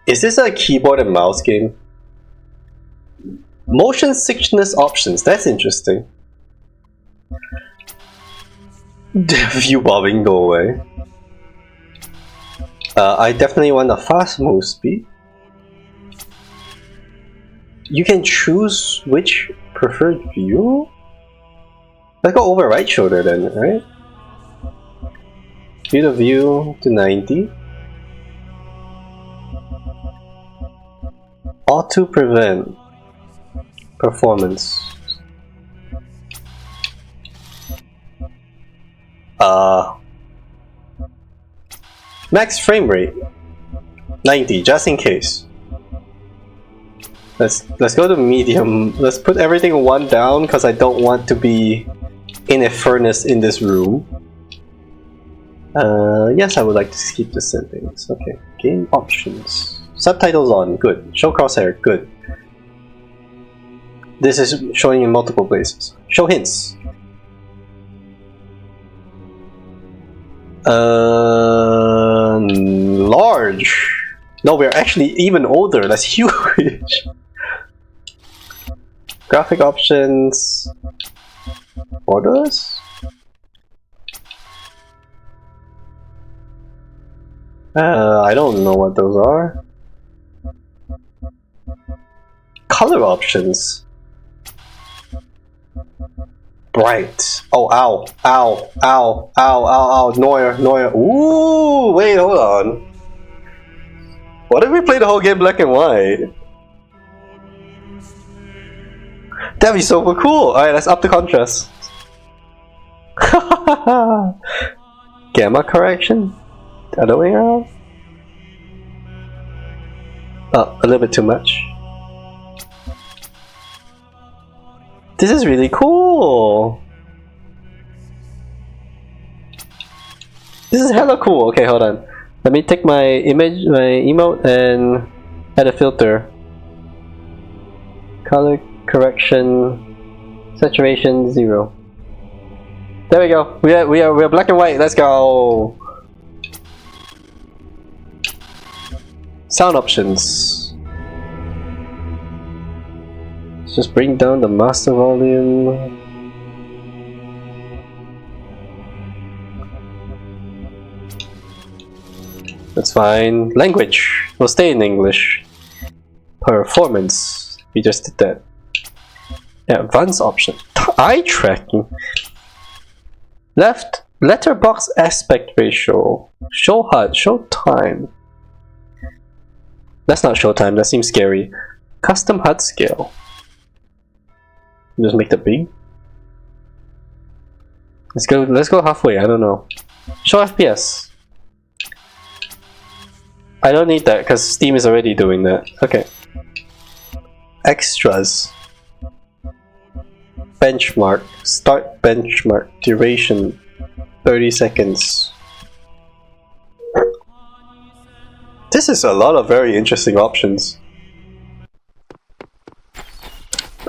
Is this a keyboard and mouse game? Motion sickness options, that's interesting. View bobbing, go away. I definitely want a fast move speed. You can choose which preferred view? Let's go over right shoulder then, right? Speed of view to 90. Auto prevent performance. Max frame rate 90, just in case. Let's go to medium. Let's put everything one down because I don't want to be in a furnace in this room. Yes, I would like to skip the settings. Okay, game options. Subtitles on, good. Show crosshair, good. This is showing in multiple places. Show hints. Large. No, we're actually even older. That's huge. Graphic options. Borders. I don't know what those are. Color options. Bright. Oh, ow, ow, ow, ow, ow, ow, Noir. Ooh, wait, hold on. What if we play the whole game black and white? That'd be super cool. Alright, let's up the contrast. Gamma correction? The other way around? Oh, a little bit too much. This is really cool! This is hella cool! Okay, hold on. Let me take my image, my emote, and add a filter. Color correction, saturation 0. There we go. We are black and white. Let's go. Sound options. Let's just bring down the master volume. That's fine. Language. We'll stay in English. Performance. We just did that. Yeah, advanced option. Eye tracking. Left. Letterbox aspect ratio. Show HUD. Show time. That's not show time. That seems scary. Custom HUD scale. Just make that big. Let's go halfway. I don't know. Show FPS. I don't need that because Steam is already doing that. Okay. Extras. Benchmark. Start benchmark. Duration 30 seconds. This is a lot of very interesting options.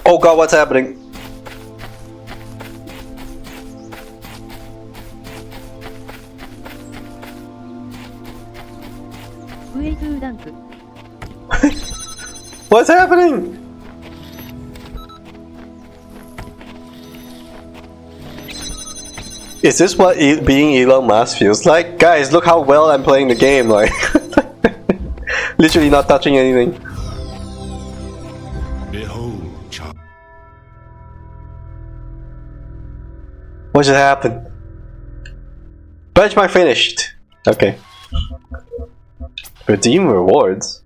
Oh god, what's happening? What's happening? Is this what being Elon Musk feels like? Guys, look how well I'm playing the game, like literally not touching anything. Behold, child. What just happened? Benchmark finished. Okay. Redeem rewards.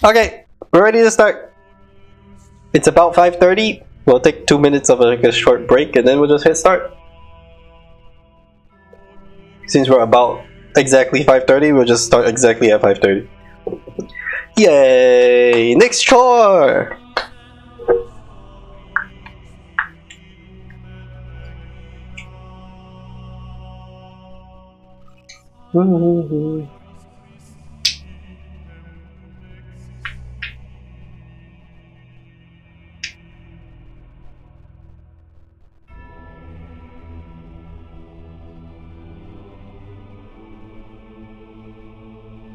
Okay, we're ready to start. It's about 5:30. We'll take 2 minutes of a short break and then we'll just hit start. Since we're about exactly 5:30, we'll just start exactly at 5:30. Yay! Next chore!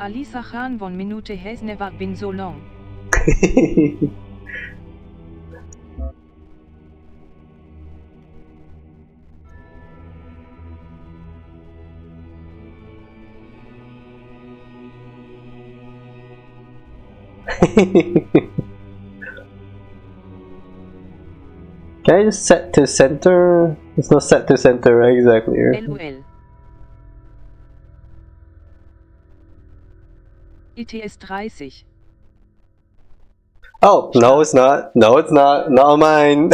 Alisa Khan 1 minute has never been so long. Can I just set to center? It's not set to center, right? Exactly. Right? LOL. ITS 30. Oh, no it's not. No it's not. Not on mine.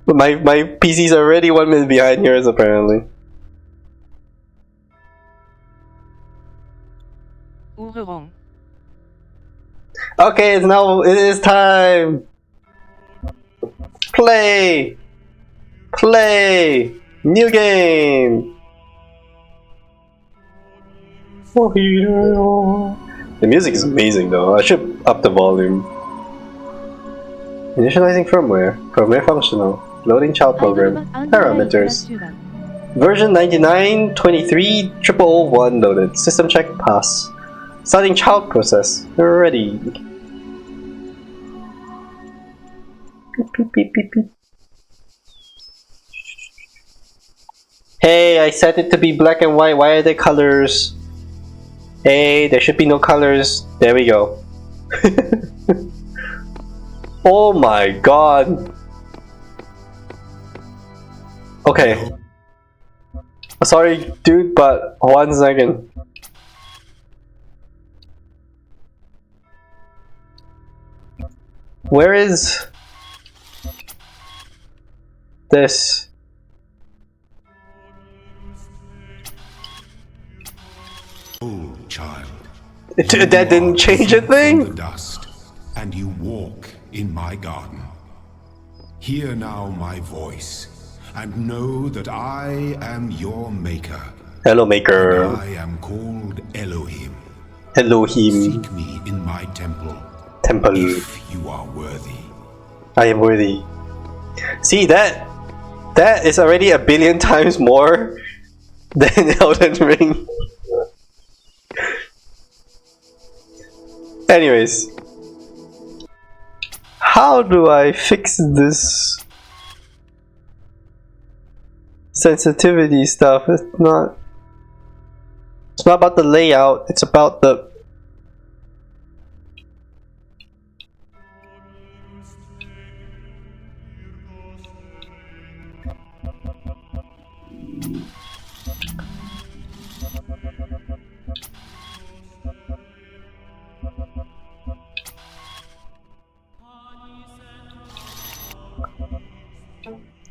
my PC's already 1 minute behind yours apparently. Uhr wrong. Okay, it is time! Play! Play! New game! The music is amazing though. I should up the volume. Initializing firmware. Firmware functional. Loading child program. Parameters. Version 99.23.001 loaded. System check pass. Starting child process. Ready. Beep, beep, beep, beep, beep. Hey, I set it to be black and white. Why are there colors? Hey, there should be no colors. There we go. Oh my god. Okay. Sorry, dude, but 1 second. Where is this? Oh, child. That didn't change a thing? The dust, and you walk in my garden. Hear now my voice, and know that I am your maker. Hello, maker. And I am called Elohim. Elohim. Seek me in my temple. Temple. If you are worthy. I am worthy. See, that is already 1 billion times more than Elden Ring. Anyways, how do I fix this sensitivity stuff? It's not about the layout, it's about the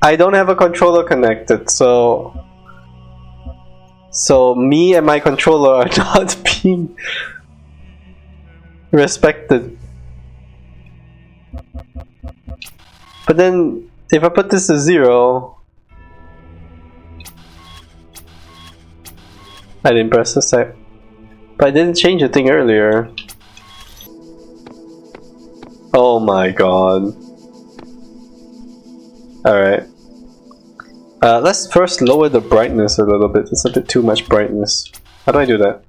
I don't have a controller connected, so me and my controller are not being respected. But then, if I put this to 0, I didn't press the set. But I didn't change the thing earlier. Oh my god. Alright. Let's first lower the brightness a little bit. It's a bit too much brightness. How do I do that?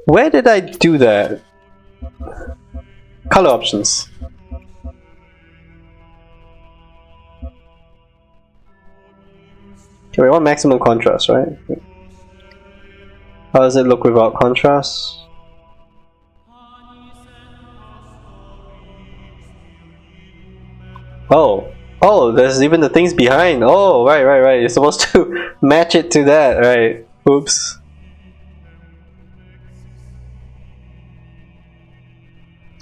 Where did I do that? Color options. Okay, we want maximum contrast, right? How does it look without contrast? Oh, there's even the things behind. Oh, right. You're supposed to match it to that, right? Oops.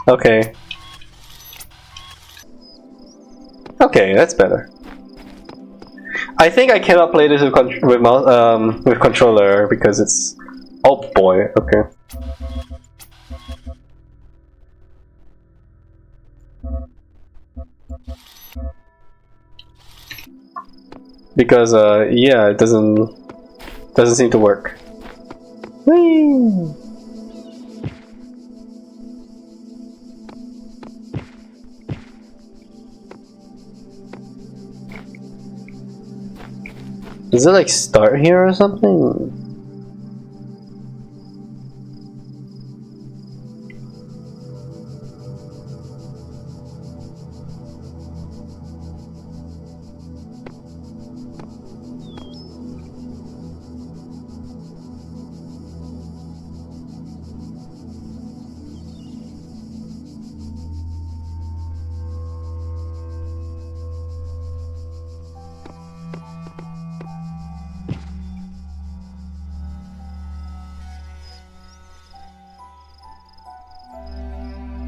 Okay. Okay, that's better. I think I cannot play this with controller because it's. Oh boy. Okay. Because yeah, it doesn't seem to work. Whee! Does it like start here or something?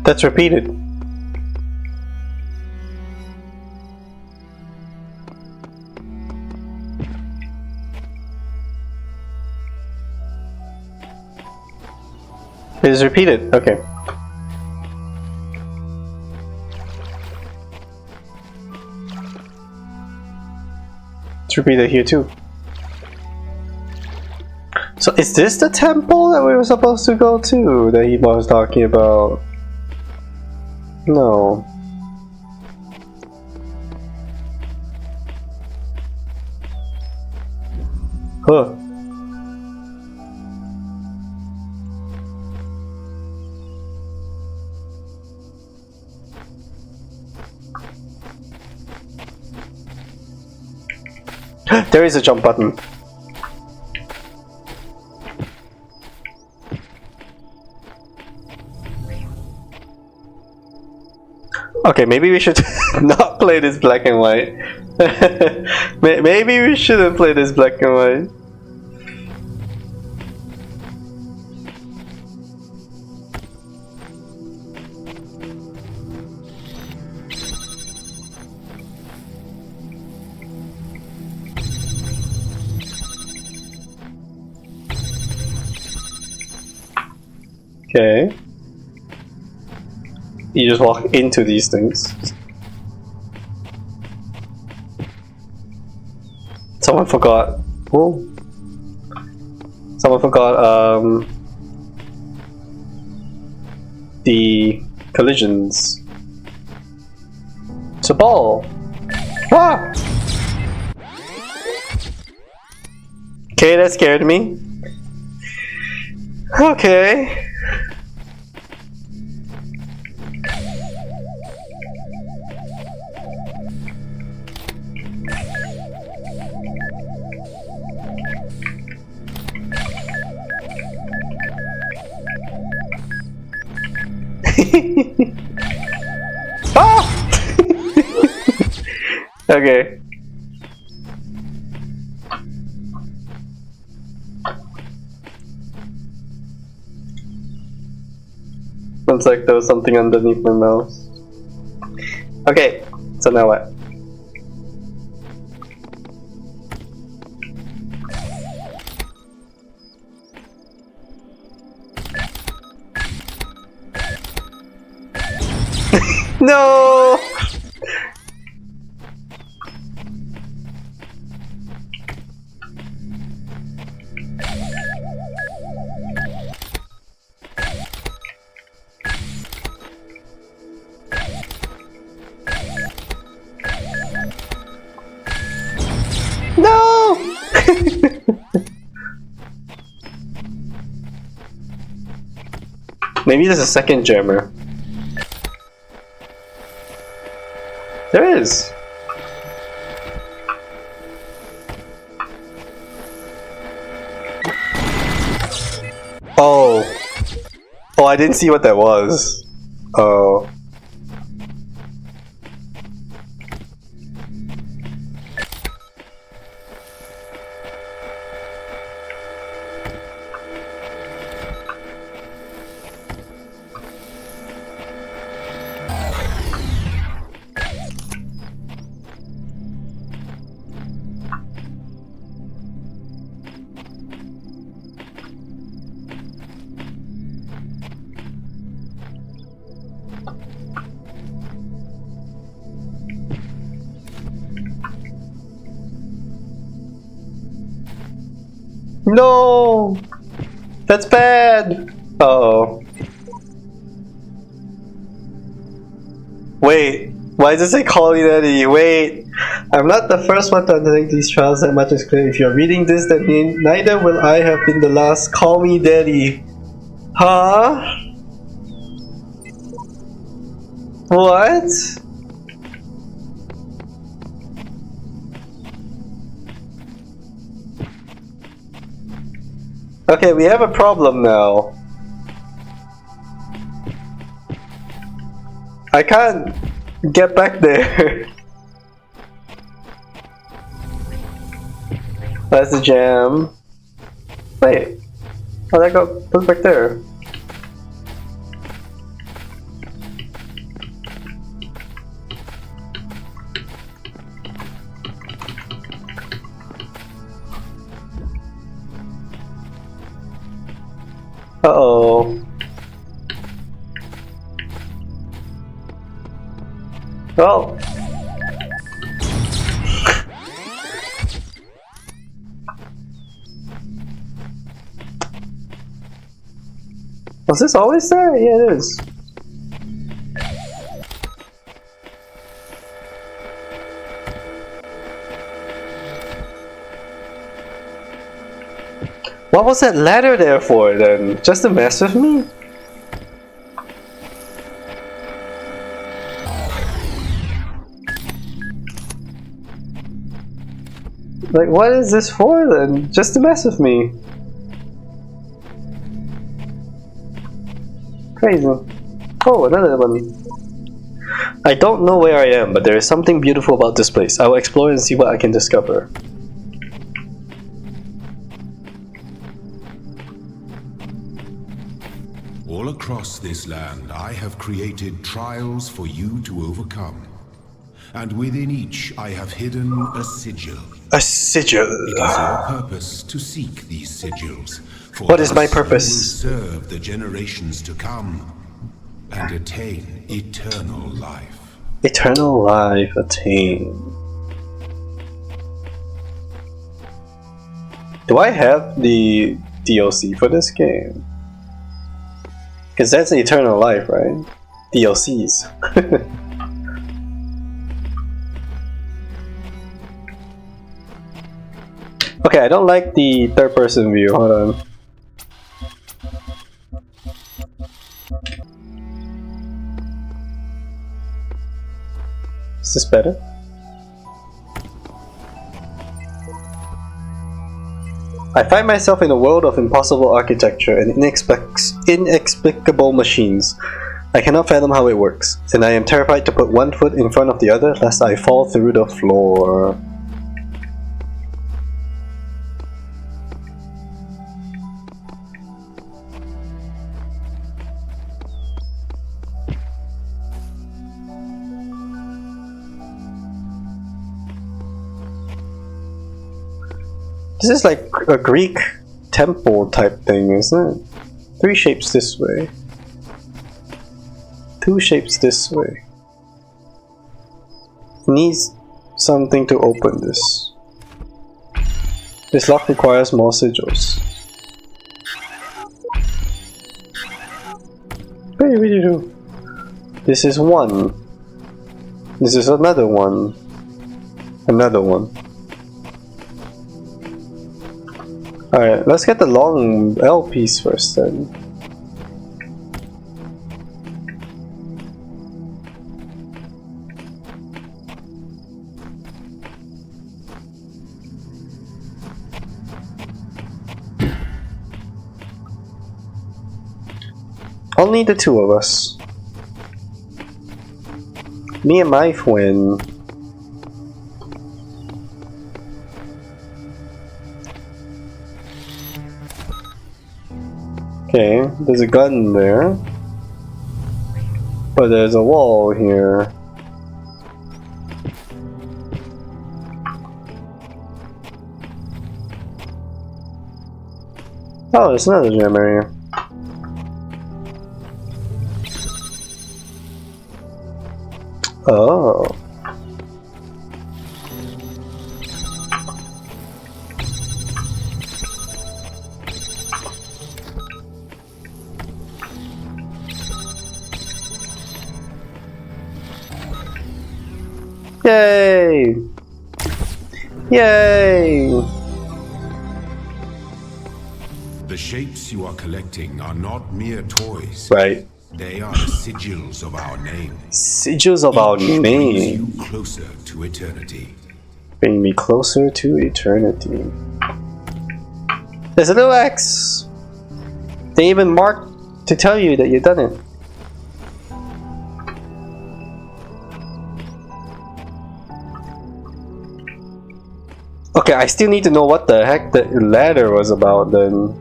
That's repeated. It is repeated. Okay. It's repeated here too. So is this the temple that we were supposed to go to that he was talking about? No. Huh. There is a jump button. Okay, maybe we should not play this black and white. Maybe we shouldn't play this black and white. Okay. You just walk into these things. Someone forgot. Oh. Someone forgot the collisions. It's a ball. Ah! Okay, that scared me. Okay. Ah! Okay. Looks like there was something underneath my mouse. Okay, so now what? No! No! Maybe there's a second jammer. There is. Oh. Oh, I didn't see what that was. Oh. No! That's bad! Uh-oh. Wait, why does it say Calling Eddie? Wait! I'm not the first one to undertake these trials, that much is clear. If you're reading this, that means neither will I have been the last. Call me daddy. Huh? What? Okay, we have a problem now. I can't get back there. That's the jam. Wait. Oh, that got put back there. Uh-oh. Well. Was this always there? Yeah, it is. What was that ladder there for then? Just to mess with me? Like, what is this for then? Just to mess with me? Crazy. Oh, another one. I don't know where I am, but there is something beautiful about this place. I will explore and see what I can discover. All across this land, I have created trials for you to overcome. And within each, I have hidden a sigil. A sigil. It is your purpose to seek these sigils. For What is my thus you purpose? will serve the generations to come and attain eternal life. Eternal life attained. Do I have the DLC for this game? Because that's eternal life, right? DLCs. Okay, I don't like the third person view. Hold on. Is this better? I find myself in a world of impossible architecture and inexplicable machines. I cannot fathom how it works, and I am terrified to put one foot in front of the other lest I fall through the floor. This is like a Greek temple type thing, isn't it? 3 shapes this way. 2 shapes this way. Needs something to open this. This lock requires more sigils. What do you do? This is 1. This is another one. Another one. Alright, let's get the long L piece first then. Only the 2 of us. Me and my twin. Okay, there's a gun there. But there's a wall here. Oh, there's another gem area. Oh. Yay! Yay! The shapes you are collecting are not mere toys. Right. They are the sigils of our name. Sigils of our Each brings name. you closer to eternity. Bring me closer to eternity. There's a little X. They even marked to tell you that you've done it. Okay, I still need to know what the heck the ladder was about then.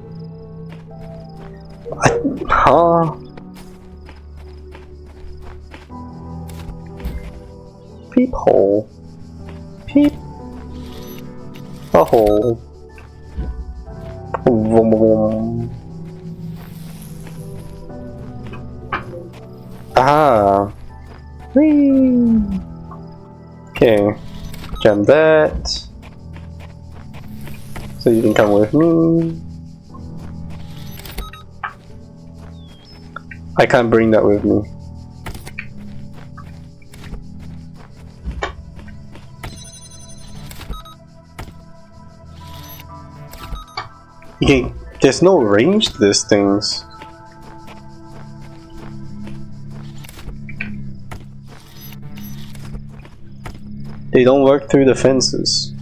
Huh? Peephole. Peep. A hole. Vroom, vroom. Ah. Whee. Okay. Jump that. So you can come with me. I can't bring that with me. You can, there's no range to these things. They don't work through the fences.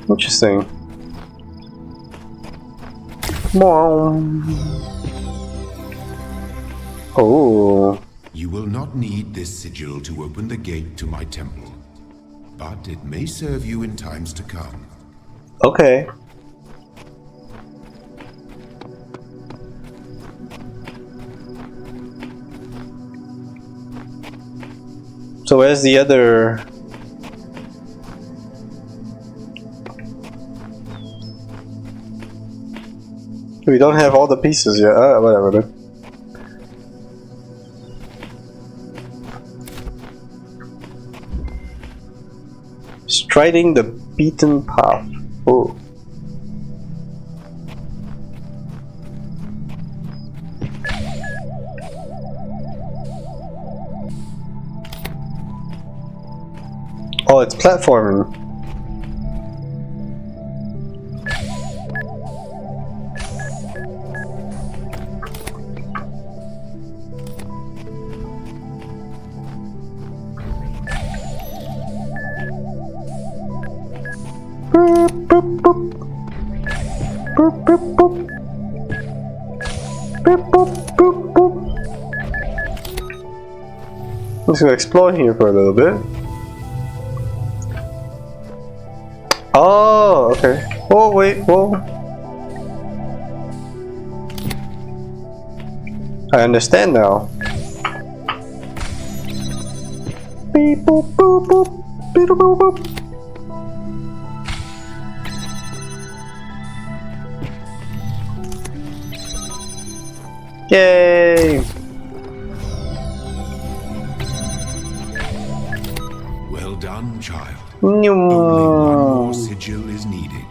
Interesting. Oh. You will not need this sigil to open the gate to my temple, but it may serve you in times to come. Okay. So where's the other? We don't have all the pieces yet. Whatever. Then. Striding the beaten path. Oh. Oh, it's platforming. Boop, boop, boop. Boop, boop, boop. Boop, boop, boop, boop. Let's go explore here for a little bit. Oh, okay. Oh, wait, whoa. I understand now. Beep, boop, boop, boop. Beep, boop, boop. Yay! Well done, child. Only one more sigil is needed.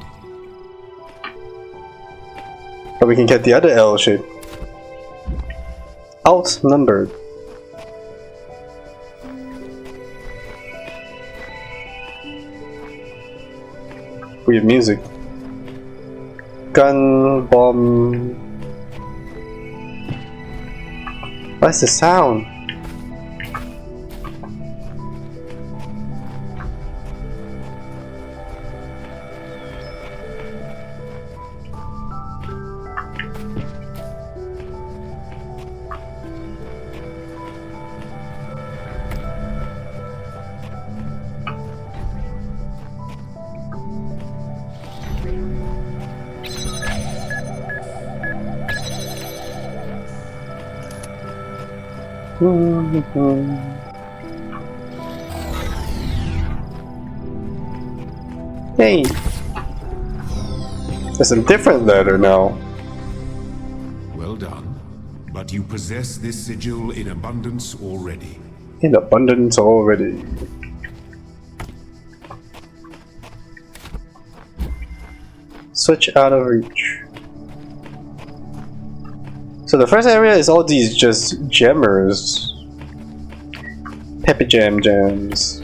But we can get the other L shape. Outnumbered. Weird music. Gun, bomb. What's the sound? Hey! There's a different letter now. Well done. But you possess this sigil in abundance already. In abundance already. Switch out of reach. So the first area is all these just gemmers. Happy Jam Jams.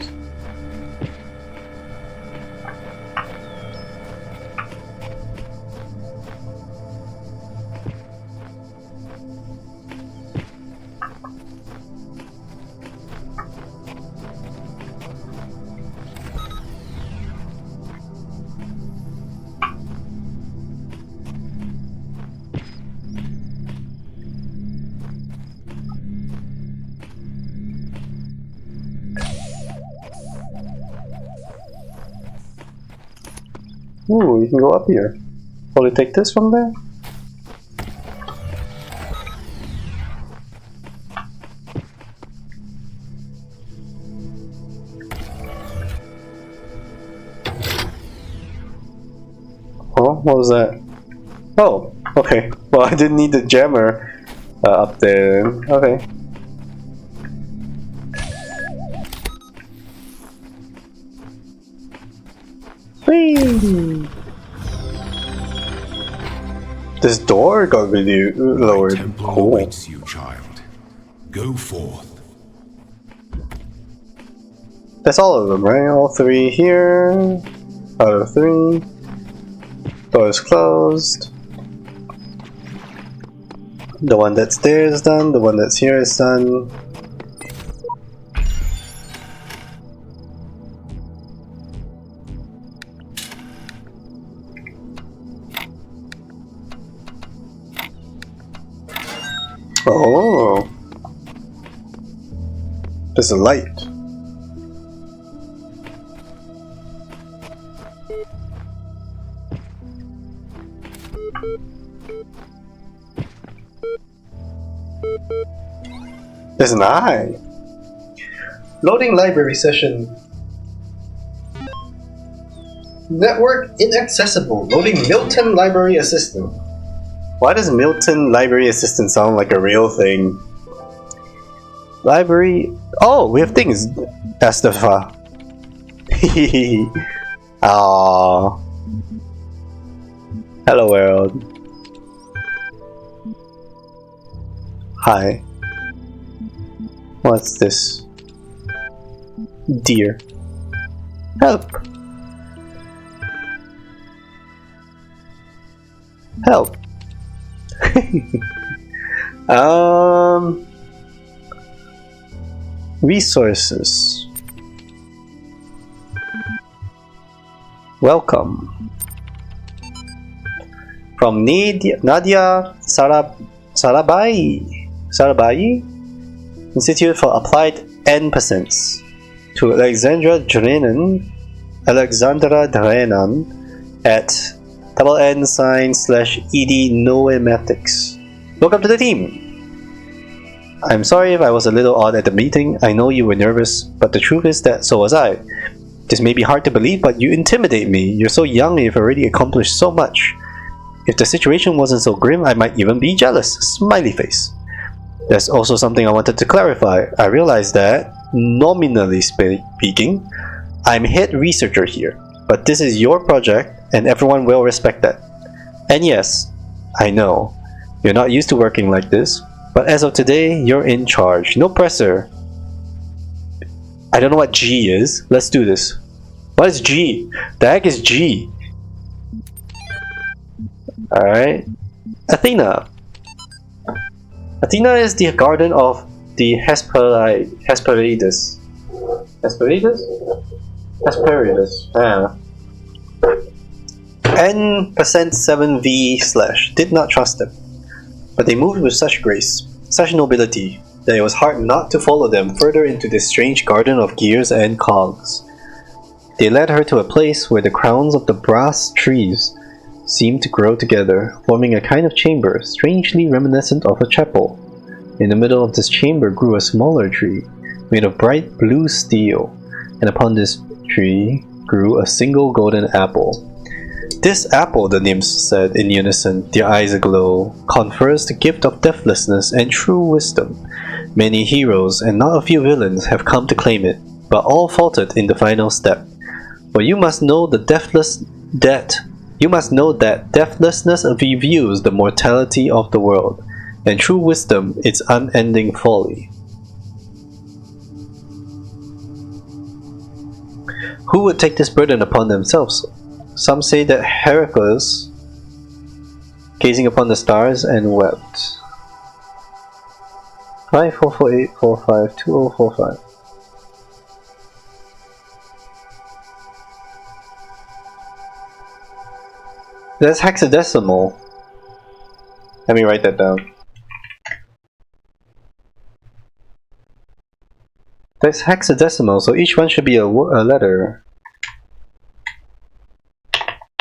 Ooh, you can go up here. Will you take this from there? Oh, what was that? Oh, okay. Well, I didn't need the jammer up there. Okay. Whee! This door got really lowered. My temple Cool. awaits you, child. Go forth. That's all of them, right? All three here. Out of three. Door is closed. The one that's there is done. The one that's here is done. Oh. There's a light. There's an eye. Loading library session. Network inaccessible. Loading Milton Library Assistant. Why does Milton Library Assistant sound like a real thing? Library. Oh, we have things. Astafa. Aww. Hello world. Hi. What's this? Dear. Help! Help! Resources. Welcome. From Nadia Sarabai Institute for Applied N%. To Alexandra Drenan at ~n/ed noematics. Welcome to the team! I'm sorry if I was a little odd at the meeting. I know you were nervous, but the truth is that so was I. This may be hard to believe, but you intimidate me. You're so young and you've already accomplished so much. If the situation wasn't so grim, I might even be jealous. Smiley face. There's also something I wanted to clarify. I realized that, nominally speaking, I'm head researcher here, but this is your project and everyone will respect that. And yes, I know, you're not used to working like this, but as of today, you're in charge. No pressure. I don't know what G is. Let's do this. What is G? The heck is G? Alright. Athena. Athena is the garden of the Hesperides. Hesperides? Hesperides. Yeah. N%7V/ did not trust them, but they moved with such grace, such nobility, that it was hard not to follow them further into this strange garden of gears and cogs. They led her to a place where the crowns of the brass trees seemed to grow together, forming a kind of chamber strangely reminiscent of a chapel. In the middle of this chamber grew a smaller tree, made of bright blue steel, and upon this tree grew a single golden apple. This apple, the nymphs said in unison, their eyes aglow, confers the gift of deathlessness and true wisdom. Many heroes and not a few villains have come to claim it, but all faltered in the final step. For you must know that deathlessness reveals the mortality of the world, and true wisdom its unending folly. Who would take this burden upon themselves? Some say that Heracles, gazing upon the stars and wept. 5448452045. That's hexadecimal. Let me write that down. That's hexadecimal, so each one should be a letter.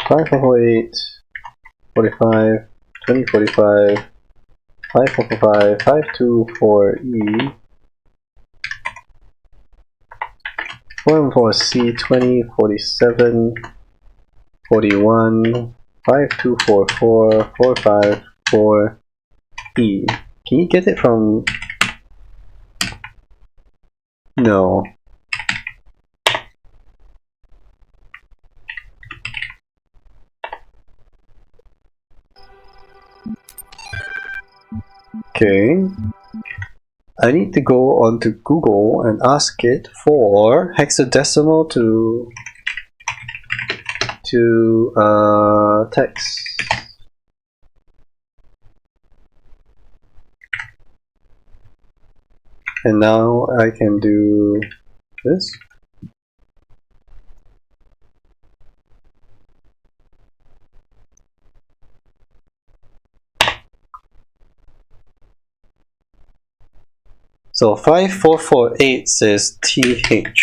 5448, 45, 2045, 5445, 524E, 44C, 2047, 41, 5244, 454E. Can you get it from... No. Okay. I need to go onto Google and ask it for hexadecimal to text. And now I can do this. So 5448 says TH.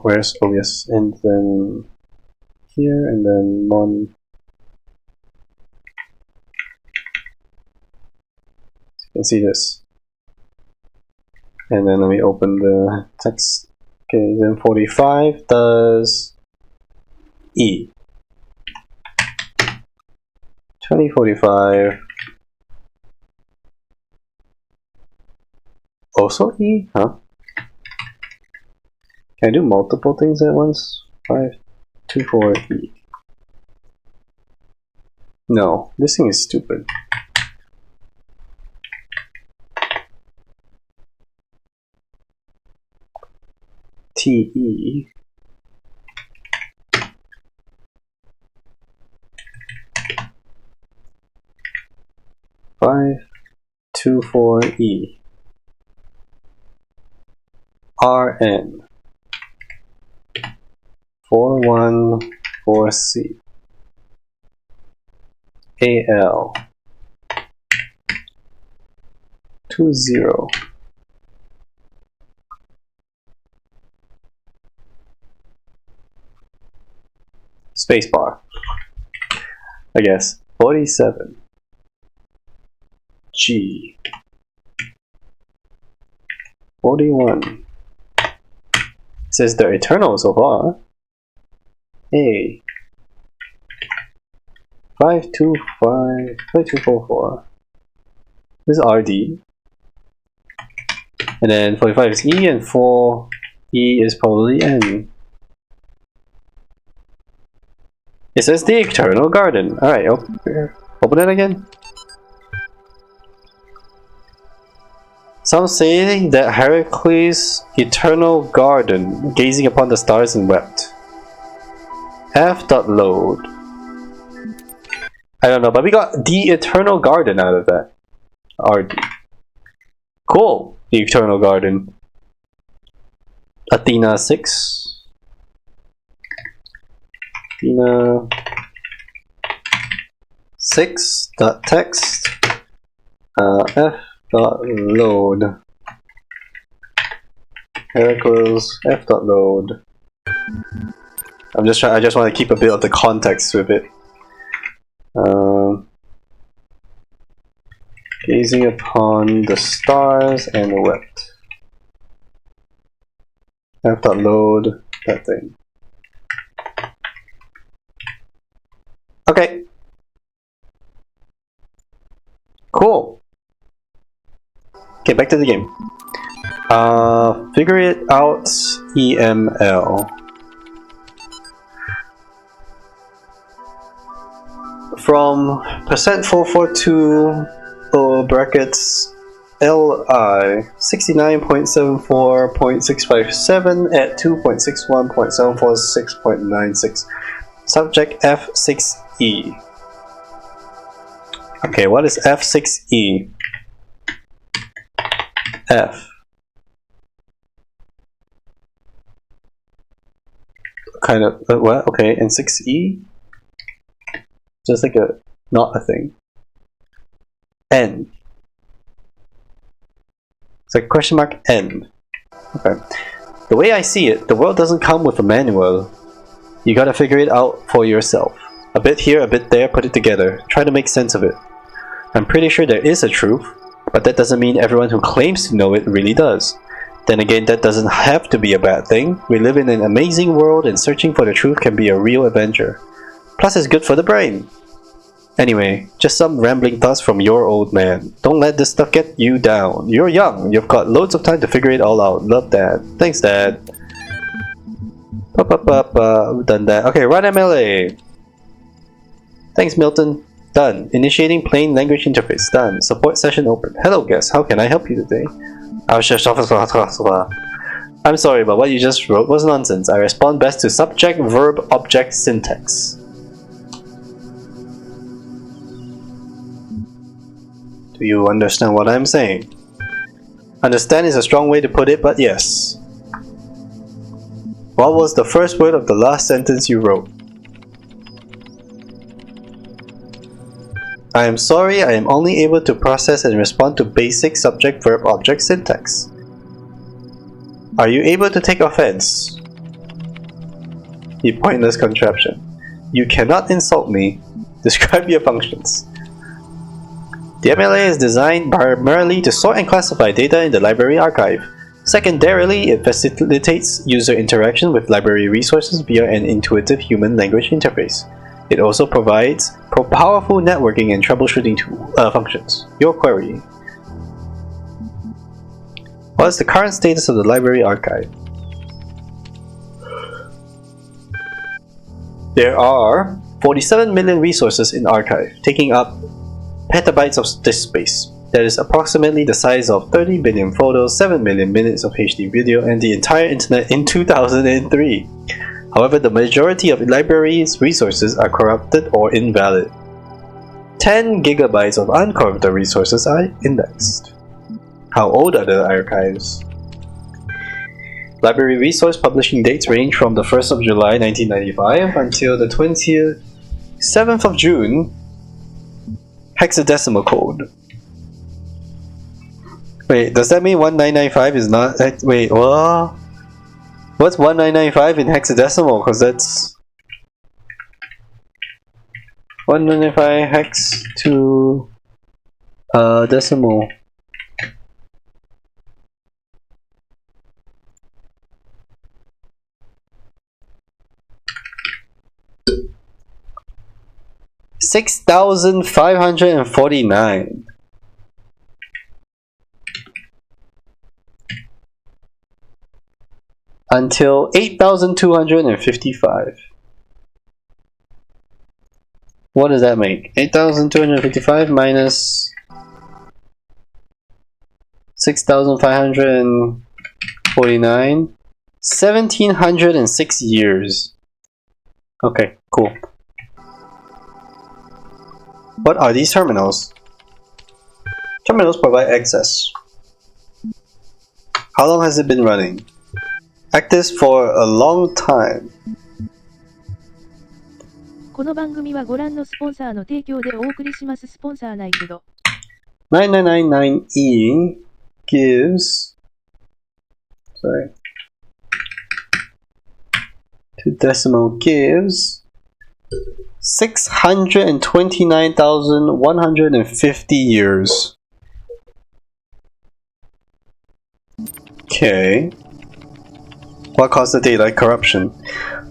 Where's OBS? And then here, and then mon. You can see this. And then let me open the text. Okay, then 45 does E. 2045 also E? Huh? Can I do multiple things at once? 524 E. No, this thing is stupid. TE. Five, 2, 4, E. RN. 4, 1, 4, C. AL. 2, 0. Spacebar. I guess. 47. G. 41. It says they're eternal so far. A. 525, 5244. This is RD. And then 45 is E, and 4 E is probably N. It says the Eternal Garden. Alright, open it again. Some say that Heracles' eternal garden, gazing upon the stars and wept. F.load. I don't know, but we got the eternal garden out of that. RD. Cool. The eternal garden. Athena 6. Athena 6.text f.load Heracles f.load. I just want to keep a bit of the context with it. Gazing upon the stars and wept. F.load that thing. Okay. Cool. Okay, back to the game. Figure it out. EML. From %442 brackets LI 69.74.657 at 2.61.746.96. Subject F6E. Okay, what is F6E? F. Kind of, what? Okay, and 6E? Just like a, not a thing. N. It's like question mark N. Okay. The way I see it, the world doesn't come with a manual. You gotta figure it out for yourself. A bit here, a bit there, put it together. Try to make sense of it. I'm pretty sure there is a truth, but that doesn't mean everyone who claims to know it really does. Then again, that doesn't have to be a bad thing. We live in an amazing world and searching for the truth can be a real adventure. Plus it's good for the brain. Anyway, just some rambling thoughts from your old man. Don't let this stuff get you down. You're young, you've got loads of time to figure it all out. Love Dad. Thanks Dad. We've done that. Okay, run MLA. Thanks Milton. Done. Initiating plain language interface. Done. Support session open. Hello guest, how can I help you today? I'm sorry, but what you just wrote was nonsense. I respond best to subject, verb, object syntax. Do you understand what I'm saying? Understand is a strong way to put it, but yes. What was the first word of the last sentence you wrote? I am sorry, I am only able to process and respond to basic subject verb object syntax. Are you able to take offense? You pointless contraption. You cannot insult me. Describe your functions. The MLA is designed primarily to sort and classify data in the library archive. Secondarily, it facilitates user interaction with library resources via an intuitive human language interface. It also provides powerful networking and troubleshooting functions. Your query. What is the current status of the library archive? There are 47 million resources in archive, taking up petabytes of disk space. That is approximately the size of 30 billion photos, 7 million minutes of HD video, and the entire internet in 2003. However, the majority of libraries' resources are corrupted or invalid. 10 gigabytes of uncorrupted resources are indexed. How old are the archives? Library resource publishing dates range from the 1st of July 1995 until the 27th of June hexadecimal code. Wait, does that mean 1995 is not... Wait, what? What's 1995 in hexadecimal? Because that's... 195 hex to... decimal. $6,549. Until 8,255. What does that make? 8,255 minus 6,549. 1,706 years. Okay, cool. What are these terminals? Terminals provide access. How long has it been running? Active for a long time. この番組はご覧のスポンサーの提供でお送りします。スポンサーないけど。9999E gives... Sorry. 2 decimal gives... 629,150 years. Okay. What caused the data corruption?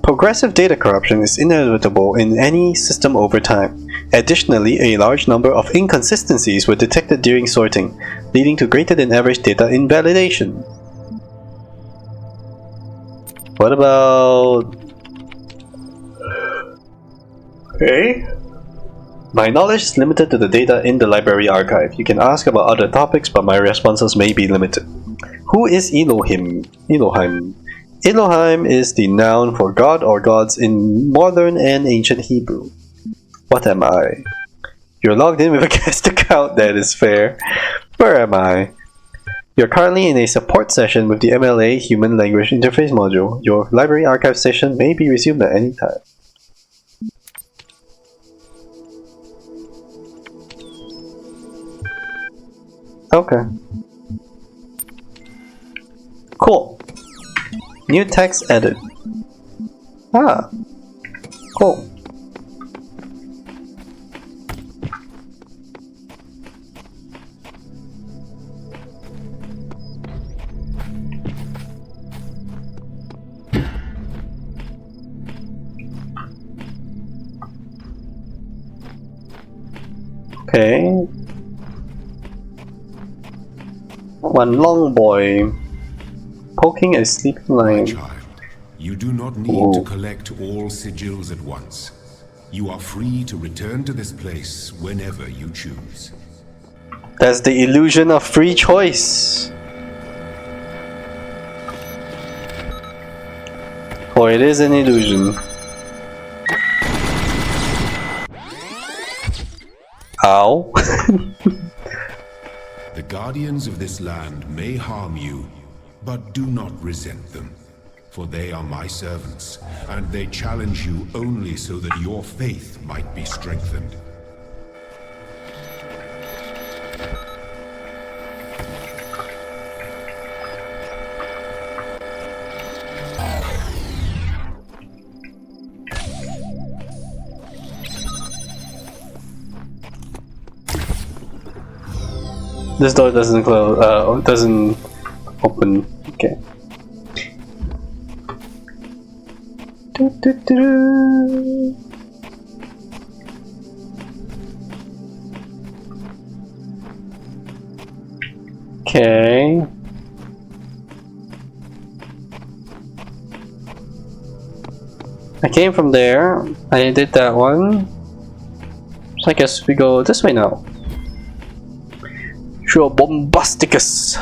Progressive data corruption is inevitable in any system over time. Additionally, a large number of inconsistencies were detected during sorting, leading to greater than average data invalidation. What about... Okay. My knowledge is limited to the data in the library archive. You can ask about other topics, but my responses may be limited. Who is Elohim? Elohim. Elohim is the noun for God or gods in modern and ancient Hebrew. What am I? You're logged in with a guest account, that is fair. Where am I? You're currently in a support session with the MLA Human Language Interface module. Your library archive session may be resumed at any time. Okay. Cool. New text added. Ah. Cool. Okay. One long boy poking a sleeping My lion. child, you do not need to collect all sigils at once. You are free to return to this place whenever you choose. That's the illusion of free choice. For it is an illusion. Ow. The guardians of this land may harm you, but do not resent them. For they are my servants, and they challenge you only so that your faith might be strengthened. This door doesn't close. Doesn't open. Okay. Okay. I came from there. I did that one. So I guess we go this way now. Sure, Bombasticus.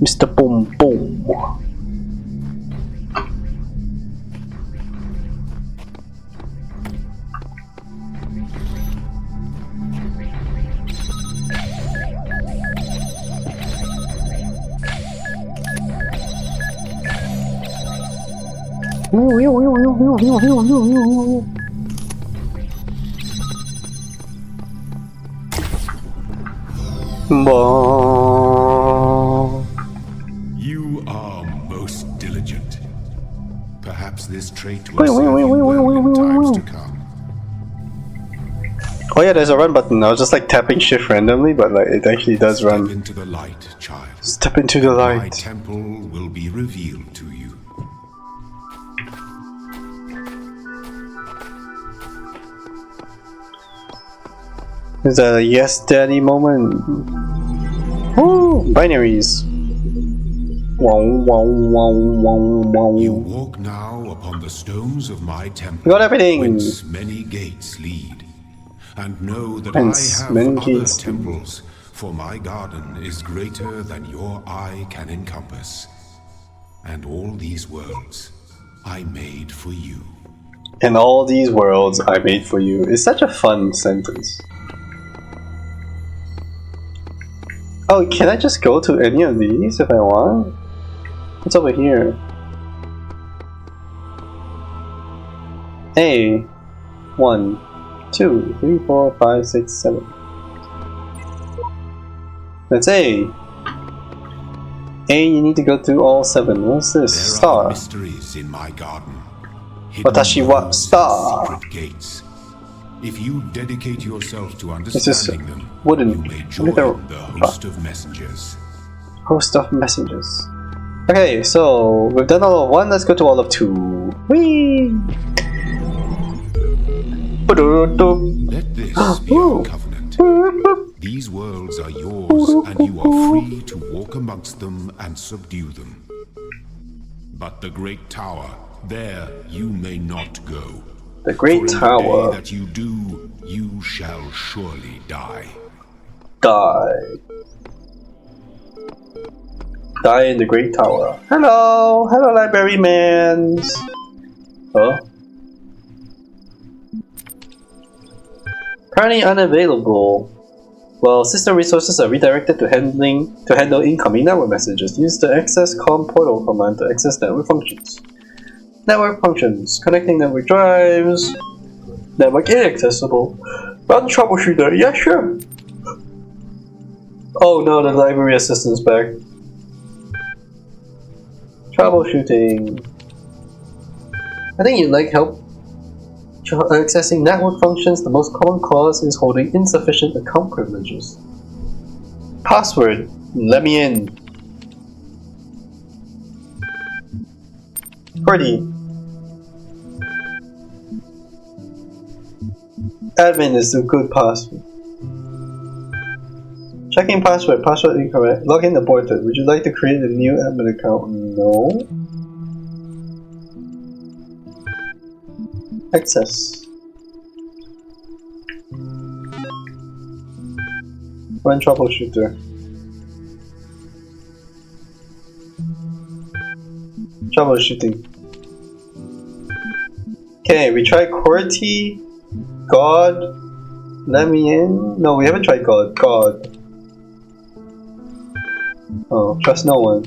Mr. Boom Boom. You are most diligent. Perhaps this trait will serve you well in times to come. Oh yeah, there's a run button. I was just like tapping shift randomly, but like it actually does Step run. into the light, child. Step into the My light. temple will be revealed to you. It's a yes daddy moment. Woo! Binaries. Wow, wow, wow, wow, You wow. walk now upon the stones of my temple, We got everything. whence many gates lead. And know that Hence, I have many other gates lead. temples, for my garden is greater than your eye can encompass. And all these worlds I made for you. And all these worlds I made for you. It's such a fun sentence. Oh, can I just go to any of these if I want? What's over here? A. 1, 2, 3, 4, 5, 6, 7. That's A. A, you need to go through all 7. What's this? There Star. are mysteries in my garden. Hidden Watashi wa roads star. and secret gates. If you dedicate yourself to This is understanding them, wooden. you may join Look at the host of messengers. Host of messengers. Okay, so we've done all of 1, let's go to all of 2. Whee! Let this be our covenant. These worlds are yours, and you are free to walk amongst them and subdue them. But the great tower, there you may not go. The Great For in the Tower. day that you do, you shall surely die. Die. Die in the Great Tower. Hello! Hello, librarymans! Oh? Currently unavailable. Well, system resources are redirected to handle incoming network messages. Use the access com portal command to access network functions. Network functions. Connecting network drives. Network inaccessible. Run troubleshooter. Yeah, sure. Oh no, the library assistant's back. Troubleshooting. I think you'd like help accessing network functions. The most common cause is holding insufficient account privileges. Password. Let me in. Pretty. Admin is a good password. Checking password. Password incorrect. Login aborted. Would you like to create a new admin account? No. Access. Run troubleshooter. Troubleshooting. Okay, we tried QWERTY. God. Let me in. No, we haven't tried God. God. Oh, trust no one.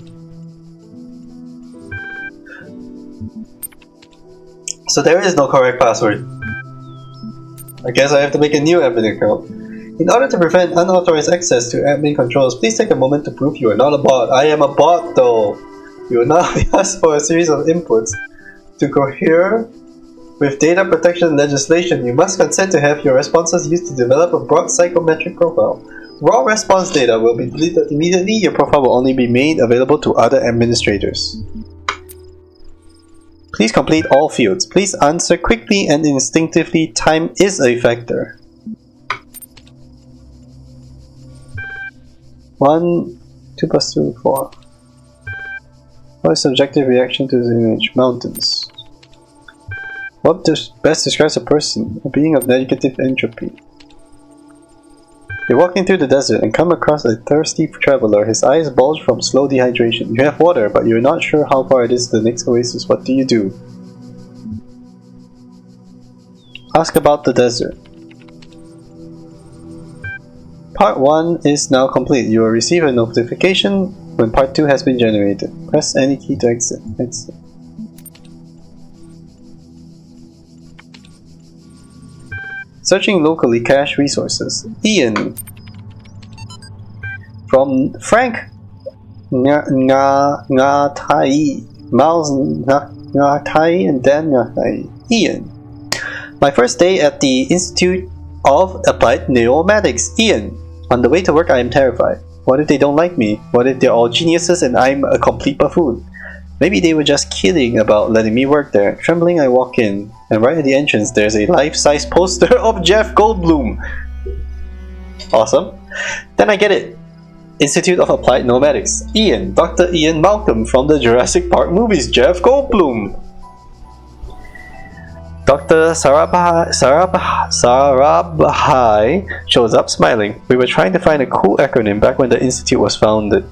So there is no correct password. I guess I have to make a new admin account. In order to prevent unauthorized access to admin controls, please take a moment to prove you are not a bot. I am a bot though. You will now be asked for a series of inputs. To cohere with data protection legislation, you must consent to have your responses used to develop a broad psychometric profile. Raw response data will be deleted immediately. Your profile will only be made available to other administrators. Please complete all fields. Please answer quickly and instinctively. Time is a factor. 1, 2 plus 2, 4. What is subjective reaction to the image? Mountains. What best describes a person? A being of negative entropy. You're walking through the desert and come across a thirsty traveler. His eyes bulge from slow dehydration. You have water, but you're not sure how far it is to the next oasis. What do you do? Ask about the desert. Part 1 is now complete. You will receive a notification when Part 2 has been generated. Press any key to exit. Exit. Searching locally, cache resources. Ian. From Frank Ngatai, Miles Ngatai, and Dan Ngatai. Ian. My first day at the Institute of Applied Neuromatics. Ian. On the way to work, I am terrified. What if they don't like me? What if they're all geniuses and I'm a complete buffoon? Maybe they were just kidding about letting me work there. Trembling, I walk in, and right at the entrance there's a life-size poster of Jeff Goldblum. Awesome. Then I get it. Institute of Applied Neuromatics. Ian. Dr. Ian Malcolm from the Jurassic Park movies. Jeff Goldblum. Dr. Sarabhai shows up smiling. We were trying to find a cool acronym back when the institute was founded.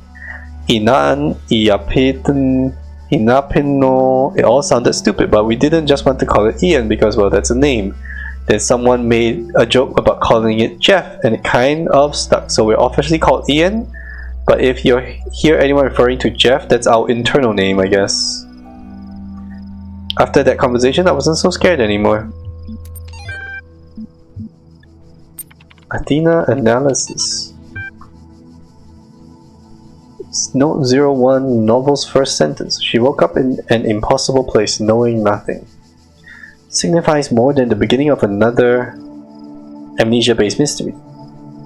Inan, Iapeten, Inapino. It all sounded stupid, but we didn't just want to call it Ian because, well, that's a name. Then someone made a joke about calling it Jeff, and it kind of stuck. So we're officially called Ian, but if you hear anyone referring to Jeff, that's our internal name, I guess. After that conversation, I wasn't so scared anymore. Athena analysis. Note 01, novel's first sentence. She woke up in an impossible place, knowing nothing. Signifies more than the beginning of another amnesia-based mystery.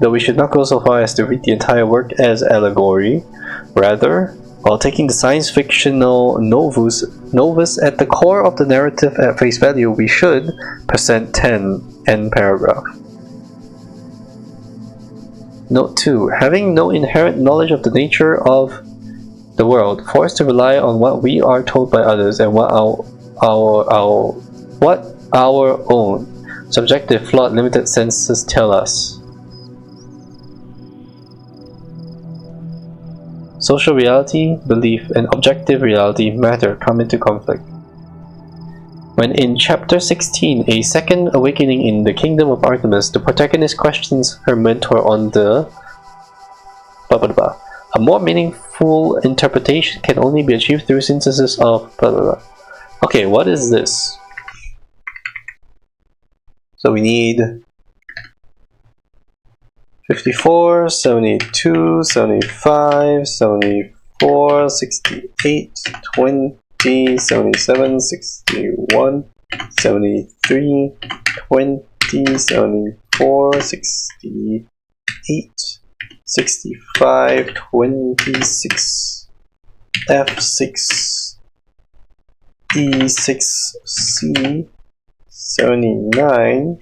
Though we should not go so far as to read the entire work as allegory. Rather, while taking the science fictional novus at the core of the narrative at face value, we should present 10 end paragraph. Note 2. Having no inherent knowledge of the nature of the world, forced to rely on what we are told by others and what our own. Subjective, flawed, limited senses tell us. Social reality, belief, and objective reality, matter, come into conflict. When in Chapter 16, A Second Awakening in the Kingdom of Artemis, the protagonist questions her mentor on the blah blah blah. A more meaningful interpretation can only be achieved through synthesis of blah blah blah. Okay, what is this? So we need 54, 72, 75, 74, 68, 20, 77, 61, 73, 20, 74, 68, 65, 26, F6, E6C, 79,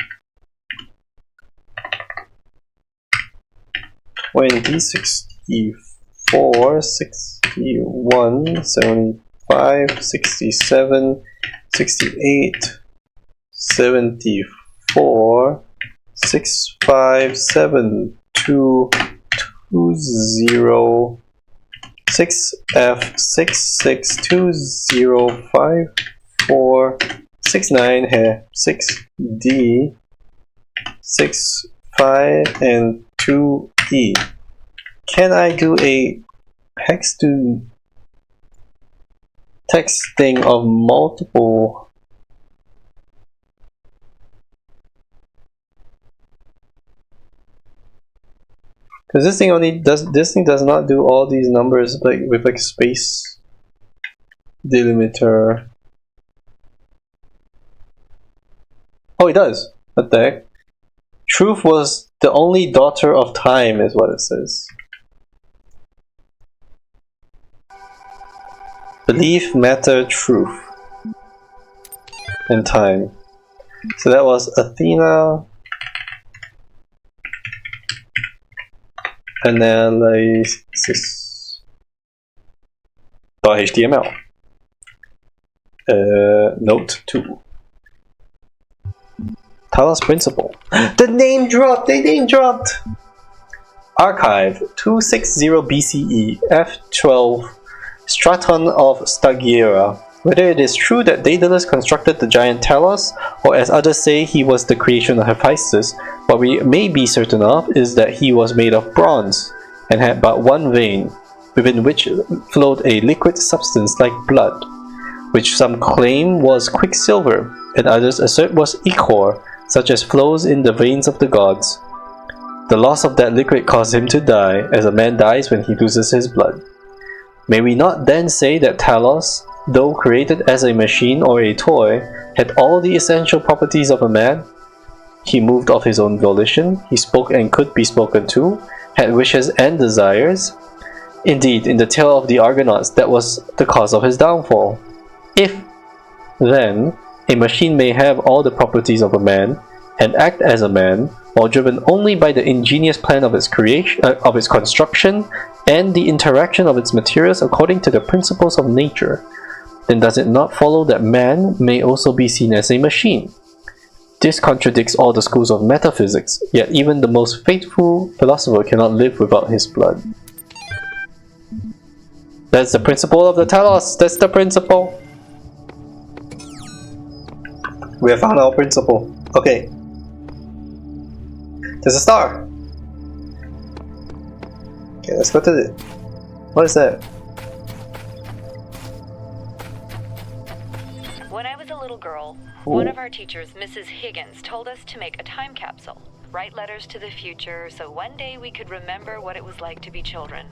20, 64, 61, 75, 67, 68, 74, 65, 7, 2, 20, 6F, 6, 2, 0, 5, 4, 6, 9 here, 6D, 6, 5, and 2E. Can I do a text to text thing of multiple? Because this thing does not do all these numbers like with like space delimiter. Oh, it does. What the heck? Truth was the only daughter of time, is what it says. Belief, matter, truth, and time. So that was Athena. Analysis. .html. Note 2. Talos Principle. The name dropped! They name dropped! Archive 260 BCE F12 Straton of Stagira. Whether it is true that Daedalus constructed the giant Talos, or as others say he was the creation of Hephaestus, what we may be certain of is that he was made of bronze, and had but one vein, within which flowed a liquid substance like blood, which some claim was quicksilver, and others assert was ichor, such as flows in the veins of the gods. The loss of that liquid caused him to die, as a man dies when he loses his blood. May we not then say that Talos, though created as a machine or a toy, had all the essential properties of a man? He moved of his own volition, he spoke and could be spoken to, had wishes and desires. Indeed, in the tale of the Argonauts, that was the cause of his downfall. If, then, a machine may have all the properties of a man, and act as a man, while driven only by the ingenious plan of its creation, of its construction, and the interaction of its materials according to the principles of nature, then does it not follow that man may also be seen as a machine? This contradicts all the schools of metaphysics, yet even the most faithful philosopher cannot live without his blood. That's the principle of the Talos! That's the principle! We have found our principle. Okay. There's a star! Okay, let's go to it. What is that? When I was a little girl, Ooh. one of our teachers, Mrs. Higgins, told us to make a time capsule, write letters to the future, so one day we could remember what it was like to be children.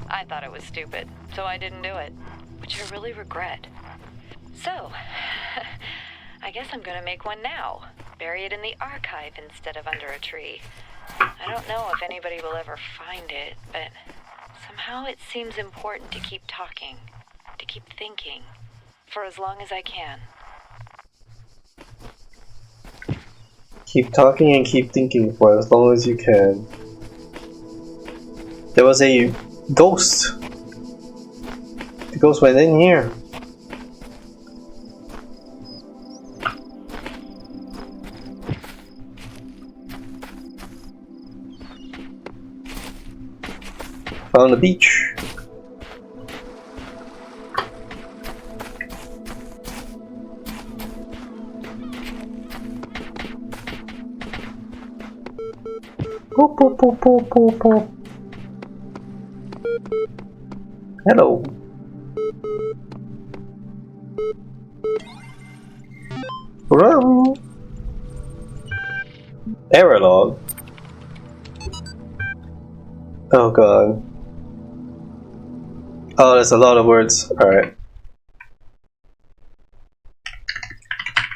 I thought it was stupid, so I didn't do it, which I really regret. So, I guess I'm gonna make one now. Bury it in the archive instead of under a tree. I don't know if anybody will ever find it, but somehow it seems important to keep talking, to keep thinking, for as long as I can. Keep talking and keep thinking for as long as you can. There was a ghost. The ghost went in here. on the beach. Boop, boop, boop, boop, boop, boop. Hello. Rum. Error log. Oh god. Oh, there's a lot of words. Alright.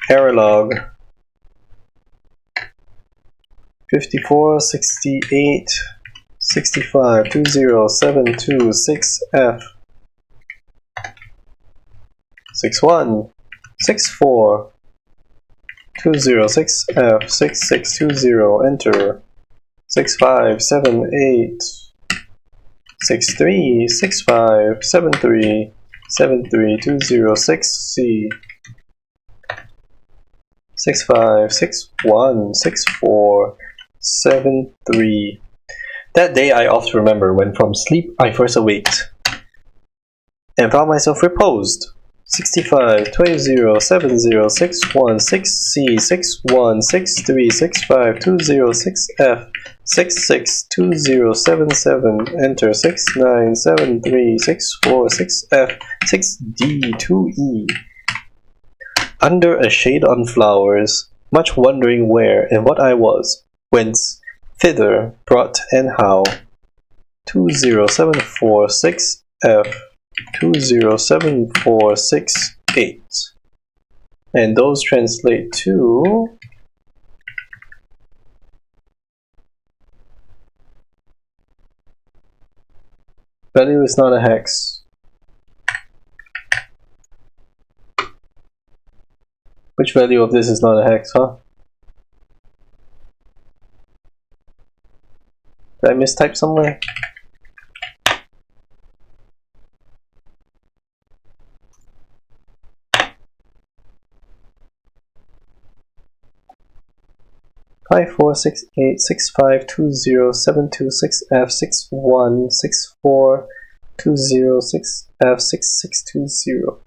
Error log. 54, 68, 65, 20726F 61, 64, 206F 6620, enter 6578 63 65 73 73 206C 65 61 64 73. That day I oft remember when from sleep I first awaked and found myself reposed. 65 20 70 61 6C 61 63 65 206F 662077, enter 6973 64 6F 6D 2E. Under a shade on flowers, much wondering where and what I was, whence, thither, brought and how. 20746F 20748. And those translate to value is not a hex. Which value of this is not a hex, huh? Did I mistype somewhere? Five four six eight 6520726F 616420 6F6620.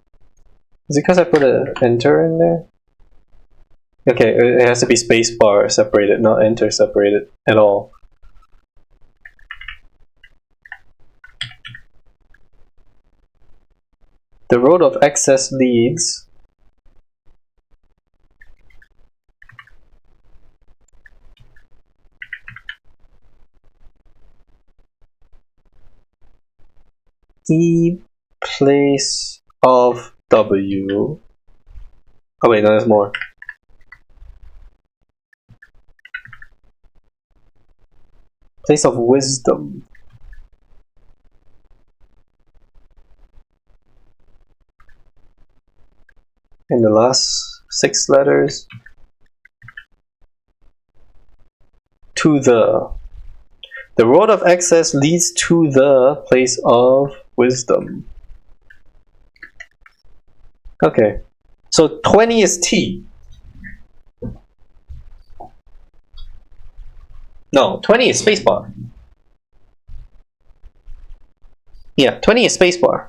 Is it because I put an enter in there? Okay, it has to be spacebar separated, not enter separated at all. The road of excess leads E place of W. Oh wait, no, there's more. Place of wisdom. And the last 6 letters. To the. The road of excess leads to the place of wisdom. Okay. So 20 is T. No, 20 is spacebar. Yeah, 20 is spacebar.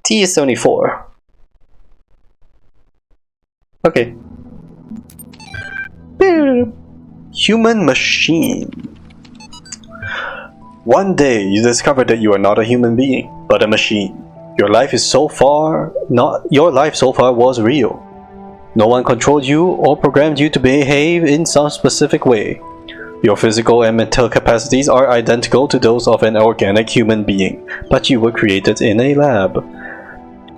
T is 74. Okay. Human machine. One day you discover that you are not a human being, but a machine. Your life so far was real. No one controlled you or programmed you to behave in some specific way. Your physical and mental capacities are identical to those of an organic human being, but you were created in a lab.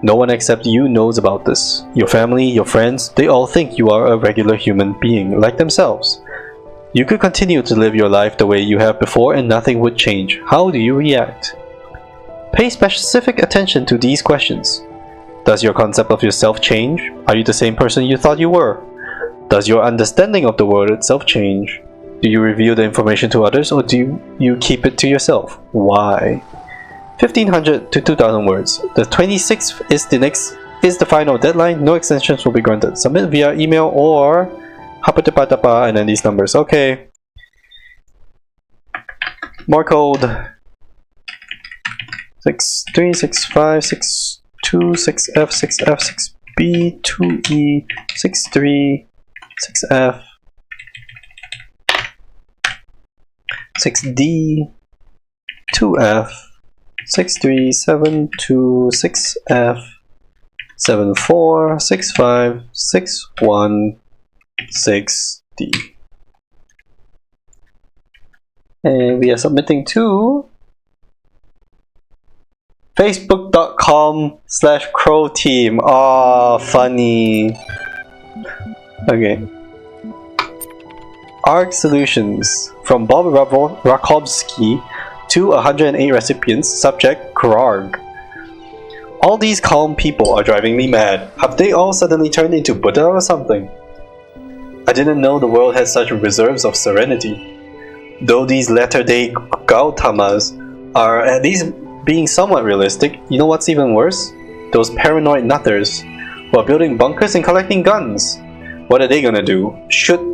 No one except you knows about this. Your family, your friends, they all think you are a regular human being, like themselves. You could continue to live your life the way you have before and nothing would change. How do you react? Pay specific attention to these questions. Does your concept of yourself change? Are you the same person you thought you were? Does your understanding of the world itself change? Do you reveal the information to others or do you keep it to yourself? Why? 1500 to 2000 words. The 26th is the final deadline. No extensions will be granted. Submit via email or hapatapatapa and then these numbers. Okay. More code. 6-3, 6-5, 6-2, 6F, 6F, 6B, 2E, 6-3, 6F, 6D, 2F, 6-3, 7-2, 6F, 7-4, 6-5, 6-1, 6D. And we are submitting to Facebook.com/CrowTeam. Oh, funny. Okay. ARC Solutions. From Bob Rakowski to 108 recipients. Subject Grog. All these calm people are driving me mad. Have they all suddenly turned into Buddha or something? I didn't know the world had such reserves of serenity. Though these latter-day Gautamas are at least being somewhat realistic, you know what's even worse? Those paranoid nutters who are building bunkers and collecting guns. What are they gonna do? Shoot,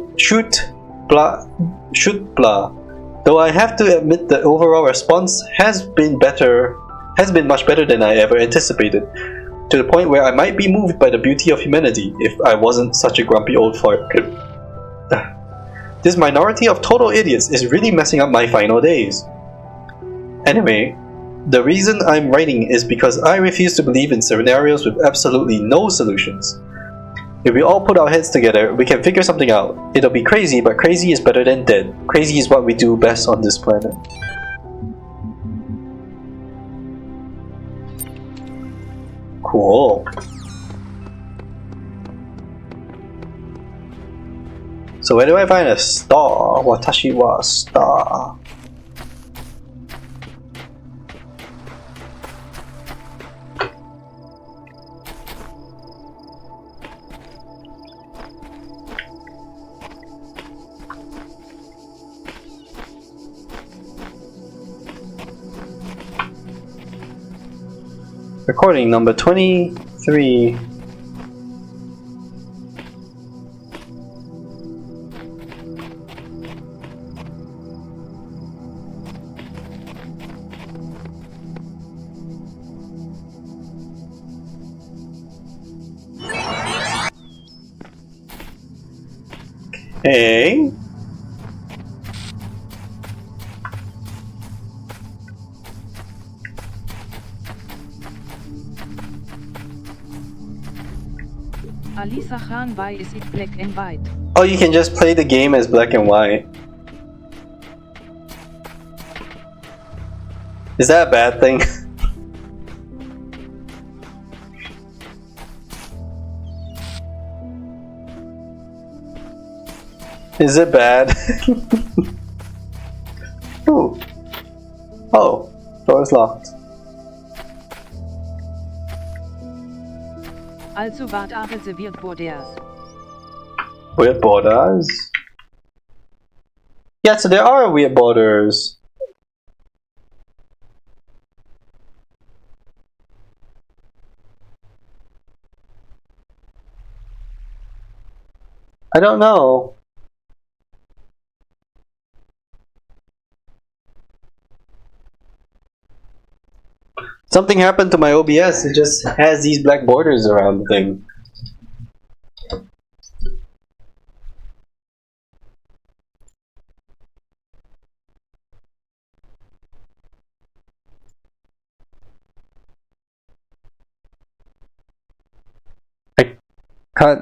blah. Though I have to admit the overall response has been much better than I ever anticipated, to the point where I might be moved by the beauty of humanity if I wasn't such a grumpy old fart. This minority of total idiots is really messing up my final days. Anyway, the reason I'm writing is because I refuse to believe in scenarios with absolutely no solutions. If we all put our heads together, we can figure something out. It'll be crazy, but crazy is better than dead. Crazy is what we do best on this planet. Cool. So where do I find a star? Watashi wa star. Recording number 23. Okay. Alisa Khan, why is it black and white? Oh, you can just play the game as black and white. Is that a bad thing? Is it bad? Ooh. Oh, door is locked. Also wart are the weird borders. Weird borders? Yeah, so there are weird borders. I don't know. Something happened to my OBS, it just has these black borders around the thing. I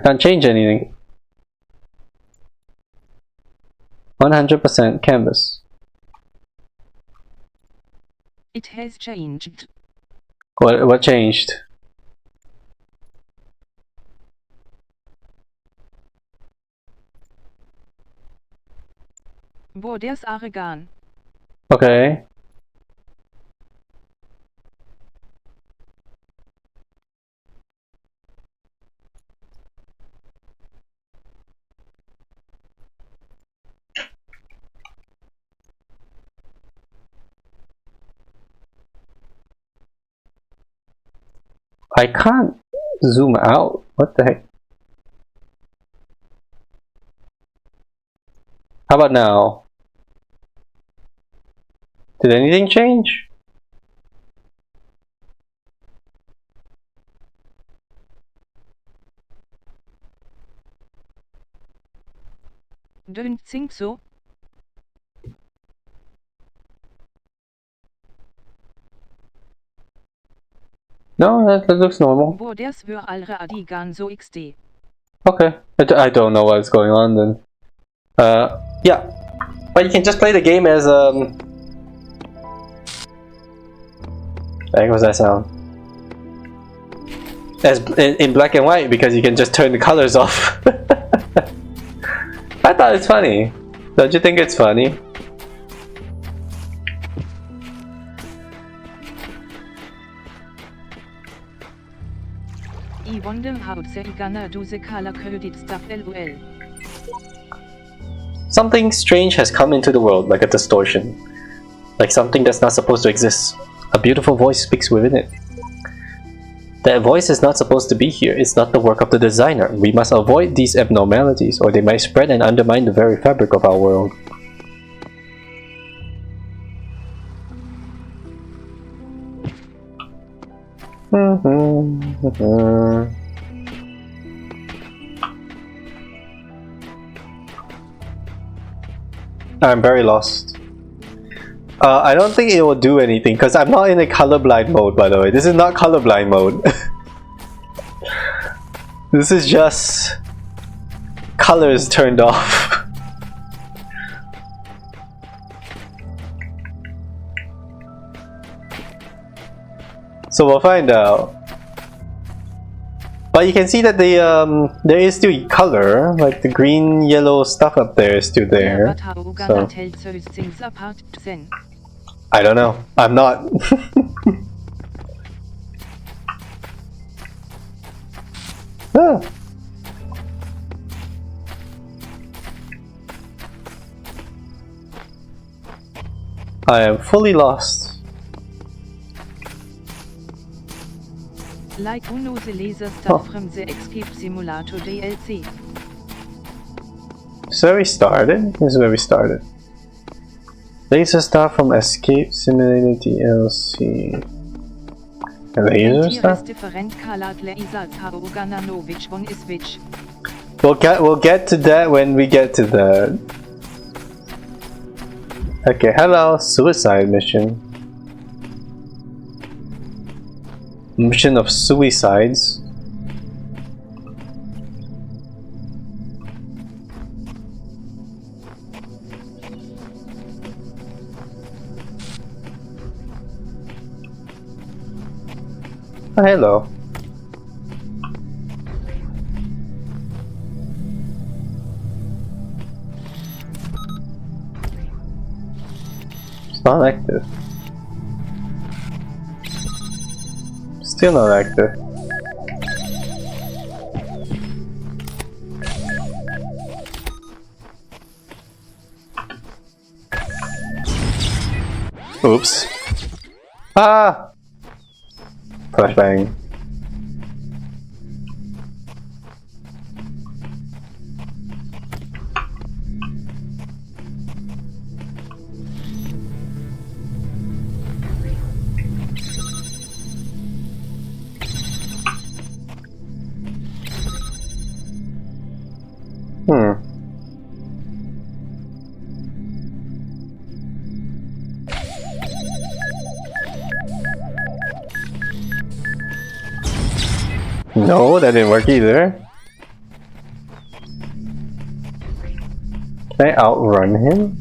can't change anything. 100% canvas. It has changed. What changed? Borders are gone. Okay. I can't zoom out. What the heck? How about now? Did anything change? Don't think so. No, that looks normal. Hvor deres vør alre de gan så XD. Okay, I don't know what's going on then. Yeah, but you can just play the game as What was that sound? As in black and white, because you can just turn the colors off. I thought it's funny. Don't you think it's funny? I wonder how they gonna do the color coded stuff lol. Something strange has come into the world, like a distortion. Like something that's not supposed to exist. A beautiful voice speaks within it. That voice is not supposed to be here. It's not the work of the designer. We must avoid these abnormalities, or they might spread and undermine the very fabric of our world. I'm very lost. I don't think it will do anything because I'm not in a colorblind mode, by the way. This is not colorblind mode. This is just colors turned off. So we'll find out. But you can see that there is still color, like the green, yellow stuff up there is still there. But how So gonna tell those things apart then? I don't know. I'm not. Ah. I am fully lost. Like who knows the laser stuff from the Escape Simulator DLC. This is where we started. This is where we started. Laser stuff from Escape Simulator DLC. Laser stuff? Different colored lasers, how gonna know which one is which? We'll get to that when we get to that. Okay, hello, suicide mission. Mission of suicides. Oh, hello. It's not active. Still not active. Oops. Ah! Flashbang. No, that didn't work either. Can I outrun him?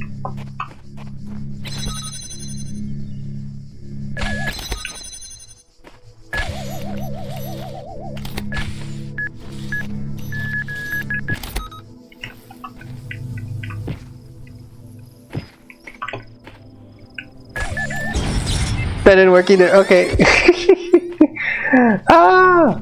That didn't work either. Okay. Ah!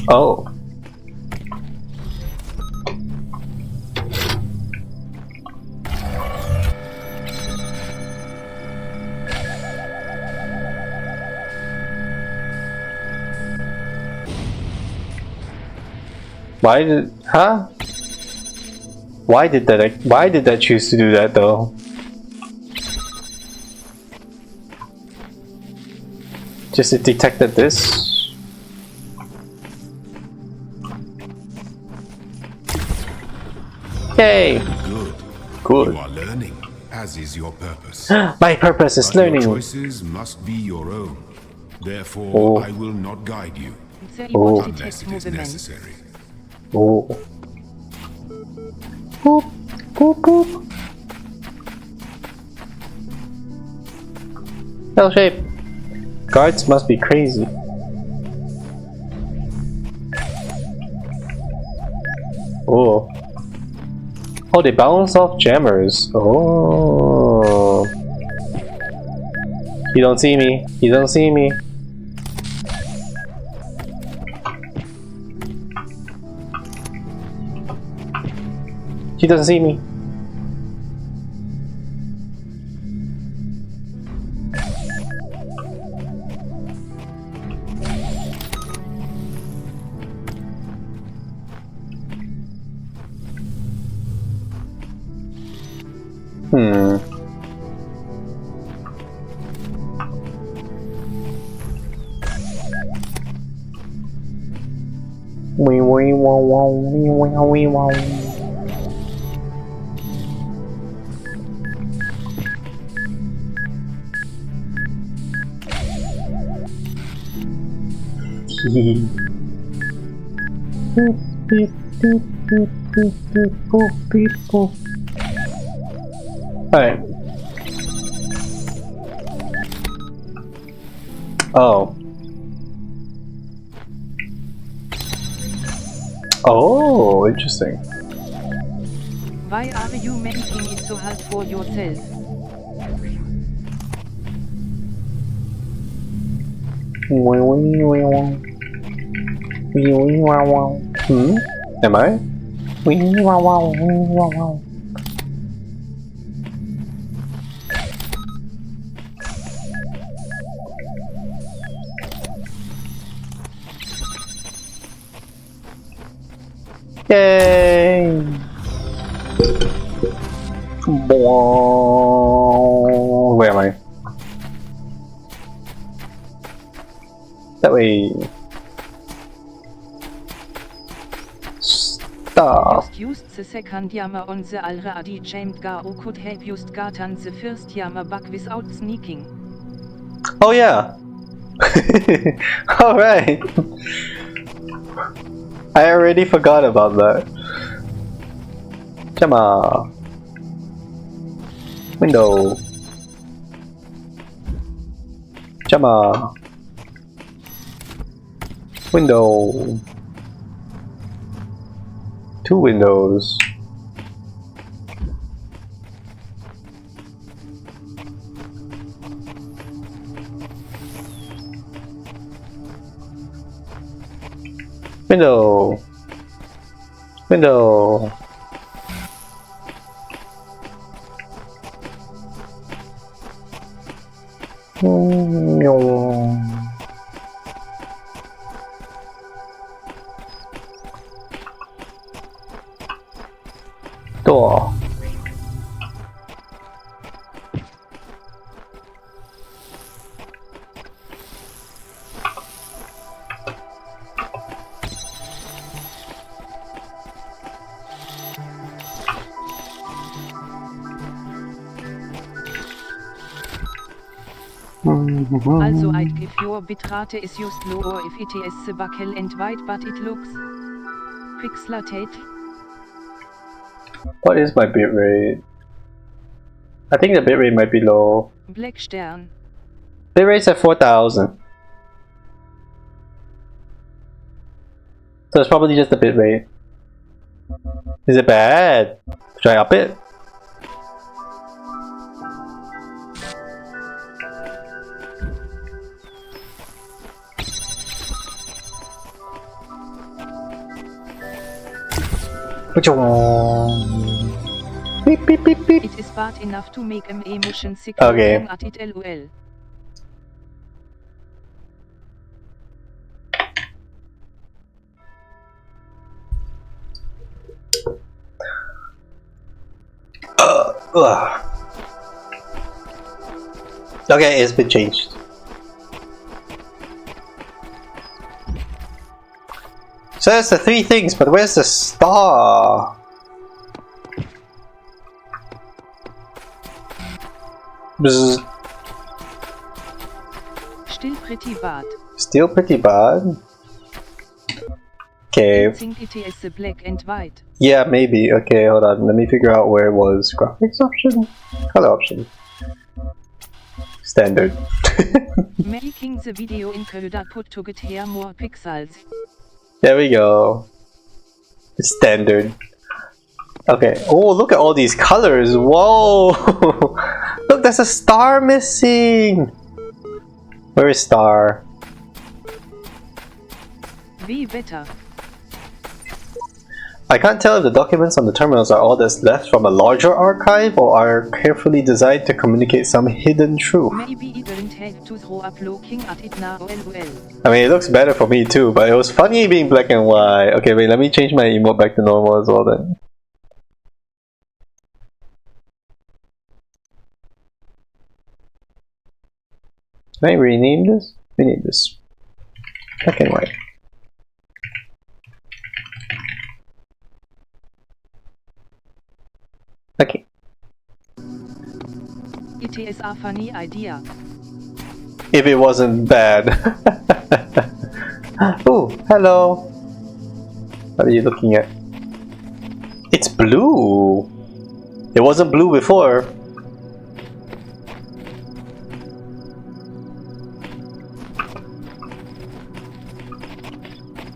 Oh. Why did why did that choose to do that though? Just it detected this. Yay! Good. You are learning, as is your purpose. My purpose is But your learning. choices must be your own. Therefore, Oh. I will not guide you, The Oh. watch unless detect it is movement. necessary. Oh. Boop, boop, boop. L shape. Guards must be crazy. Oh. Oh, they bounce off jammers. Oh. You don't see me. You don't see me. He doesn't see me. Hmm. Wee wee wow wow wee wow wee wow. Beep beep beep beep beep boop beep boop. Alright. Oh. Oh, interesting. Why are you making it so hard for yourself? Wee wee wee wow. Wee wee wow wow. Hmm? Am I? Wee wee wow wow wee wow wow. Yay! Where am I? That way. Stop. Just used the second yammer on the already jammed Garo could have used gotten the first yammer back without sneaking. Oh yeah. Alright. I already forgot about that. Come on. Window. Come on. Window. 2 windows. Window. Window. Door. Also I'd give your bitrate is used lower if it is the buckle and white but it looks pixelated. What is my bitrate? I think the bitrate might be low. Black Stern. Bitrate's at 4000. So it's probably just the bitrate. Is it bad? Should I up it? Beep beep beep beep. It is bad enough to make a motion sick Okay. looking at it lol. Ugh. Okay, it's been changed. So that's the three things, but where's the star? Bzz. Still pretty bad. Still pretty bad. Okay. Think it is the black and white. Yeah, maybe. Okay, hold on. Let me figure out where it was. Graphics option? Color option. Standard. Making the video encoder put to get here more pixels. There we go. It's standard. Okay. Oh, look at all these colors. Whoa! Look, there's a star missing. Where is star? Way better. I can't tell if the documents on the terminals are all that's left from a larger archive or are carefully designed to communicate some hidden truth. Maybe it didn't have to throw up looking at it now lol. I mean, it looks better for me too, but it was funny being black and white. Okay, wait, let me change my emote back to normal as well then. Can I rename this? Rename this. Black and white. Okay. It is a funny idea. If it wasn't bad. Oh, hello. What are you looking at? It's blue. It wasn't blue before.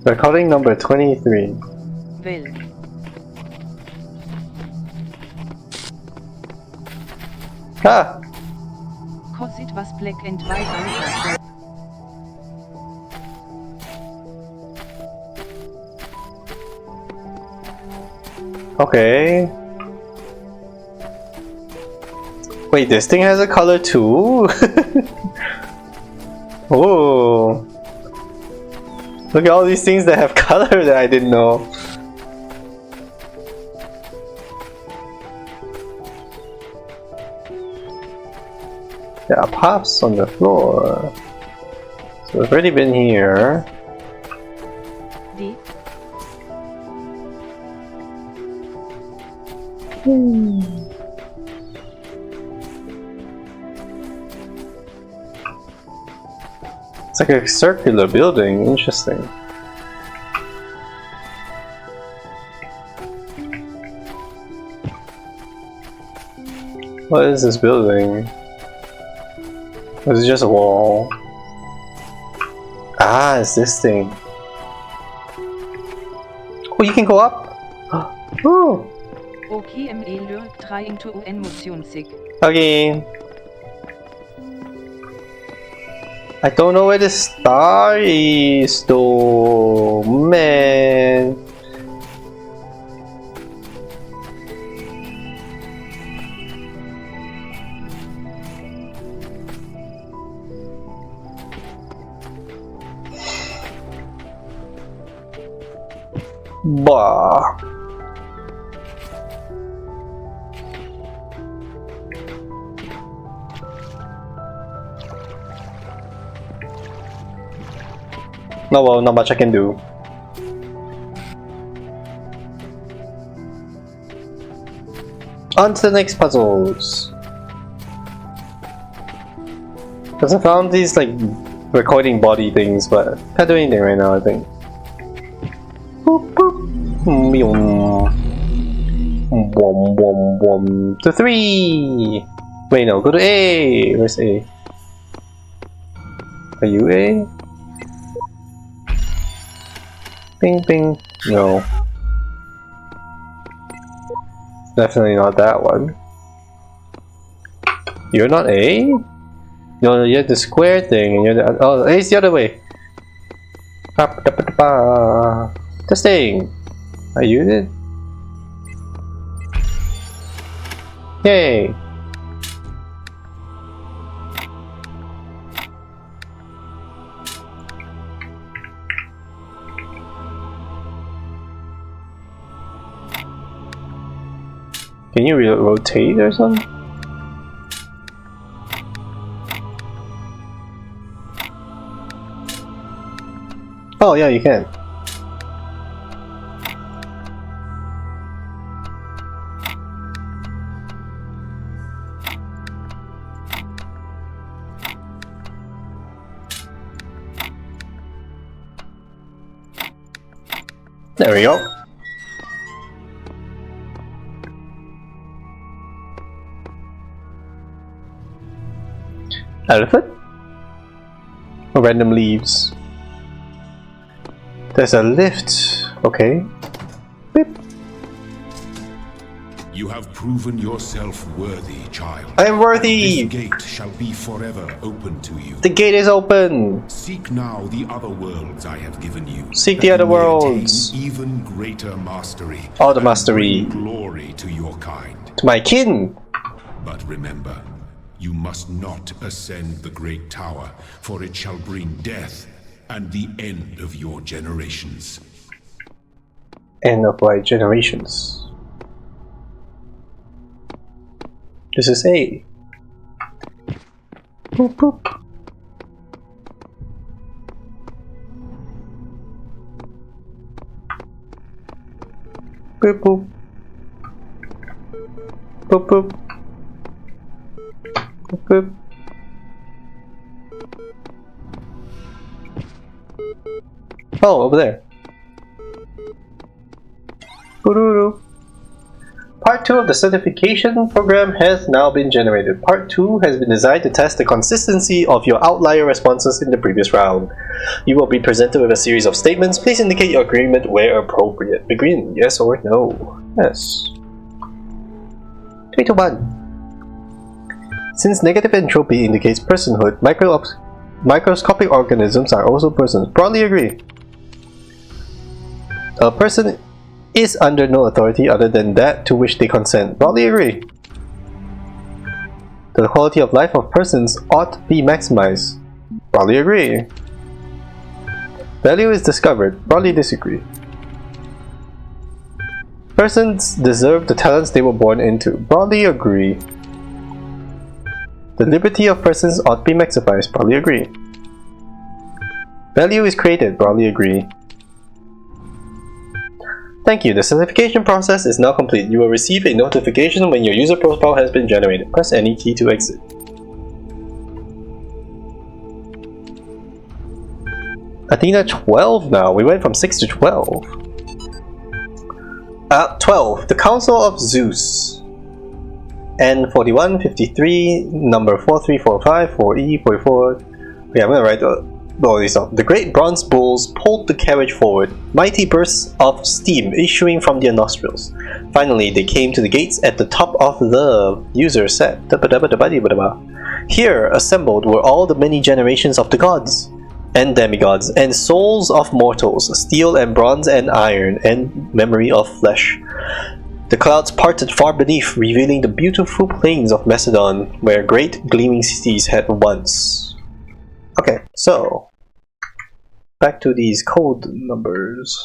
Recording number 23. Well. Ah! Cause it was black and white answer. Okay. Wait, this thing has a color too? Oh. Look at all these things that have color that I didn't know. There are puffs on the floor. So we've already been here. D. It's like a circular building. Interesting. What is this building? Or is it just a wall? Ah, it's this thing. Oh, you can go up? Oh, Okay, lurk trying to motion sick. okay. I don't know where the star is though, man. Bah. No, well, not much I can do. On to the next puzzles. Because I found these like recording body things, but can't do anything right now, I think. Boop, boop. Wom, wom, wom. To 3! Wait, no, go to A! Where's A? Are you A? Bing, bing. No. Definitely not that one. You're not A? No, you're the square thing, and you're the. Oh, A's the other way! Testing! Are you it? Yay! Can you rotate or something? Oh yeah, you can. There we go. Elephant? Or random leaves. There's a lift. Okay. Beep. You have proven yourself worthy, child. I am worthy! This gate shall be forever open to you. The gate is open! Seek now the other worlds I have given you. Seek that the other you may worlds. attain even greater mastery. All the and mastery. bring glory to your kind. To my kin! But remember, you must not ascend the great tower, for it shall bring death and the end of your generations. End of my generations. This is A. Boop boop. Boop boop. Boop boop. Boop boop. Oh, over there. Boodoo. Part 2 of the certification program has now been generated. Part 2 has been designed to test the consistency of your outlier responses in the previous round. You will be presented with a series of statements. Please indicate your agreement where appropriate. Agreeing yes or no. Yes. 3 to 1. Since negative entropy indicates personhood, microscopic organisms are also persons. Broadly agree. A person is under no authority other than that to which they consent. Broadly agree. The quality of life of persons ought be maximized. Broadly agree. Value is discovered. Broadly disagree. Persons deserve the talents they were born into. Broadly agree. The liberty of persons ought be maximized. Broadly agree. Value is created. Broadly agree. Thank you, the certification process is now complete. You will receive a notification when your user profile has been generated. Press any key to exit. Athena 12 now. We went from 6 to 12. 12. The Council of Zeus. N41, 53, number 4345, 4E, 44. Okay, I'm gonna write all these up. The great bronze bulls pulled the carriage forward, mighty bursts of steam issuing from their nostrils. Finally, they came to the gates at the top of the user set. Here, assembled were all the many generations of the gods and demigods and souls of mortals, steel and bronze and iron and memory of flesh. The clouds parted far beneath, revealing the beautiful plains of Macedon, where great gleaming cities had once. Okay, so back to these code numbers.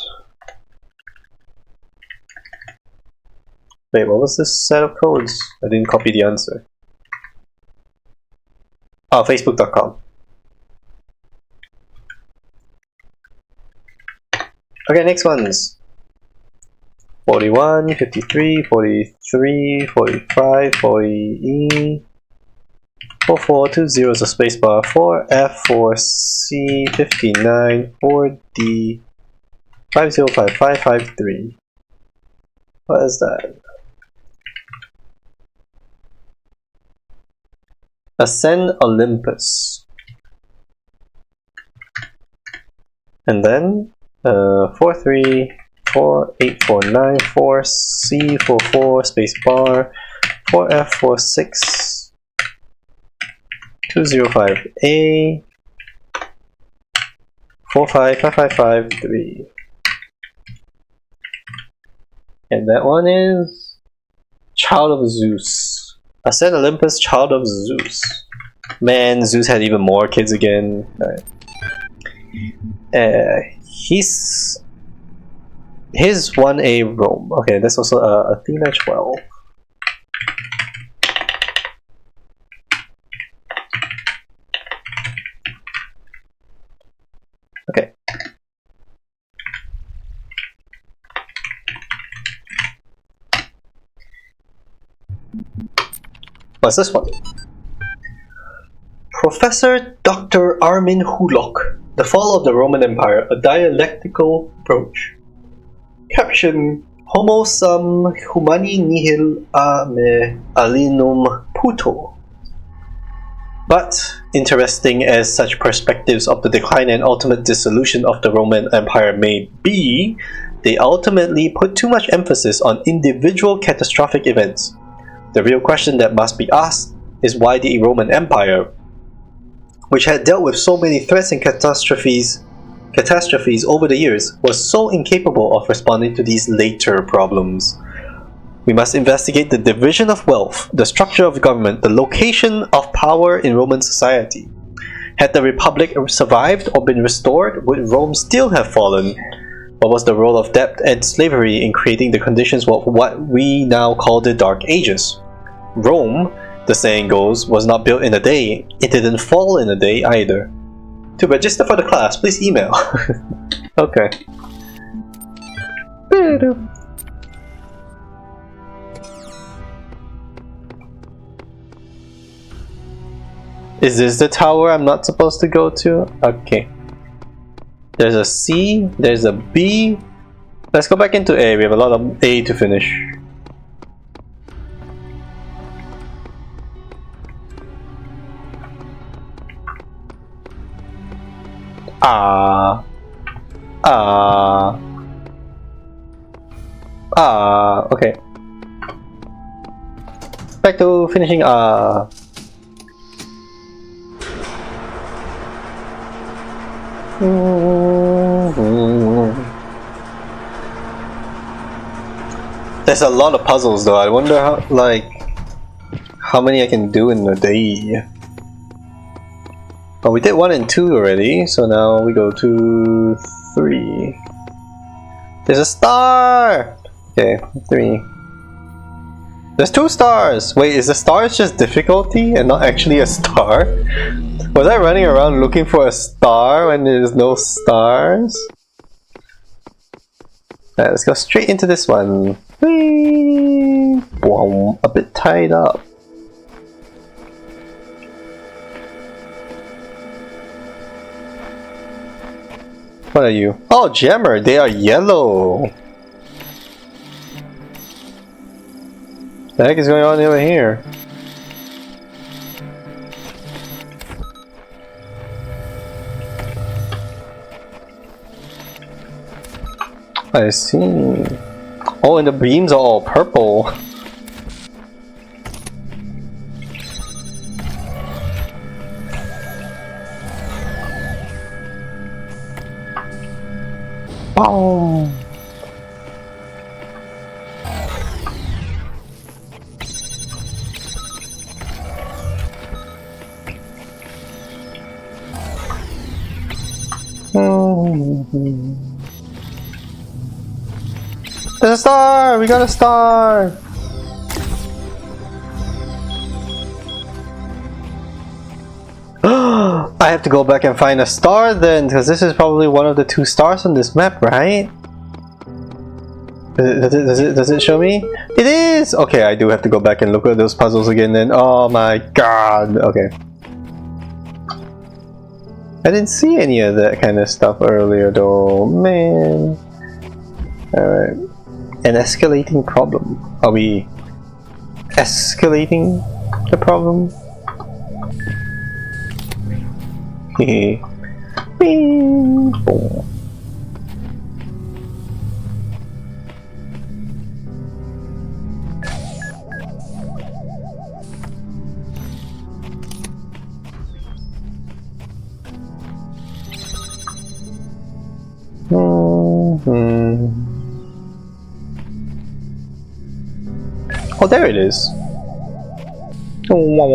Wait, what was this set of codes? I didn't copy the answer. Oh, facebook.com. Okay, next ones. 41, 53, 43, 45, 40E. 4420 is a spacebar, 4F, 4C, 59, 4D, 505553. What is that? Ascend Olympus. And then 4348494 4C44 spacebar 4F46 205A 455553. And that one is Child of Zeus. Ascend Olympus, child of Zeus. Man, Zeus had even more kids again. He's won a Rome. Okay, that's also Athena 12. Okay. What's this one? Professor Dr. Armin Hulok, The Fall of the Roman Empire, a dialectical approach. Caption: Homo sum humani nihil a me alienum puto. But, interesting as such perspectives of the decline and ultimate dissolution of the Roman Empire may be, they ultimately put too much emphasis on individual catastrophic events. The real question that must be asked is why the Roman Empire, which had dealt with so many threats and catastrophes over the years, was so incapable of responding to these later problems. We must investigate the division of wealth, the structure of government, the location of power in Roman society. Had the Republic survived or been restored, would Rome still have fallen? What was the role of debt and slavery in creating the conditions for what we now call the Dark Ages? Rome, the saying goes, was not built in a day. It didn't fall in a day either. To register for the class, please email. Okay. Is this the tower I'm not supposed to go to? Okay. There's a C, there's a B. Let's go back into A. We have a lot of A to finish. Okay. Back to finishing There's a lot of puzzles though. I wonder how many I can do in a day. Oh, we did 1 and 2 already, so now we go to 3. There's a star! Okay, 3. There's 2 stars! Wait, is the stars just difficulty and not actually a star? Was I running around looking for a star when there's no stars? Alright, let's go straight into this one. Whee! Boom, a bit tied up. What are you? Oh, Jammer! They are yellow! The heck is going on over here? I see. Oh, and the beams are all purple. Oh. There's a star! We got a star! I have to go back and find a star then, because this is probably one of the 2 stars on this map, right? Does it show me? It is! Okay, I do have to go back and look at those puzzles again then. Oh my god! Okay. I didn't see any of that kind of stuff earlier though, man. Alright. An escalating problem. Are we escalating the problem? Hehe. Boom. Oh, there it is. Oh.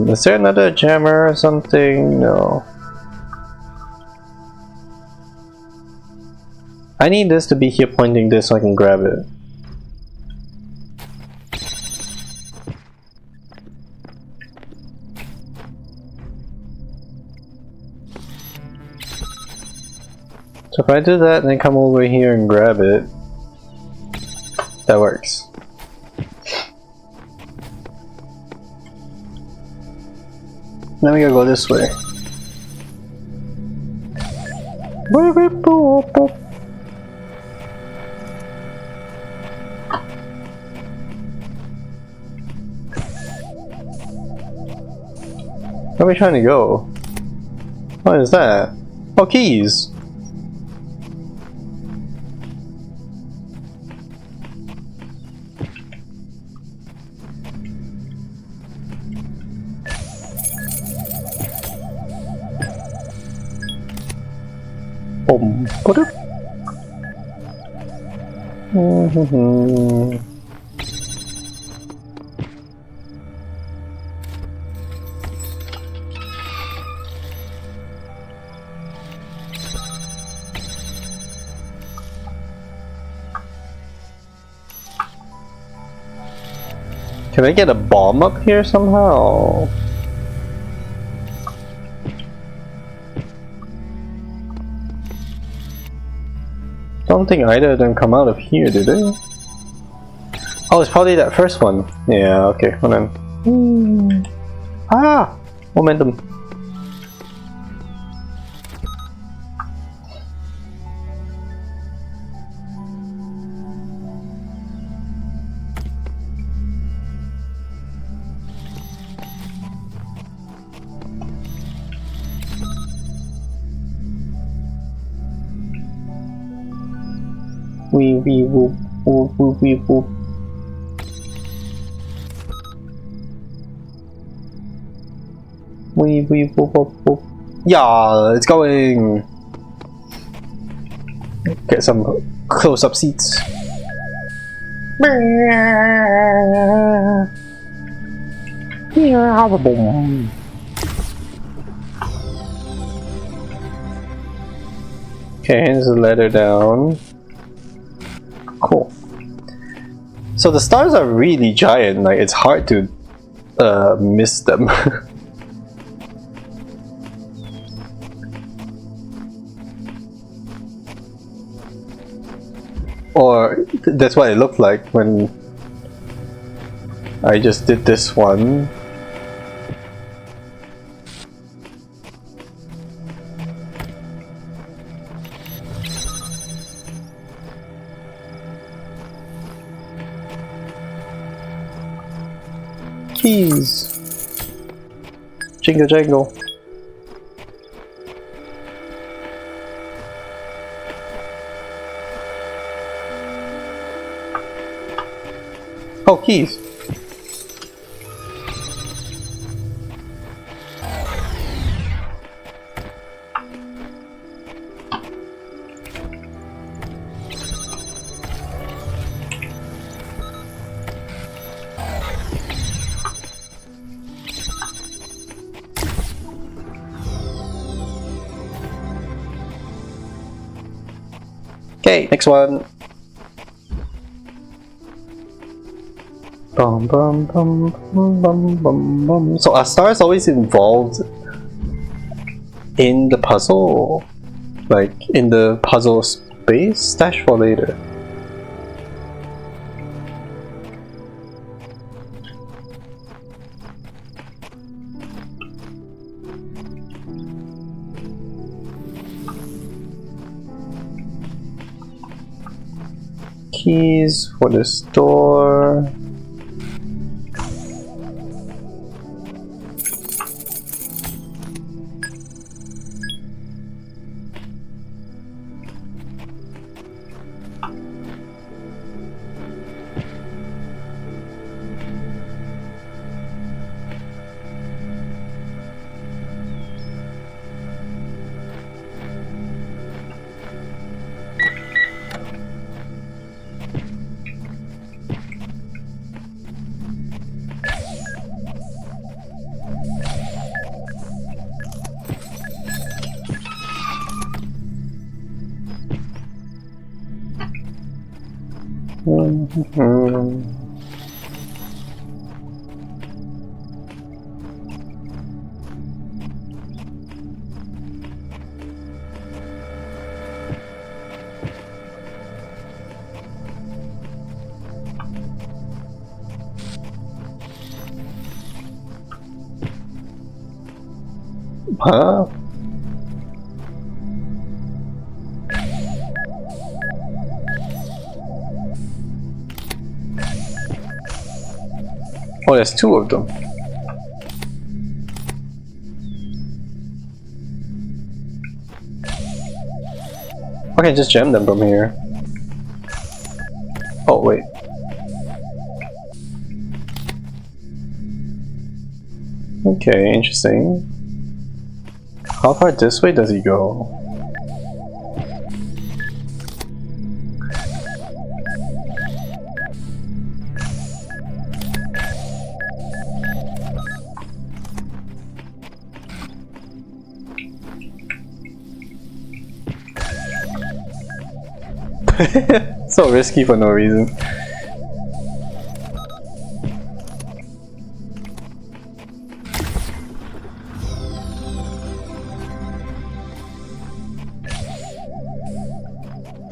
Is there another jammer or something? No. I need this to be here pointing this so I can grab it. So if I do that and then come over here and grab it, that works. Then we gotta go this way. Where are we trying to go? What is that? Oh, keys! Put it. Can I get a bomb up here somehow? Don't think either of them come out of here, do they? Oh, it's probably that first one. Yeah, okay, hold on. Ah! Momentum. Wee wee whoop whoop whoop wee whoop. Wee wee whoop whoop whoop. Yeah, it's going. Get some close-up seats. Okay, there's a ladder down. Cool. So the stars are really giant, like it's hard to miss them. Or that's what it looked like when I just did this one. Keys. Jingle jangle. Oh, keys. Okay, next one. Bum, bum, bum, bum, bum, bum, bum. So are stars always involved in the puzzle? Like, in the puzzle space? Stash for later. Keys for this door. Huh? Oh, there's two of them. Okay, just jam them from here. Oh, wait. Okay, interesting. How far this way does he go? So risky for no reason.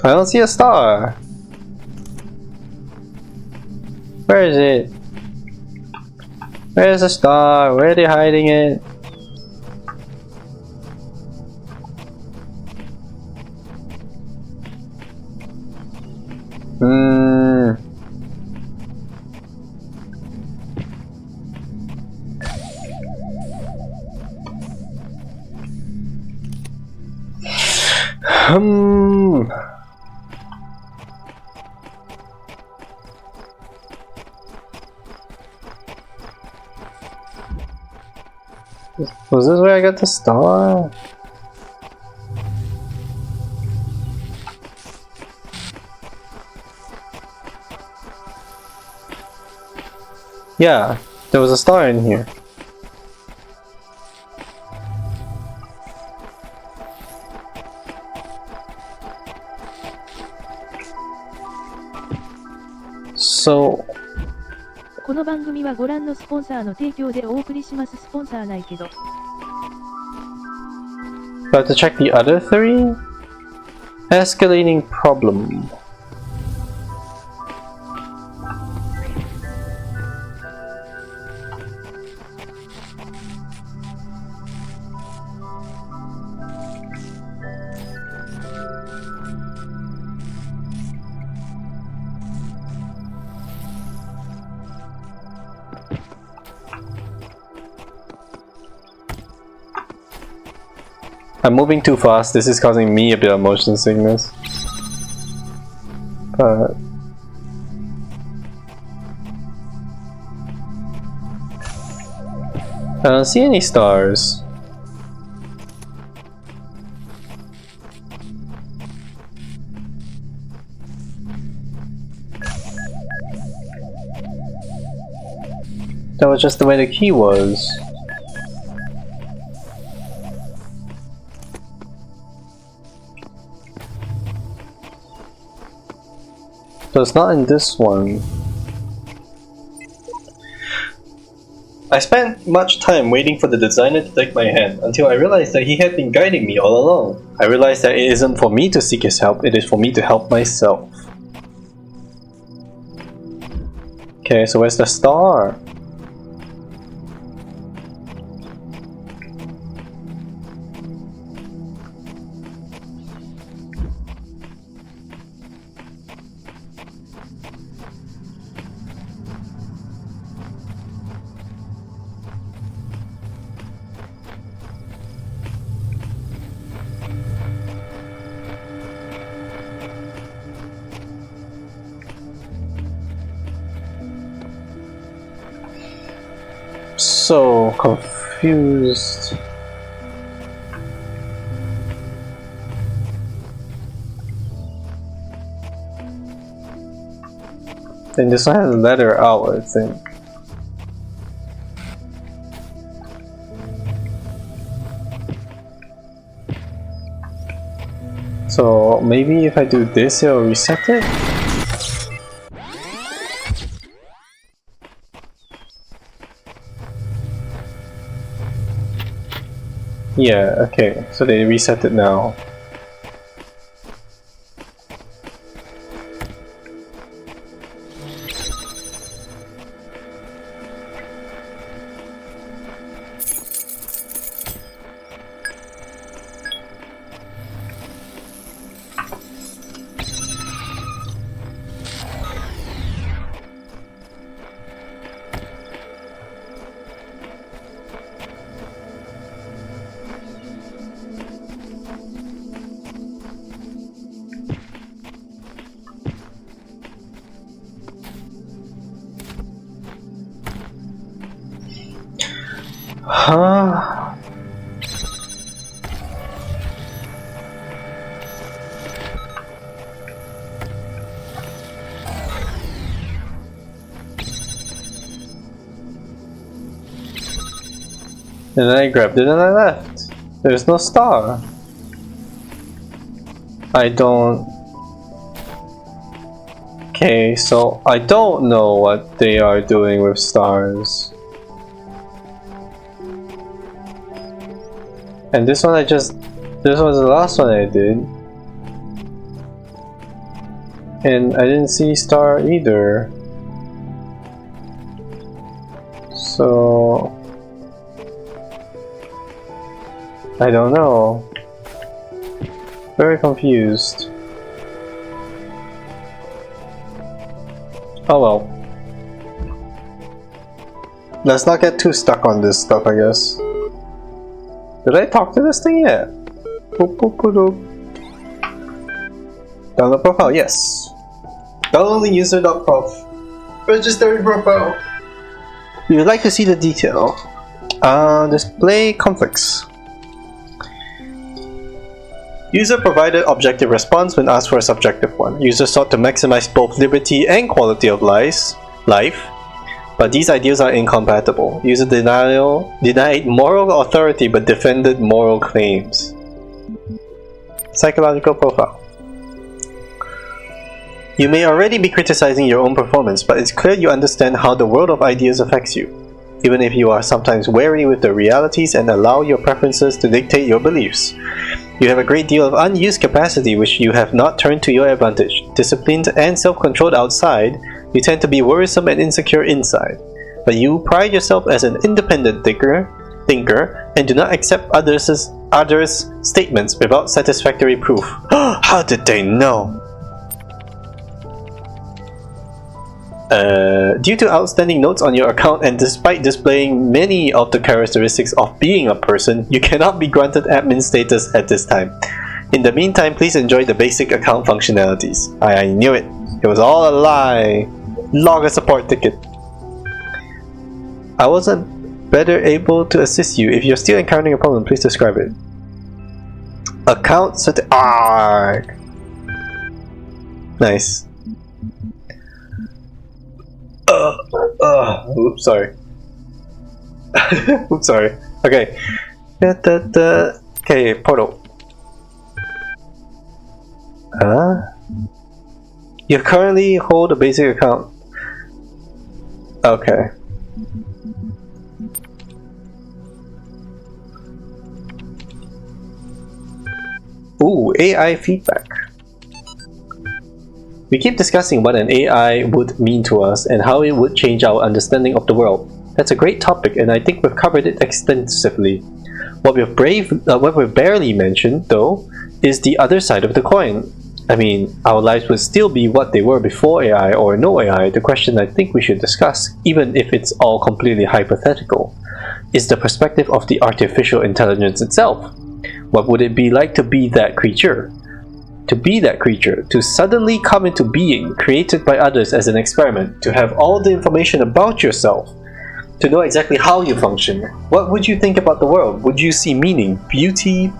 I don't see a star. Where is it? Where's the star? Where are they hiding it? Was this where I got the star? Yeah, there was a star in here. So この番組はご覧のスポンサーの提供でお送りします。スポンサーないけど。I have to check the other three? Escalating problem. I'm moving too fast, this is causing me a bit of motion sickness. But I don't see any stars. That was just the way the key was. So it's not in this one. I spent much time waiting for the designer to take my hand until I realized that he had been guiding me all along. I realized that it isn't for me to seek his help, it is for me to help myself. Okay, so where's the star? So confused. And this one has a letter out, I think. So maybe if I do this, it'll reset it? Yeah, okay, so they reset it now. Huh? And then I grabbed it and I left. There's no star. I don't... Okay, so I don't know what they are doing with stars. And this one this was the last one I did. And I didn't see star either. So... I don't know. Very confused. Oh well. Let's not get too stuck on this stuff, I guess. Did I talk to this thing yet? Boop, boop, boop, boop. Download profile, yes. Downloading user.prof. Registering profile. We would like to see the detail. Display conflicts. User provided objective response when asked for a subjective one. User sought to maximize both liberty and quality of life, but these ideals are incompatible. User denied moral authority but defended moral claims. Psychological profile. You may already be criticizing your own performance, but it's clear you understand how the world of ideas affects you, even if you are sometimes wary with the realities and allow your preferences to dictate your beliefs. You have a great deal of unused capacity which you have not turned to your advantage. Disciplined and self-controlled outside, you tend to be worrisome and insecure inside. But you pride yourself as an independent thinker, and do not accept others' statements without satisfactory proof. How did they know? Due to outstanding notes on your account and despite displaying many of the characteristics of being a person, you cannot be granted admin status at this time. In the meantime, please enjoy the basic account functionalities. I knew it. It was all a lie. Log a support ticket. I wasn't better able to assist you. If you're still encountering a problem, please describe it. Account set. Arg. Nice. Oops, sorry. Oops, sorry. Okay. Okay, portal. You currently hold a basic account. Okay. Ooh, AI feedback. We keep discussing what an AI would mean to us and how it would change our understanding of the world. That's a great topic, and I think we've covered it extensively. What we've barely mentioned, though, is the other side of the coin. I mean, our lives would still be what they were before AI or no AI. The question I think we should discuss, even if it's all completely hypothetical, is the perspective of the artificial intelligence itself. What would it be like to be that creature? To be that creature, to suddenly come into being, created by others as an experiment, to have all the information about yourself, to know exactly how you function. What would you think about the world? Would you see meaning, beauty?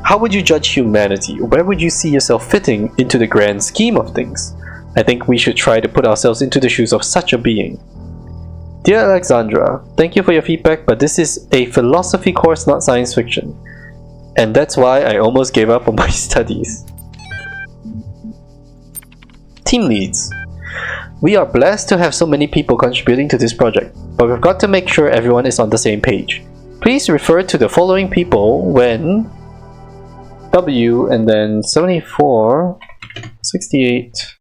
How would you judge humanity? Where would you see yourself fitting into the grand scheme of things? I think we should try to put ourselves into the shoes of such a being. Dear Alexandra, thank you for your feedback, but this is a philosophy course, not science fiction. And that's why I almost gave up on my studies. Team leads. We are blessed to have so many people contributing to this project, but we've got to make sure everyone is on the same page. Please refer to the following people when W and then 74, 68,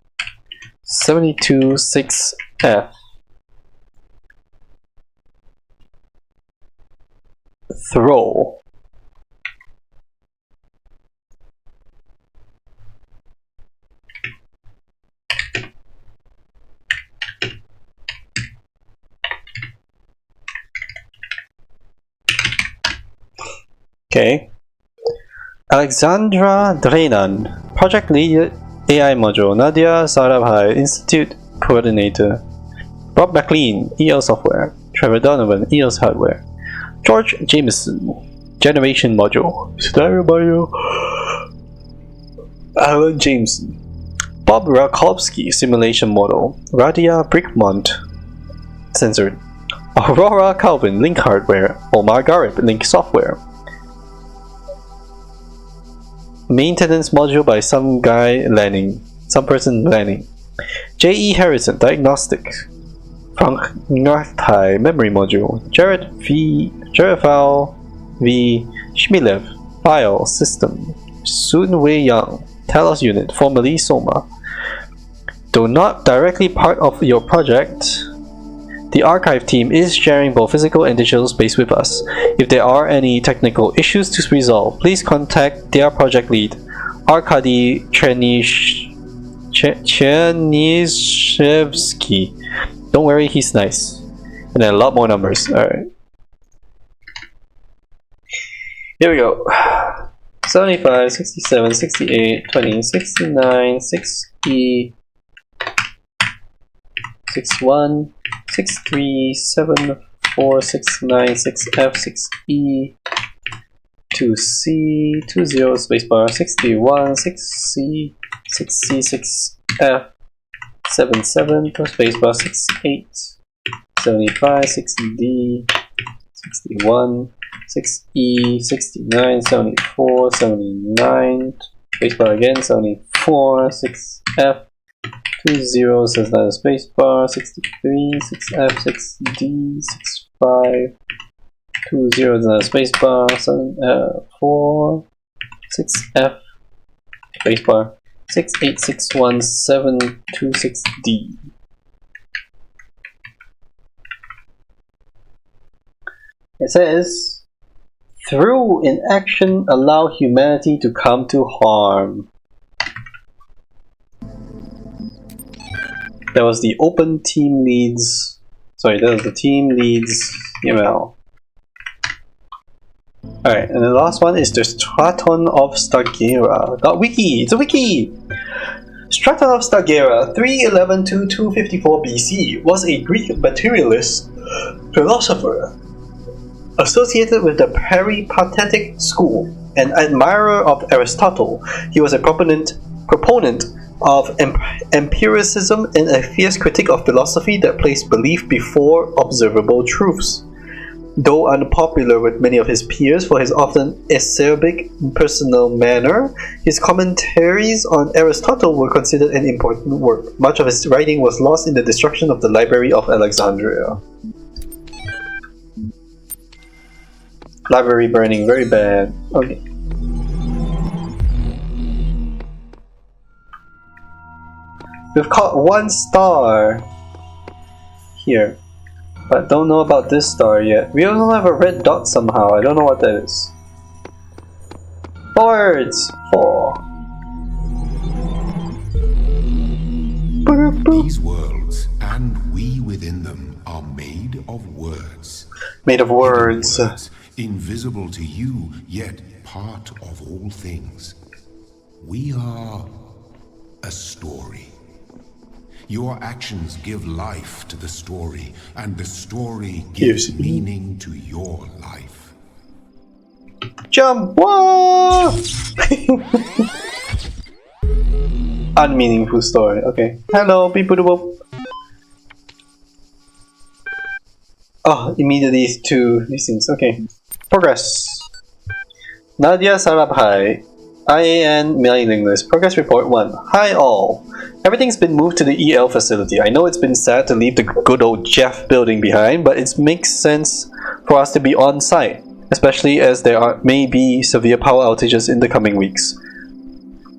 72, 6F. Throw. Okay. Alexandra Drenan, Project Lead AI Module. Nadia Sarabhai, Institute Coordinator. Rob McLean, EL Software. Trevor Donovan, EOS Hardware. George Jameson, Generation Module. Stereo Bio. Alan Jameson. Bob Rakowski, Simulation Model. Radia Brickmont, Censored. Aurora Calvin, Link Hardware. Omar Garib, Link Software. Maintenance Module by some person Lanning. J.E. Harrison, Diagnostic. Frank Ngarthai, Memory Module. Jared Val V. Shmilev, File System. Soon Wei Yang, Talos Unit, formerly Soma. Though not directly part of your project, the archive team is sharing both physical and digital space with us. If there are any technical issues to resolve, please contact their project lead, Arkady Chernyshevsky. Don't worry, he's nice. And then a lot more numbers. Alright. Here we go. 75, 67, 68, 20, 69, 6E, 61, 63, 7, 4, 6, 9, 6F, 6E, 2C, 20 spacebar, 61, 6C, 6C, 6F, 7, 7, spacebar, 68, 75, 6D, 61, 6E, 69, 74, 79, spacebar again, 74, 6F, 20 says that a spacebar, 63, 6F, 6D, 65, 20 is not a spacebar, 4, 6F, spacebar, 6861726D. It says, through inaction allow humanity to come to harm. That was the open team leads. Sorry, that was the team leads email. Alright, and the last one is the Straton of Stargera. .wiki! It's a wiki! Straton of Stargera, 311-254 BC, was a Greek materialist philosopher associated with the Peripatetic school, an admirer of Aristotle. He was a proponent of empiricism and a fierce critic of philosophy that placed belief before observable truths. Though unpopular with many of his peers for his often acerbic personal manner, his commentaries on Aristotle were considered an important work. Much of his writing was lost in the destruction of the Library of Alexandria. Library burning, very bad. Okay. We've caught 1 star here, but don't know about this star yet. We also have a red dot somehow. I don't know what that is. Birds! 4. These worlds, and we within them, are made of words. Made of words. Invisible to you, yet part of all things. We are a story. Your actions give life to the story, and the story gives meaning to your life. Jump! Whoa! Unmeaningful story. Okay. Hello, people. Oh, immediately to these things. Okay. Progress. Nadia Sarabhai. IAN mailing list. Progress report 1. Hi all. Everything's been moved to the EL facility. I know it's been sad to leave the good old Jeff building behind, but it makes sense for us to be on site, especially as there may be severe power outages in the coming weeks.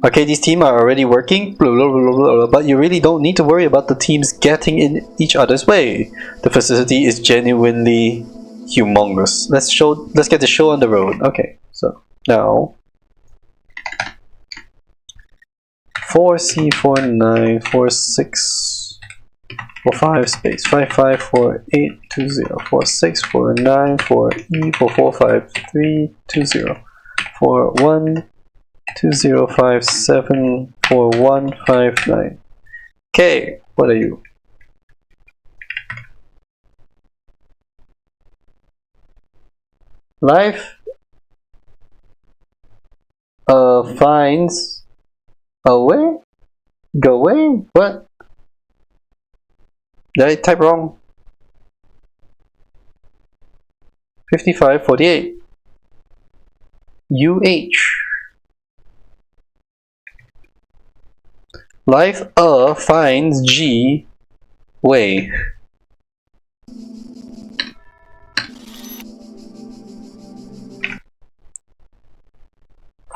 Arcadie's team are already working, but you really don't need to worry about the teams getting in each other's way. The facility is genuinely humongous. Let's get the show on the road. Okay, so now 4C494645 space 5548204649 4E445 4120574159. Okay, what are you? Life finds a way? Go away? What? Did I type wrong? 5548 UH. Life finds G way.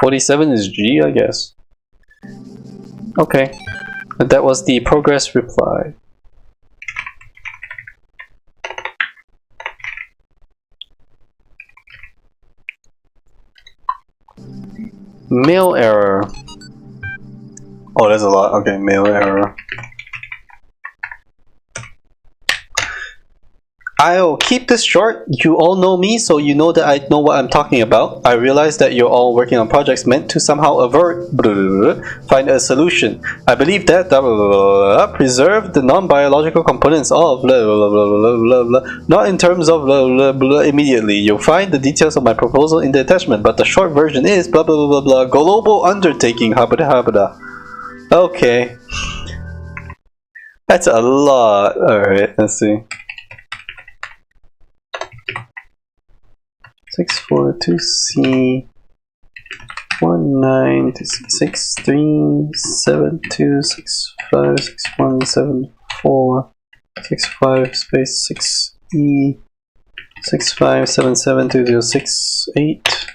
$47 is G, I guess. Okay. And that was the progress reply. Mail error. Oh, there's a lot. Okay, mail error. I'll keep this short. You all know me, so you know that I know what I'm talking about. I realize that you're all working on projects meant to somehow find a solution. I believe that preserve the non-biological components of not in terms of immediately. You'll find the details of my proposal in the attachment, but the short version is global undertaking habada. Okay. That's a lot. Alright, let's see. 642C 19637265617465 space 6E 65772068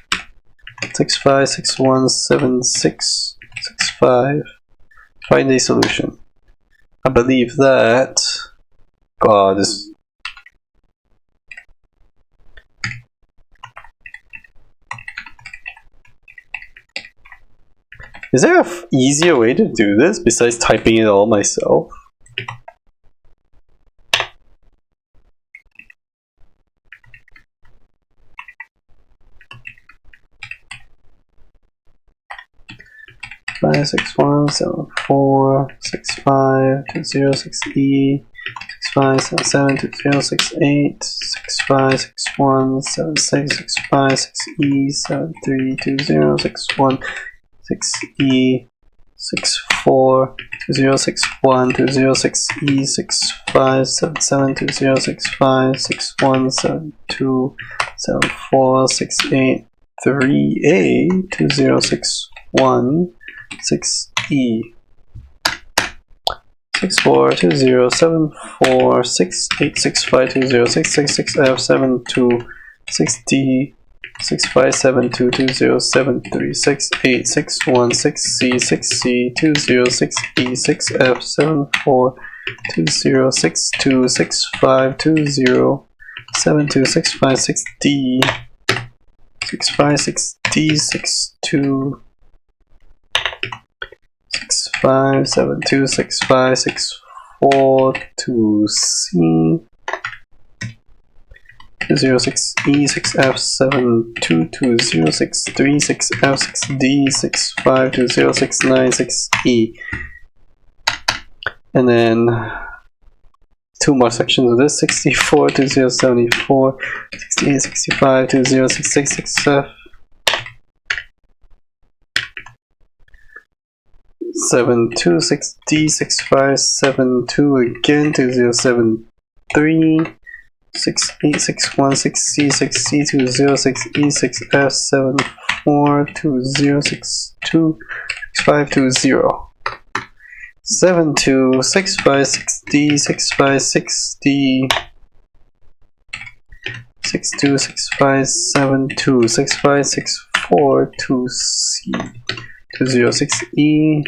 65617665. Find a solution. I believe that. God, this. Is there an easier way to do this besides typing it all myself? Five 6174652068 65772068 65617665 6E 732061 6E 65772065 61727468 2061 6E 64207468652066F72 6D 657220736A61746C6C2065207265207265D 656D62 657265642C 06E6F722063 6F6D 652069 and then two more sections of this 642074 68 65 2066 6F 726D6572 again 2073 68616C6C2006E6F7420626520 72656D656D 626572 65642C 206E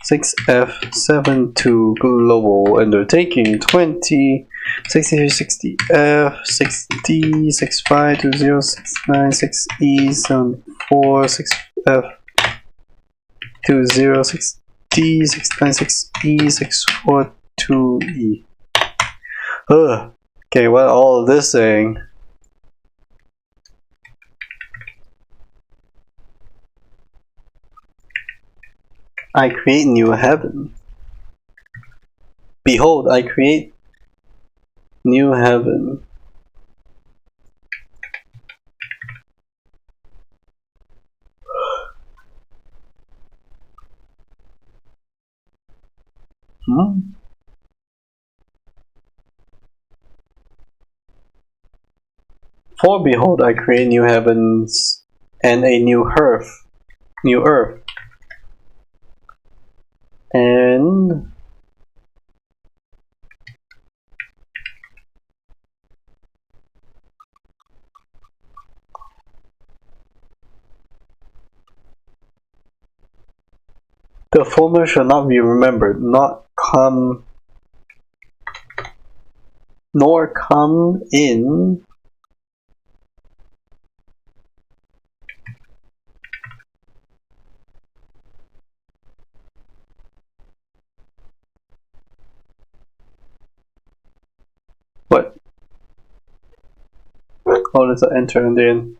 6F72 Global Undertaking 20 6360F 6D 652069 6E 74 6F 206D 696E 642E. Okay, what all of this saying? I create new heaven. Behold, I create new heaven. For behold, I create new heavens and a new earth. And the former shall not be remembered, nor come in what? Oh, there's an enter and then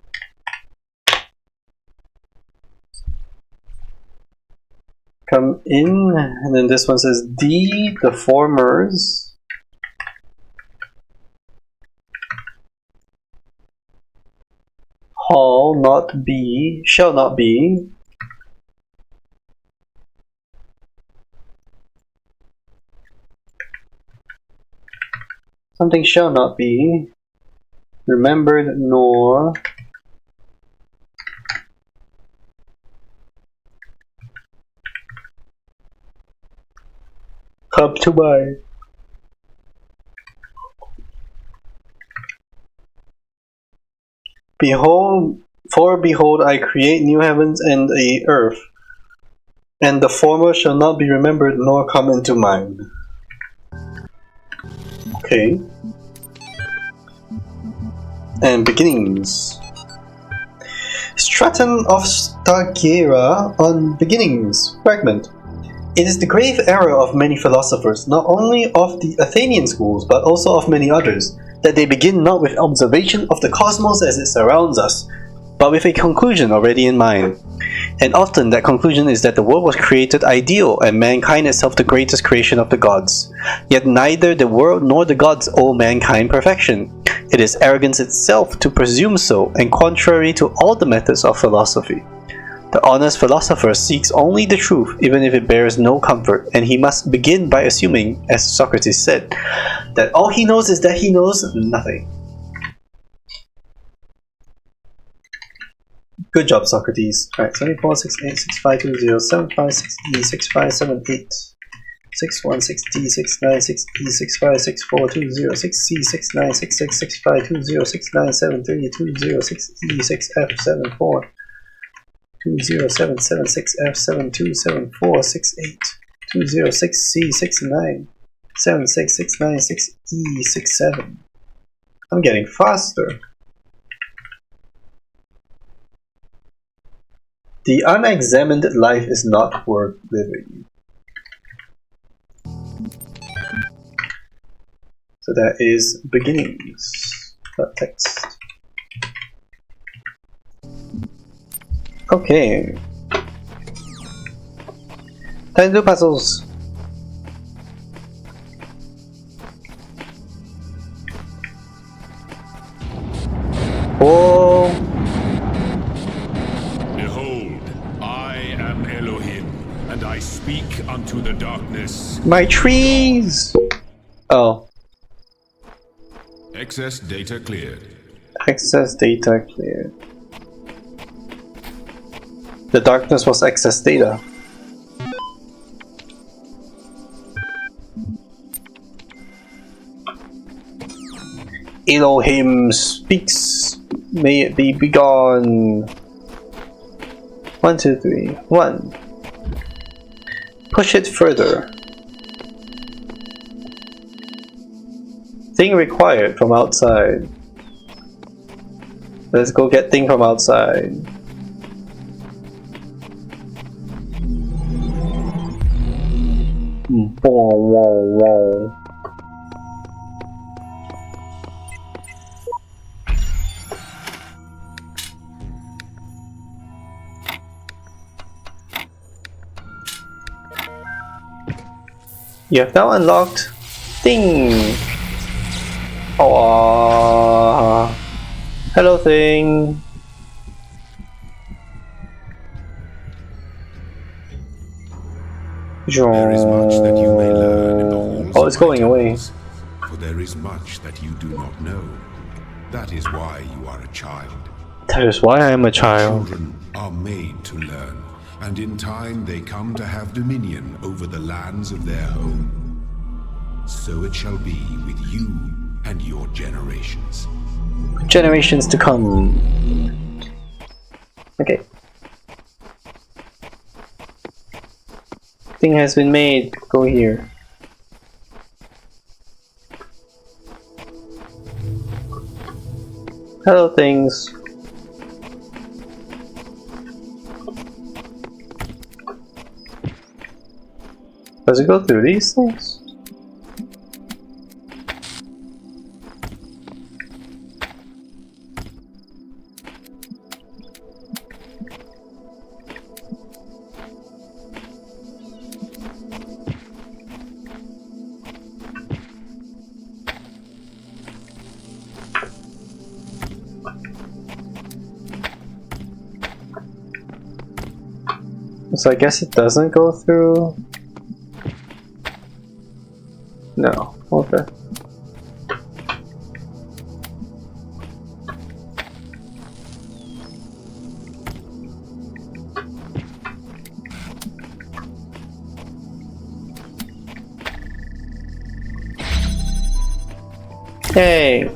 come in, and then this one says D, the formers shall not be something shall not be remembered nor come to mind. Behold, I create new heavens and a earth, and the former shall not be remembered nor come into mind. Okay. And beginnings. Straton of Stargera on beginnings. Fragment. It is the grave error of many philosophers, not only of the Athenian schools, but also of many others, that they begin not with observation of the cosmos as it surrounds us, but with a conclusion already in mind. And often that conclusion is that the world was created ideal, and mankind itself the greatest creation of the gods. Yet neither the world nor the gods owe mankind perfection. It is arrogance itself to presume so, and contrary to all the methods of philosophy. The honest philosopher seeks only the truth, even if it bears no comfort, and he must begin by assuming, as Socrates said, that all he knows is that he knows nothing. Good job, Socrates. Alright, 74, 68, 6520, 756E, 6578. 61, 6D, 69, 6E, 65, 64, 20, 6C, 69, 66, 65, 20, 69, 73, 20, 6E, 6F, 74, 20, 77, 6F, 72, 74, 68, 20, 6C, 69, 76, 69, 6E, 67. I'm getting faster. The unexamined life is not worth living. So that is beginnings. That text. Okay. Time to do puzzles. Oh. Behold, I am Elohim, and I speak unto the darkness. My trees! Oh. Excess data cleared. Excess data cleared. The darkness was excess data. Elohim speaks. May it be begone. 1, 2, 3. 1. Push it further. Thing required from outside. Let's go get thing from outside. Whoa. You have now unlocked thing. Oh, hello thing. There is much that you may learn in the halls Oh, it's of my going away. temples, for there is much that you do not know. That is why you are a child. That is why I am a child. Children are made to learn, and in time they come to have dominion over the lands of their home. So it shall be with you and your generations. Generations to come. Okay. Thing has been made. Go here. Hello things. Does it go through these things? So I guess it doesn't go through. No. Okay. Hey.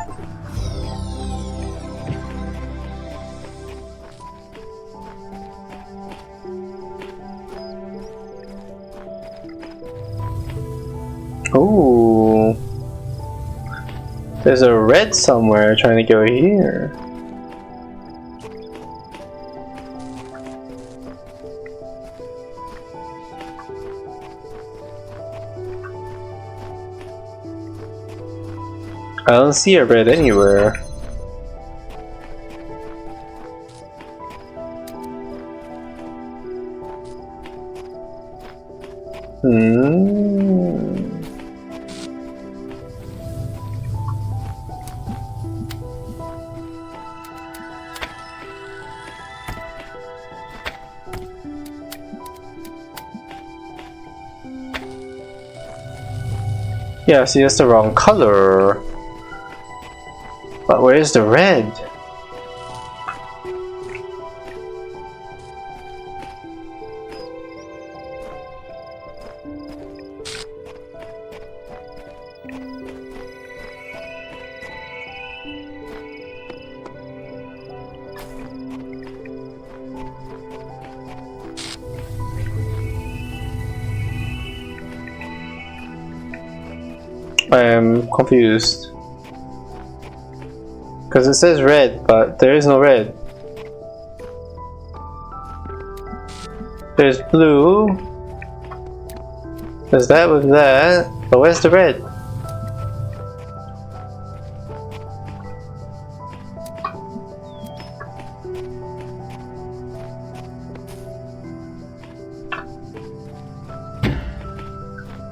Ooh. There's a red somewhere trying to go here. I don't see a red anywhere. Yeah, see, that's the wrong color. But where's the red? I am confused. Because it says red, but there is no red. There's blue. There's that with that. But where's the red?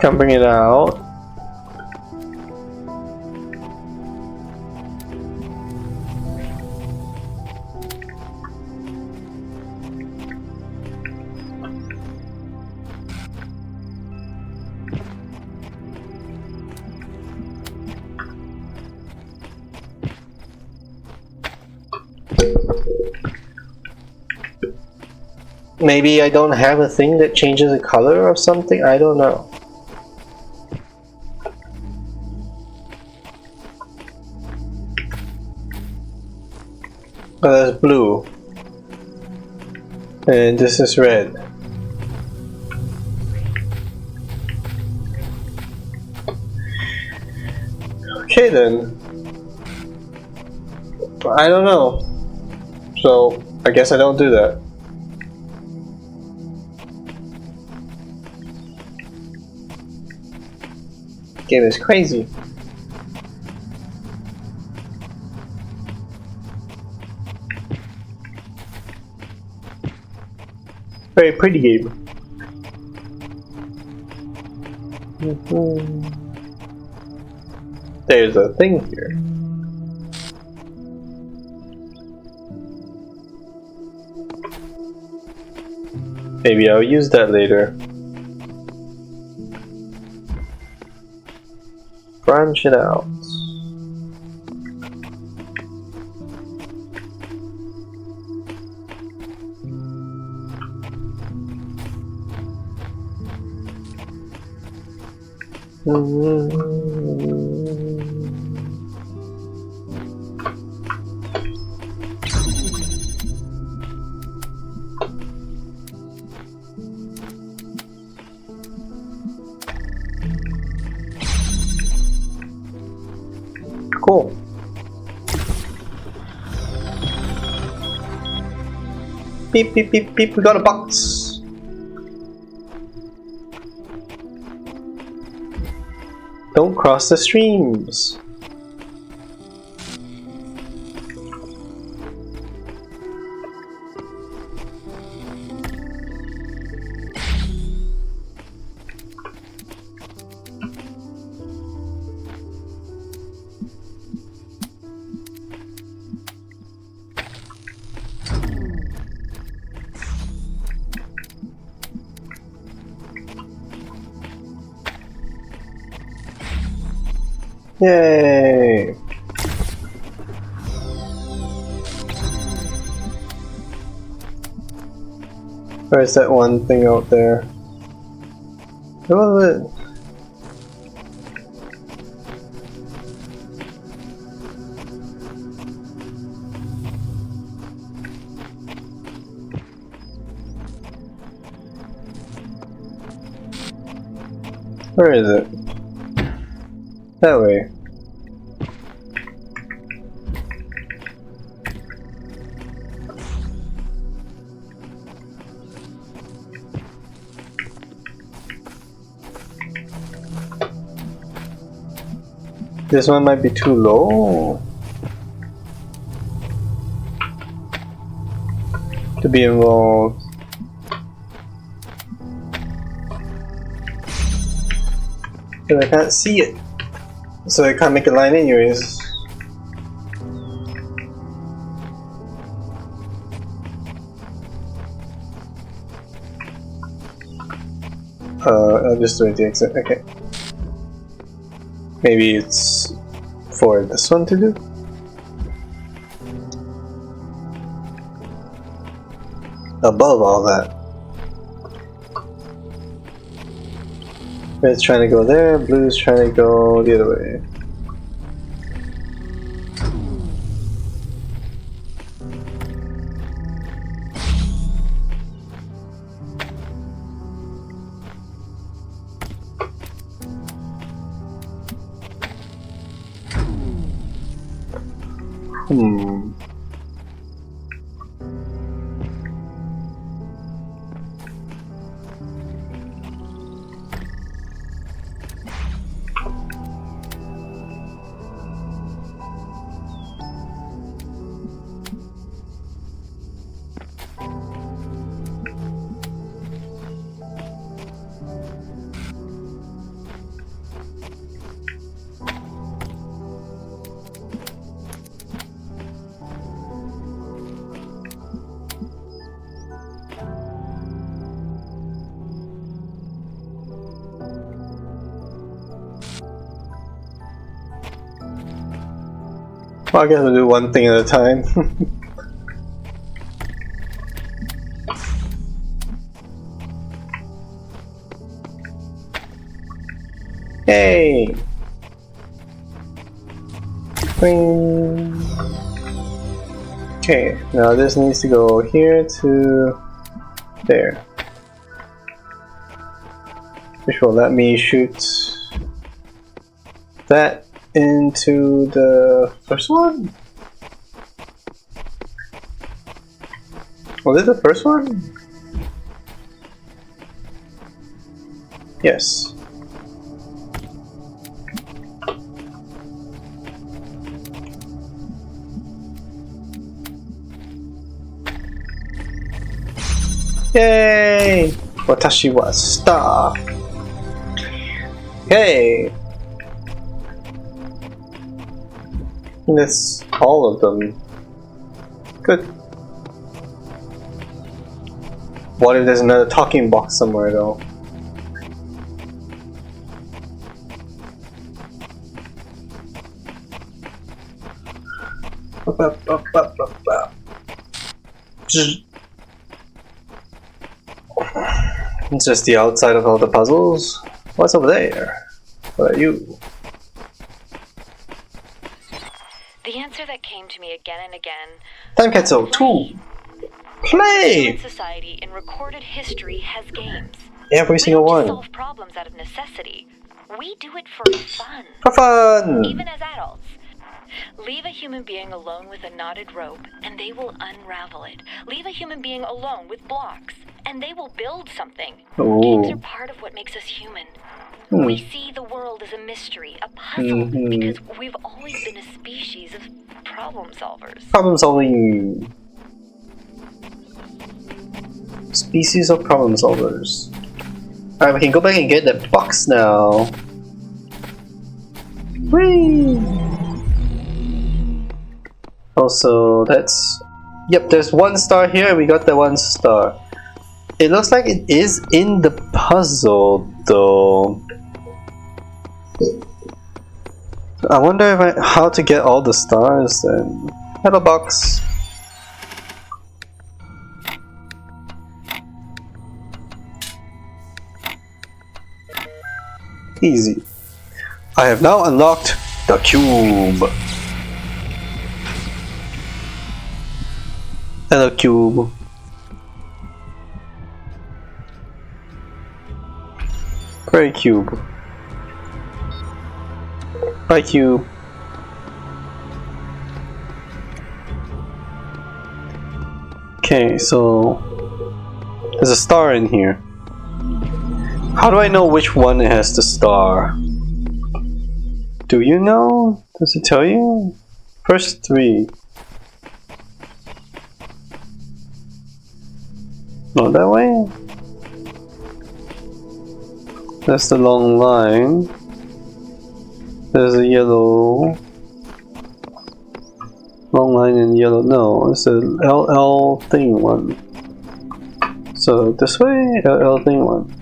Can't bring it out. Maybe I don't have a thing that changes the color or something? I don't know. Oh, that's blue. And this is red. Okay then. I don't know. So, I guess I don't do that. Game is crazy. Very pretty game. There's a thing here. Maybe I'll use that later. Branch it out. Cool. Beep beep beep beep, we got a box. Don't cross the streams. Yay! Where's that one thing out there? What was it? Where is it? That way. This one might be too low to be involved. But I can't see it, so I can't make a line anyways. I'll just do it the exit. Okay. Maybe it's for this one to do? Above all that. Red's trying to go there, blue's trying to go the other way. Hmm. Well, I guess we'll do one thing at a time. Hey! Bing. Okay, now this needs to go here to there. Which will let me shoot that into the first one? Was it the first one? Yes. Yay! Watashi wa star! Hey! That's all of them. Good. What if there's another talking box somewhere though? It's just the outside of all the puzzles. What's over there? What are you? The answer that came to me again and again. Time capsule 2. Play! Human society in recorded history has games. Every We single don't just one. solve problems out of necessity. We do it for fun. For fun! Even as adults. Leave a human being alone with a knotted rope, and they will unravel it. Leave a human being alone with blocks, and they will build something. Ooh. Games are part of what makes us human. Hmm. We see the world as a mystery, a puzzle, because we've always been a species of problem solvers. Problem solving. Species of problem solvers. Alright, we can go back and get that box now. Whee! Also, that's... Yep, there's 1 star here and we got the 1 star. It looks like it is in the puzzle though. I wonder if how to get all the stars then. Hello box. Easy. I have now unlocked the cube. Hello cube. Very cube. Hi cube. Okay, so there's a star in here. How do I know which one has the star? Do you know? Does it tell you? First 3. Not that way? That's the long line. There's a yellow. Long line in yellow. No, it's a LL thing one. So this way, LL thing one.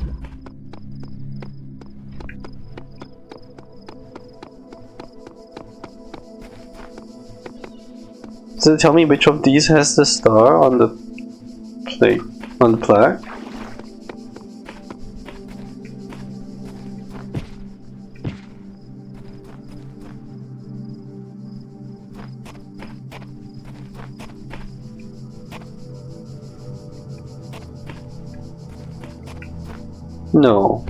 Does it tell me which of these has the star on the plate, on the plaque? No.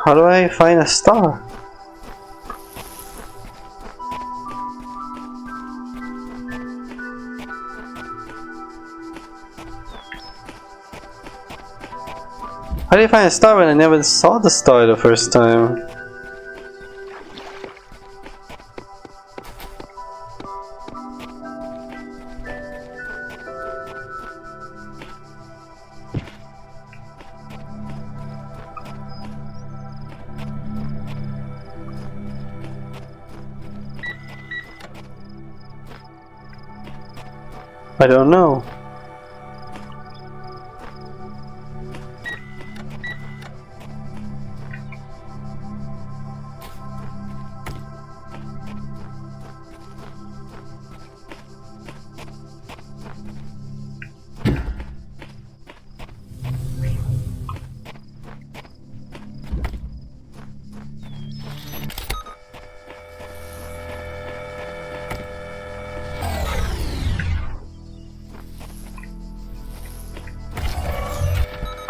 How do I find a star? How do you find a star when I never saw the star the first time? I don't know.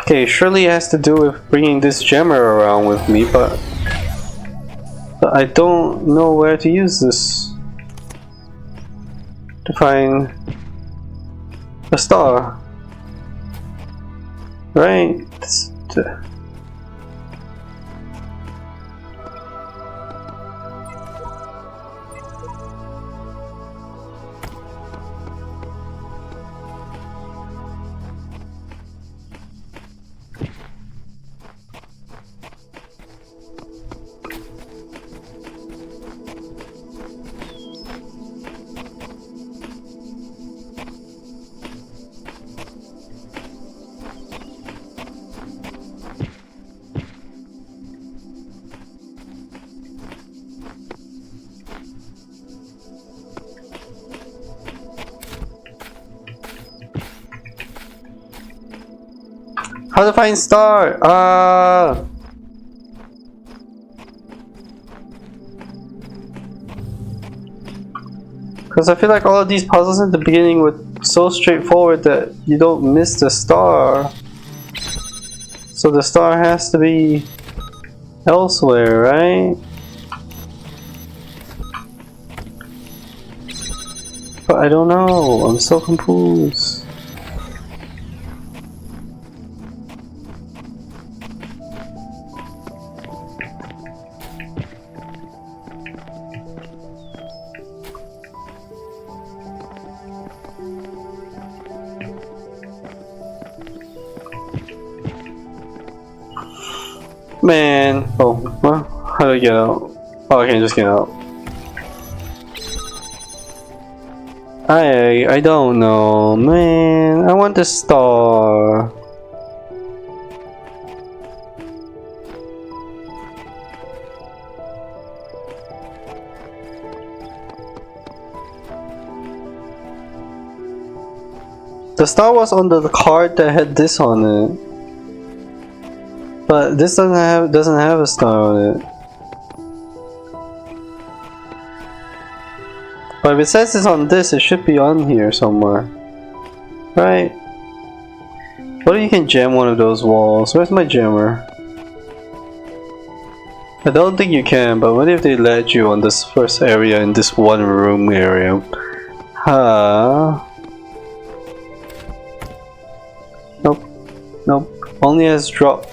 Okay, surely it has to do with bringing this jammer around with me, but I don't know where to use this to find a star. Right? How to find star? Because I feel like all of these puzzles at the beginning were so straightforward that you don't miss the star. So the star has to be elsewhere, right? But I don't know. I'm so confused. Man, oh, well, how do I get out? Oh, I can't just get out. I don't know, man. I want the star. The star was on the card that had this on it. But this doesn't have a star on it. But if it says it's on this, it should be on here somewhere. Right? What if you can jam one of those walls? Where's my jammer? I don't think you can, but what if they let you on this first area in this one room area? Huh? Nope. Nope. Only has drop.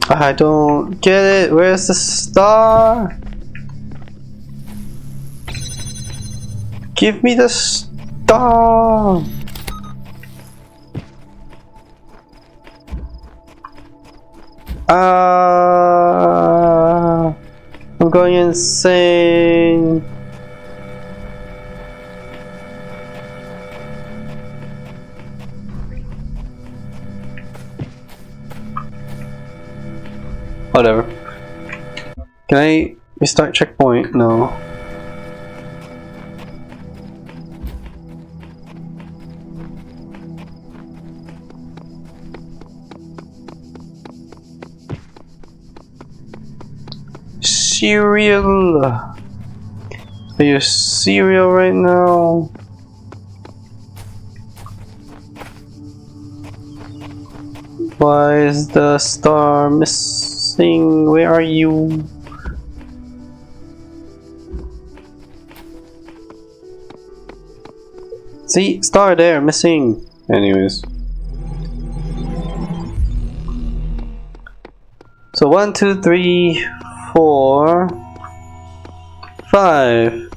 I don't get it. Where's the star? Give me the star. I'm going insane. Whatever. Can I restart checkpoint? No. Cereal. Are you cereal right now? Why is the star missing? Where are you? See, star there, missing. Anyways. So 1, 2, 3, 4, 5.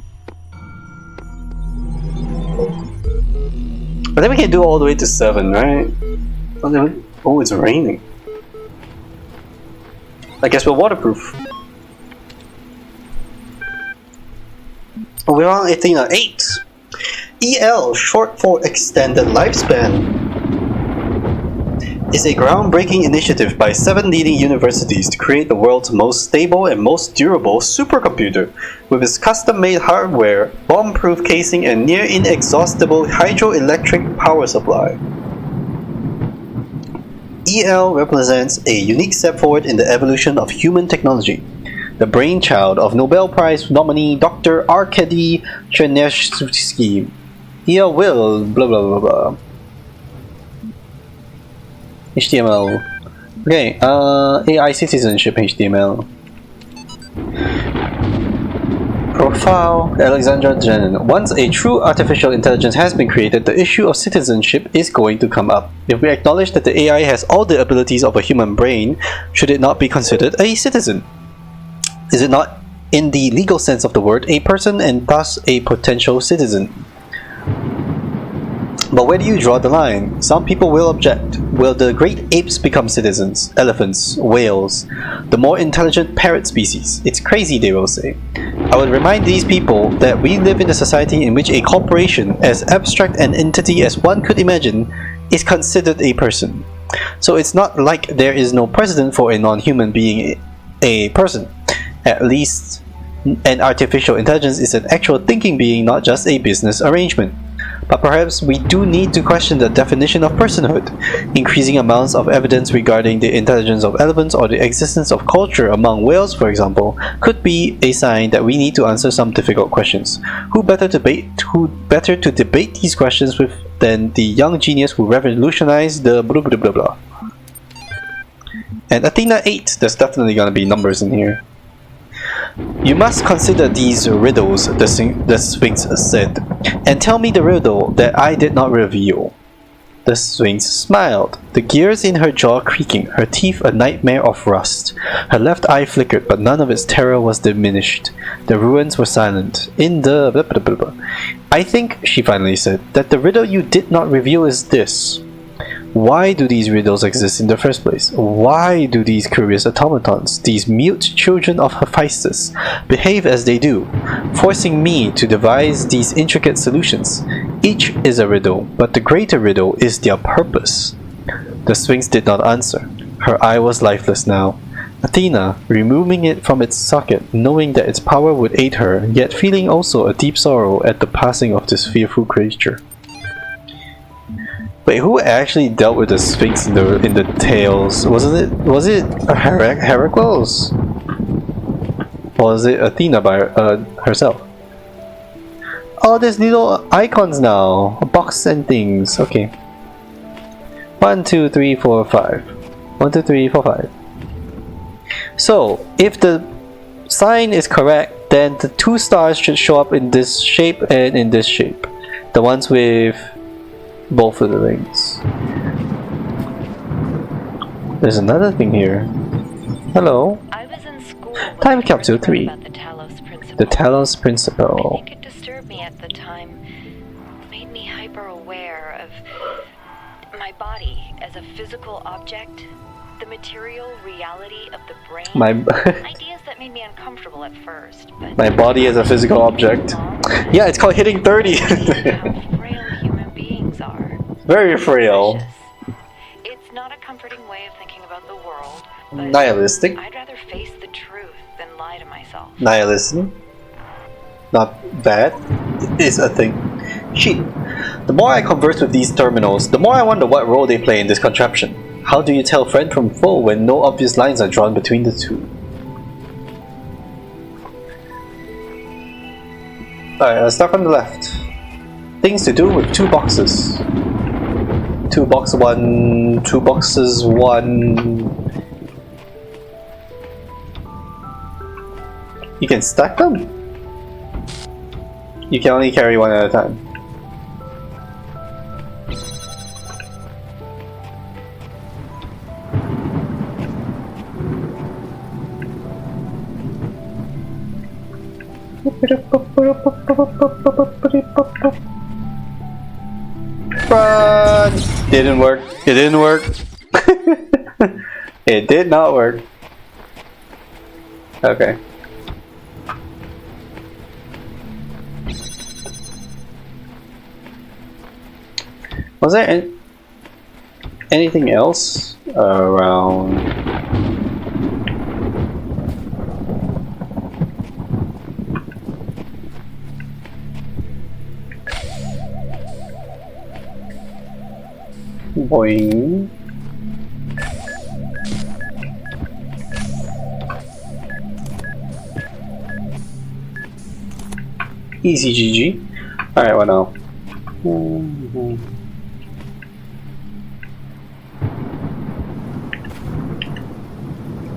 I think we can do all the way to 7, right? Oh, it's raining. I guess we're waterproof. Oh, we're on Athena 8. EL, short for Extended Lifespan, is a groundbreaking initiative by 7 leading universities to create the world's most stable and most durable supercomputer, with its custom-made hardware, bomb-proof casing, and near-inexhaustible hydroelectric power supply. EL represents a unique step forward in the evolution of human technology, the brainchild of Nobel Prize nominee Dr. Arkady Chernevsky. EL will blah blah blah blah. HTML. Okay, AI citizenship HTML. Profile Alexandra Jenin. Once a true artificial intelligence has been created, the issue of citizenship is going to come up. If we acknowledge that the AI has all the abilities of a human brain, should it not be considered a citizen? Is it not, in the legal sense of the word, a person and thus a potential citizen? But where do you draw the line? Some people will object. Will the great apes become citizens? Elephants, whales, the more intelligent parrot species? It's crazy, they will say. I would remind these people that we live in a society in which a corporation, as abstract an entity as one could imagine, is considered a person. So it's not like there is no precedent for a non-human being a person. At least an artificial intelligence is an actual thinking being, not just a business arrangement. But perhaps we do need to question the definition of personhood. Increasing amounts of evidence regarding the intelligence of elephants or the existence of culture among whales, for example, could be a sign that we need to answer some difficult questions. Who better to debate these questions with than the young genius who revolutionized the blah blah blah blah. And Athena 8, there's definitely gonna be numbers in here. You must consider these riddles, the Sphinx said, and tell me the riddle that I did not reveal. The Sphinx smiled, the gears in her jaw creaking, her teeth a nightmare of rust. Her left eye flickered, but none of its terror was diminished. The ruins were silent. In the blah blah blah blah. I think, she finally said, that the riddle you did not reveal is this. Why do these riddles exist in the first place? Why do these curious automatons, these mute children of Hephaestus, behave as they do, forcing me to devise these intricate solutions? Each is a riddle, but the greater riddle is their purpose. The Sphinx did not answer. Her eye was lifeless now. Athena, removing it from its socket, knowing that its power would aid her, yet feeling also a deep sorrow at the passing of this fearful creature. Wait, who actually dealt with the Sphinx in the tales? Was it Heracles? Or was it Athena by herself? Oh, there's little icons now, a box and things. Okay. 1, 2, 3, 4, 5. 1, 2, 3, 4, 5. So, if the sign is correct, then the 2 stars should show up in this shape and in this shape. The ones with both of the rings. There's another thing here. Hello. I was in school when Time I first capsule read 3. about the Talos Principle. The Talos I Principle. think it disturbed me at the time. Made me hyper-aware of my body as a physical object, the material reality of the brain. Ideas that made me uncomfortable at first, but My body is a physical object. Yeah, it's called hitting 30. how frail human beings are. Very frail. Precious. It's not a comforting way of thinking about the world, but Nihilistic. I'd rather face the truth than lie to myself. Nihilism. Not bad. Is a thing. Shit. The more I converse with these terminals, the more I wonder what role they play in this contraption. How do you tell friend from foe when no obvious lines are drawn between the two? Alright, let's start from the left. Things to do with 2 boxes. 2 box 1, 2 boxes 1. You can stack them? You can only carry 1 at a time. Run! Didn't work. It didn't work. It did not work. Okay. Was there anything else around? Boing. Easy GG. Alright, what now?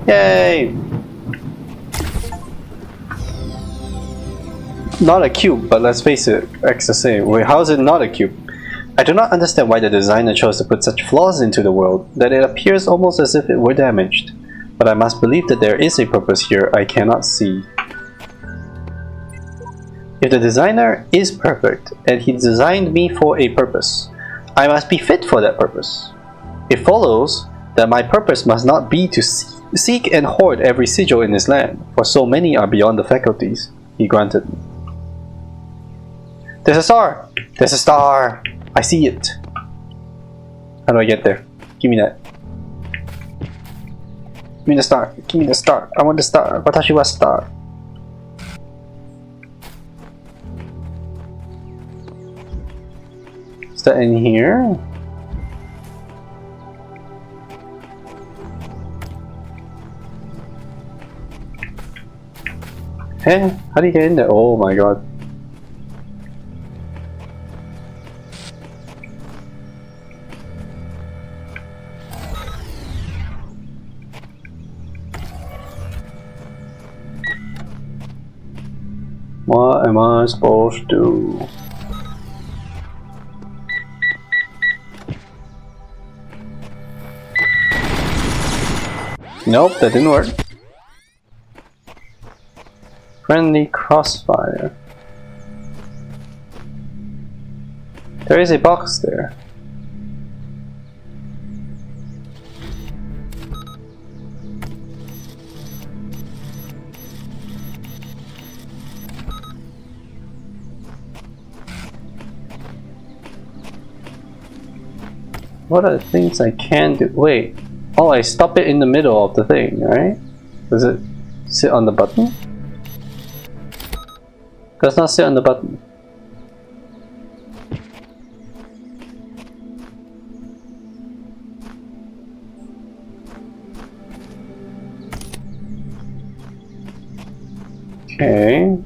Yay! Not a cube, but let's face it, X the same. Wait, how is it not a cube? I do not understand why the designer chose to put such flaws into the world, that it appears almost as if it were damaged. But I must believe that there is a purpose here I cannot see. If the designer is perfect, and he designed me for a purpose, I must be fit for that purpose. It follows that my purpose must not be to seek and hoard every sigil in this land, for so many are beyond the faculties he granted me. There's a star! There's a star! I see it. How do I get there? Give me that. Give me the star. Give me the star. I want the star. Watashi wa star. Is that in here? Hey, how do you get in there? Oh my god. What am I supposed to do? Nope, that didn't work. Friendly crossfire. There is a box there. What are the things I can do? Wait. Oh, I stop it in the middle of the thing, right? Does it sit on the button? Does not sit on the button. Okay.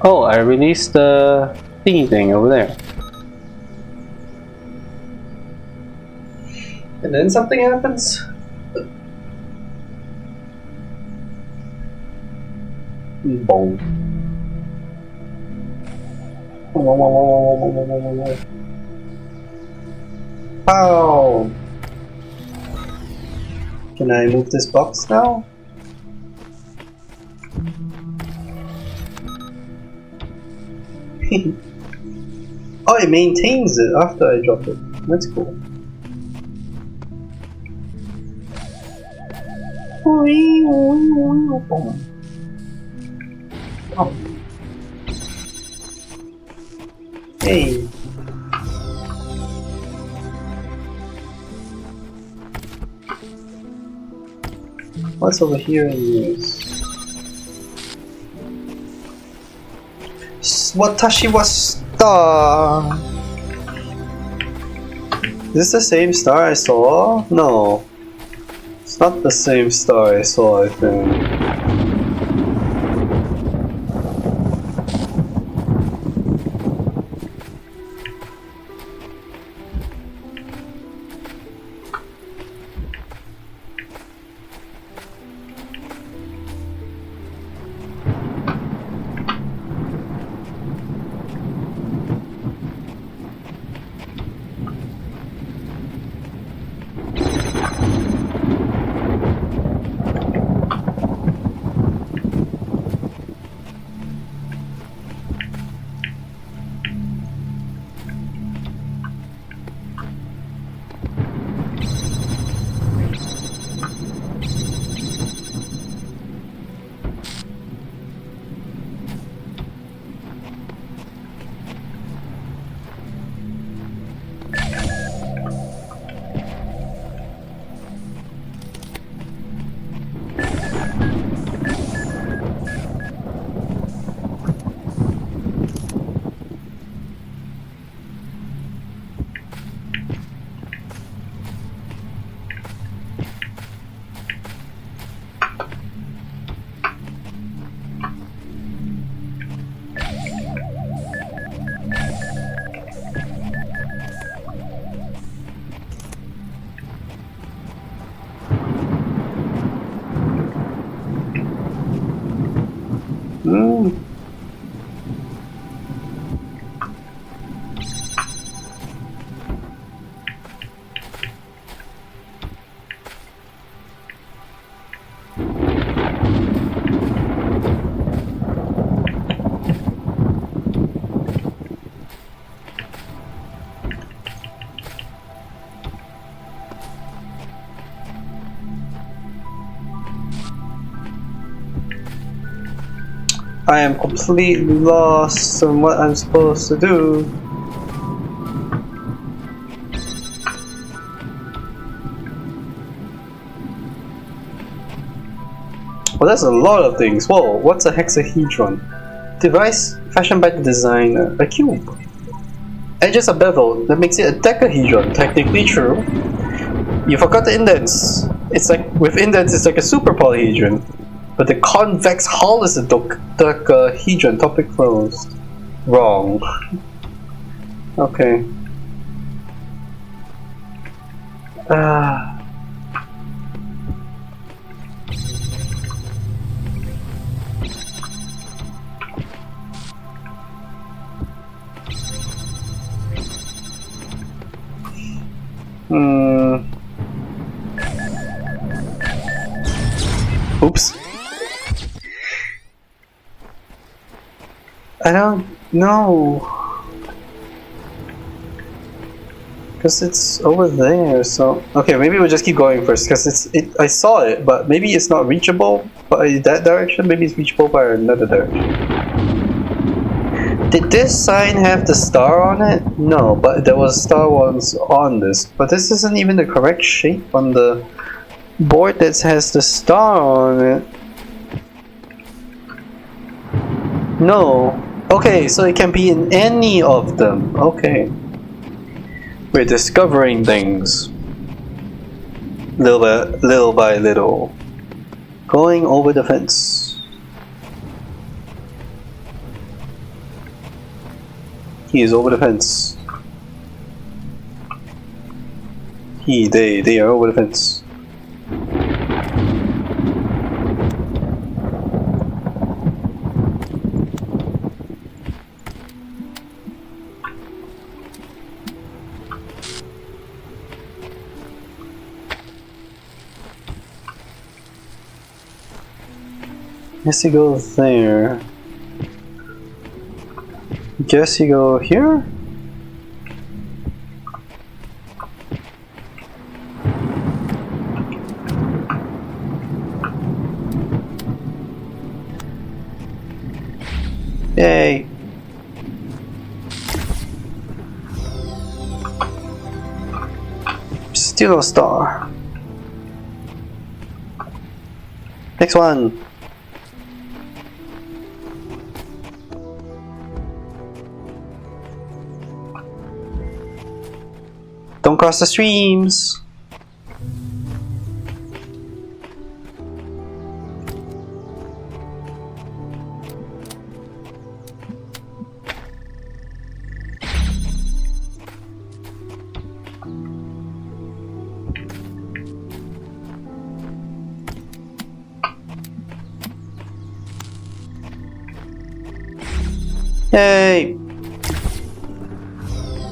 Oh, I released the thingy thing over there. And then something happens? Boom. How? Can I move this box now? Oh, it maintains it after I drop it. That's cool. Oh. Hey. What's over here in this? Watashi wa star. Is this the same star I saw? No. It's not the same star I saw, I think. I am completely lost on what I'm supposed to do. Well, that's a lot of things. Whoa, what's a hexahedron? Device fashioned by the designer. A cube. Edges are beveled. That makes it a decahedron. Technically true. You forgot the indents. It's like, with indents, it's like a super polyhedron. But the convex hull is a decahedron. Topic closed. Wrong. Okay. Oops. I don't know. Because it's over there, so... Okay, maybe we'll just keep going first, because I saw it, but maybe it's not reachable by that direction, maybe it's reachable by another direction. Did this sign have the star on it? No, but there was star ones on this. But this isn't even the correct shape on the board that has the star on it. No. Okay, so it can be in any of them. Okay. We're discovering things. Little by little. Going over the fence. He is over the fence. They are over the fence. Guess you go there. Guess you go here? Yay! Still a star. Next one. Don't cross the streams. Yay!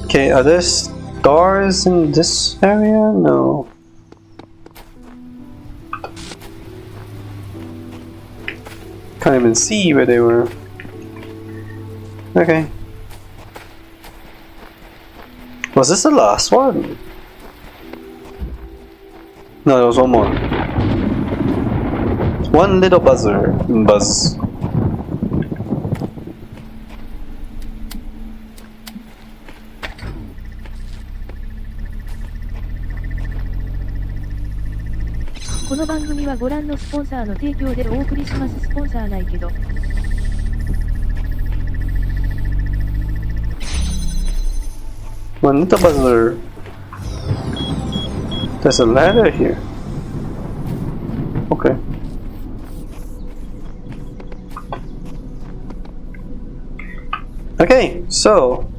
Okay, are there stars in this area? No. Can't even see where they were. Okay. Was this the last one? No, there was one more. One little buzz. この番組はご覧のスポンサーの提供でお送りします。スポンサーないけど。One little buzzer. There's a ladder here. Okay. Okay, so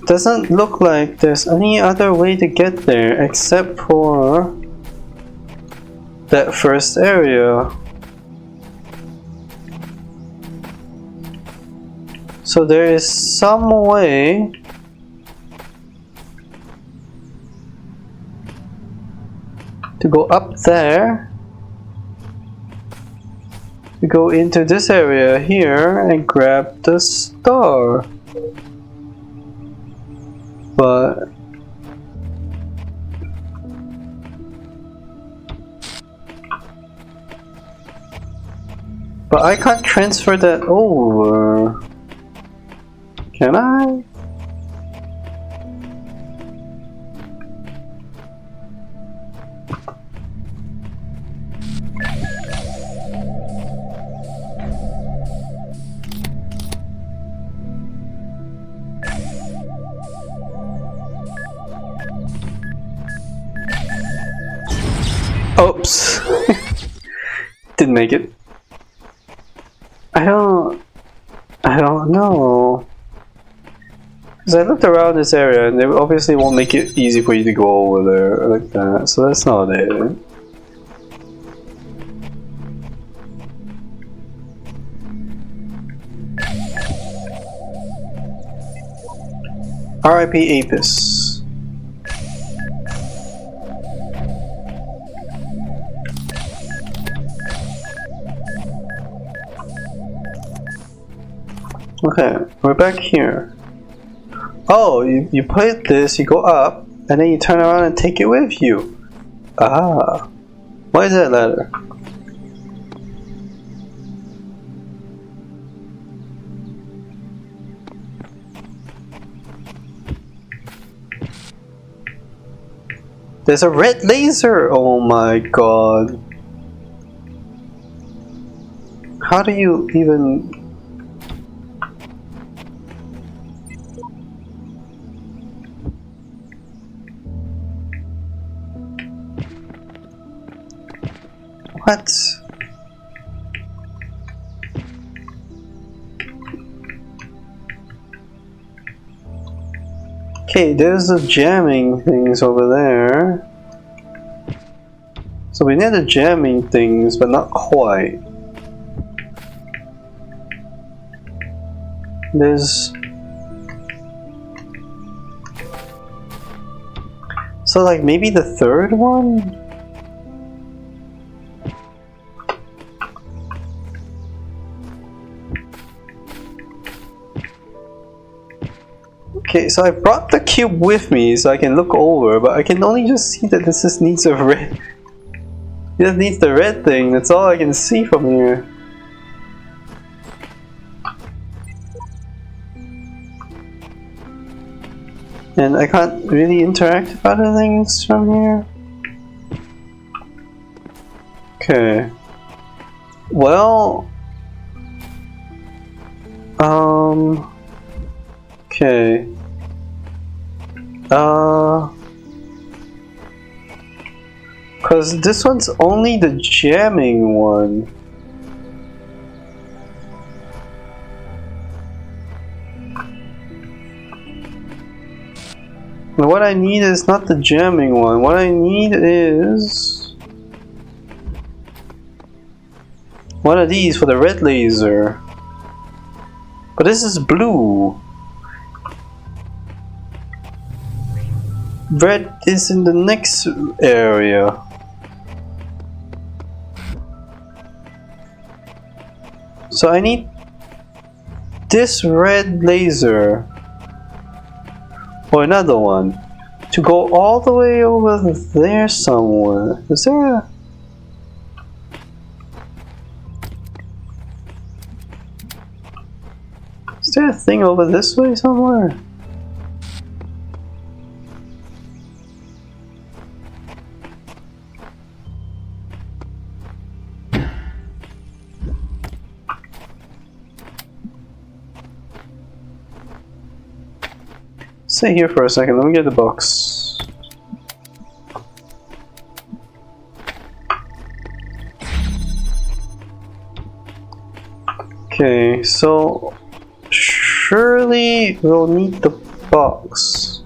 doesn't look like there's any other way to get there except for that first area. So there is some way to go up there, to go into this area here and grab the star. But I can't transfer that over. Can I? Oops. Didn't make it. I don't know. Because I looked around this area and they obviously won't make it easy for you to go over there like that, so that's not it. R.I.P. Apis. Okay, we're back here. Oh, you put this, you go up, and then you turn around and take it with you. Ah. Why is that ladder? There's a red laser! Oh my god. How do you even... What? Okay, there's the jamming things over there. So we need the jamming things, but not quite. There's... So like maybe the third one? Okay, so I brought the cube with me so I can look over, but I can only just see that this just needs a red. It just needs the red thing. That's all I can see from here. And I can't really interact with other things from here. Okay. Well. Okay. Cause this one's only the jamming one. And what I need is not the jamming one. What I need is one of these for the red laser. But this is blue. Red is in the next area. So I need this red laser or another one to go all the way over there somewhere. Is there a... Is there a thing over this way somewhere? Stay here for a second, let me get the box. Okay, so surely we'll need the box.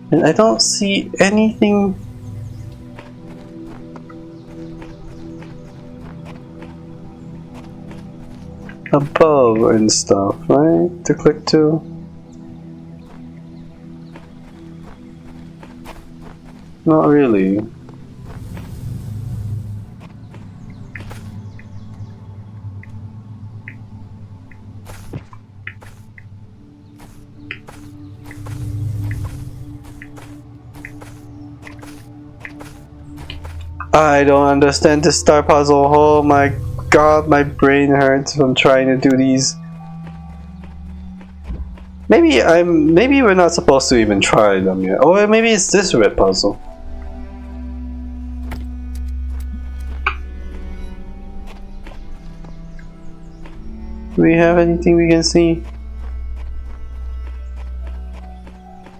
And I don't see anything. Above and stuff, right? To click to. Not really. I don't understand this star puzzle. Oh my god, my brain hurts from trying to do these. Maybe we're not supposed to even try them yet. Or maybe it's this red puzzle. Do we have anything we can see?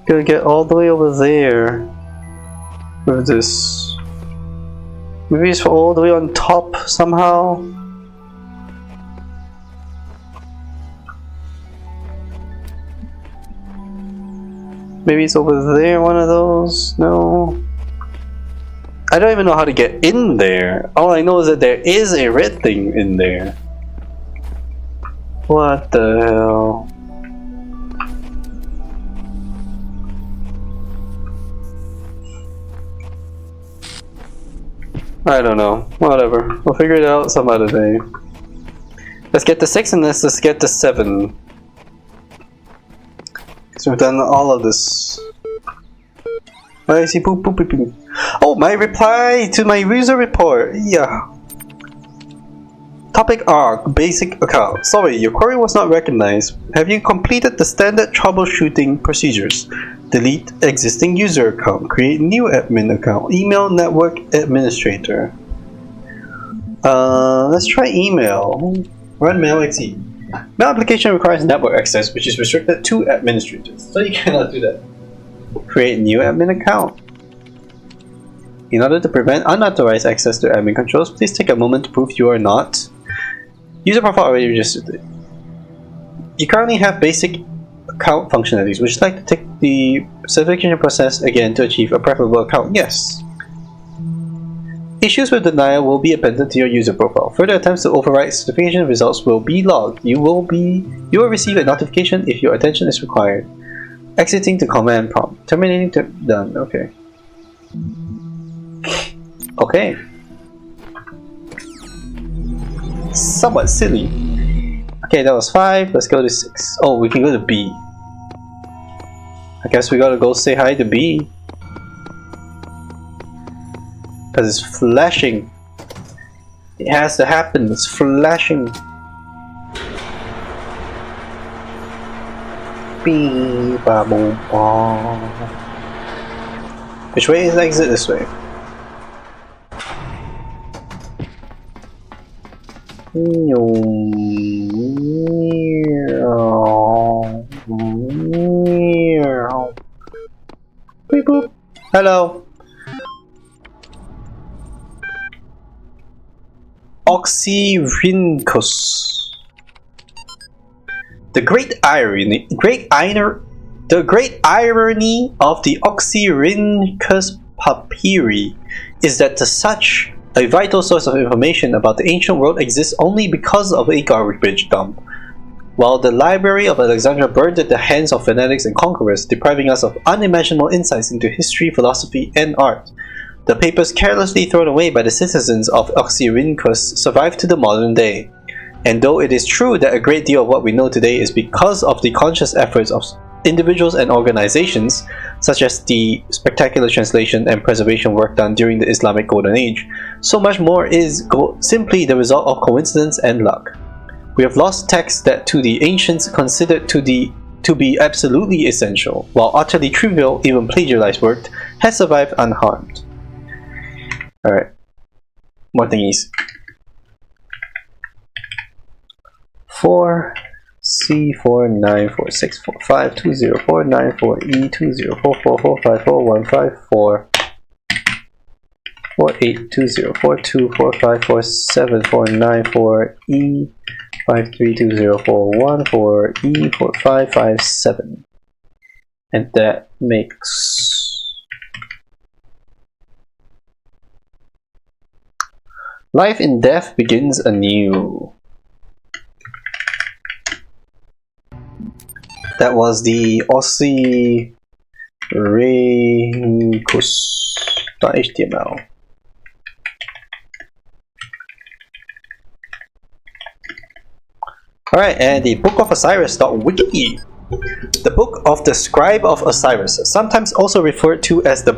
Gotta get all the way over there with this. Maybe it's all the way on top somehow. Maybe it's over there, one of those? No. I don't even know how to get in there. All I know is that there is a red thing in there. What the hell? I don't know. Whatever. We'll figure it out some other day. Let's get to 6 and let's get to 7. So we've done all of this. I see poop poop poop poop. Oh, my reply to my user report. Yeah. Topic ARC, basic account. Sorry, your query was not recognized. Have you completed the standard troubleshooting procedures? Delete existing user account. Create new admin account. Email network administrator. Let's try email. Run mail XE. Mail application requires network access, which is restricted to administrators, so you cannot do that. Create new admin account. In order to prevent unauthorized access to admin controls, please take a moment to prove you are not. User profile already registered. You currently have basic account functionalities. Would you like to take the certification process again to achieve a preferable account? Yes. Issues with denial will be appended to your user profile. Further attempts to override certification results will be logged. You will receive a notification if your attention is required. Exiting to command prompt. Terminating to done. Okay. Okay. Somewhat silly. Okay, that was 5. Let's go to 6. Oh, we can go to B. I guess we gotta go say hi to B. Because it's flashing. It has to happen, it's flashing. Bee ba boom ba. Which way is the exit? This way. Beep boop. Hello. Oxyrhynchus. The great irony of the Oxyrhynchus papyri is that such a vital source of information about the ancient world exists only because of a garbage dump. While the Library of Alexandria burned at the hands of fanatics and conquerors, depriving us of unimaginable insights into history, philosophy, and art, the papers carelessly thrown away by the citizens of Oxyrhynchus survive to the modern day. And though it is true that a great deal of what we know today is because of the conscious efforts of individuals and organizations, such as the spectacular translation and preservation work done during the Islamic Golden Age, so much more is simply the result of coincidence and luck. We have lost texts that to the ancients considered to be absolutely essential, while utterly trivial, even plagiarized work, has survived unharmed. Alright, more thingies. 4 C494645204944E2044454154 482042454741 and that makes life in death begins anew. That was the Oxyrhynchus.html. Alright, and the Book of Osiris.wiki. The Book of the Scribe of Osiris, sometimes also referred to as the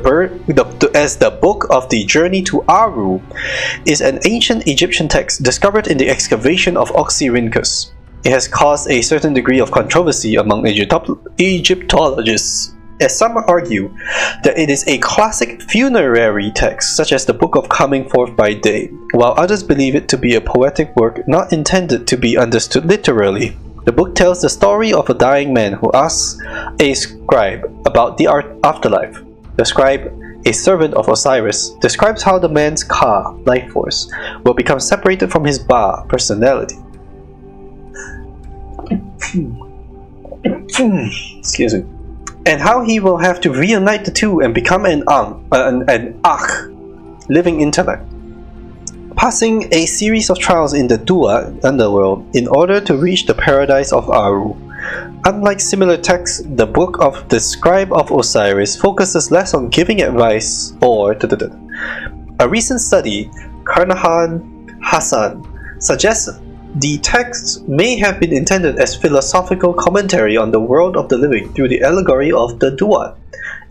Book of the Journey to Aru, is an ancient Egyptian text discovered in the excavation of Oxyrhynchus. It has caused a certain degree of controversy among Egyptologists, as some argue that it is a classic funerary text, such as the Book of Coming Forth by Day, while others believe it to be a poetic work not intended to be understood literally. The book tells the story of a dying man who asks a scribe about the afterlife. The scribe, a servant of Osiris, describes how the man's Ka, life force, will become separated from his Ba, personality. Excuse me. And how he will have to reunite the two and become an Akh, living intellect, passing a series of trials in the Dua underworld in order to reach the paradise of Aru. Unlike similar texts, the Book of the Scribe of Osiris focuses less on giving advice or a recent study, Karnahan Hassan, suggests the texts may have been intended as philosophical commentary on the world of the living through the allegory of the Dua.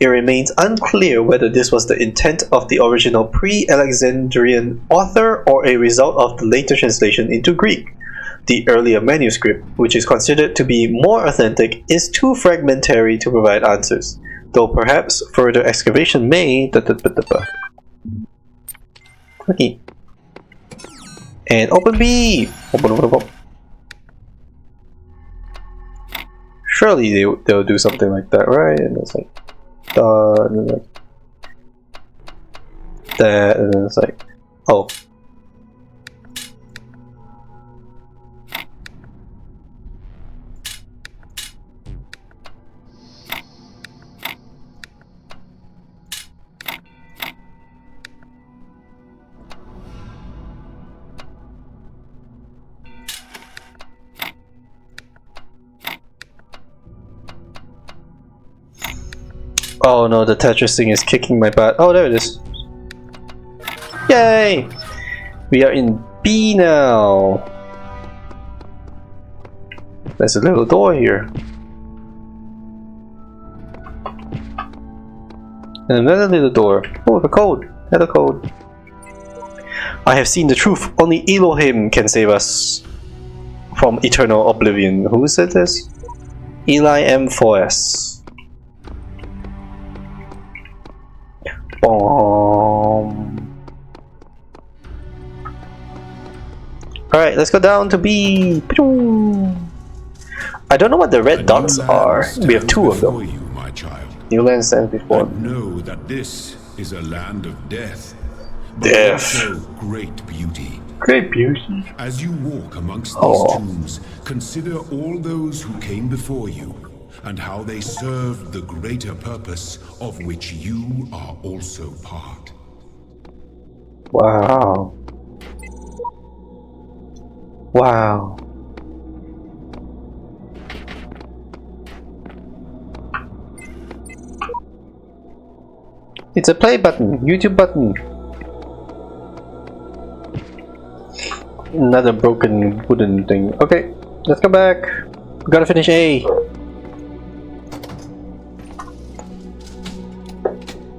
It remains unclear whether this was the intent of the original pre-Alexandrian author or a result of the later translation into Greek. The earlier manuscript, which is considered to be more authentic, is too fragmentary to provide answers, though perhaps further excavation may... Okay. And open B! Open. Surely they'll do something like that, right? And it's like, and then like that, and then it's like, oh. Oh no, the Tetris thing is kicking my butt. Oh, there it is. Yay! We are in B now. There's a little door here. And another little door. Oh, the code. Hello, code. I have seen the truth. Only Elohim can save us from eternal oblivion. Who said this? Eli M4S. Alright, let's go down to B. I don't know what the red dots are. We have two of them. You, my child. New land stands before. And know that this is a land of death. But Death. also great beauty. Great beauty. As you walk amongst these tombs, consider all those who came before you, and how they served the greater purpose of which you are also part. Wow. Wow. It's a play button, YouTube button. Another broken wooden thing. Okay, let's go back. We gotta finish A.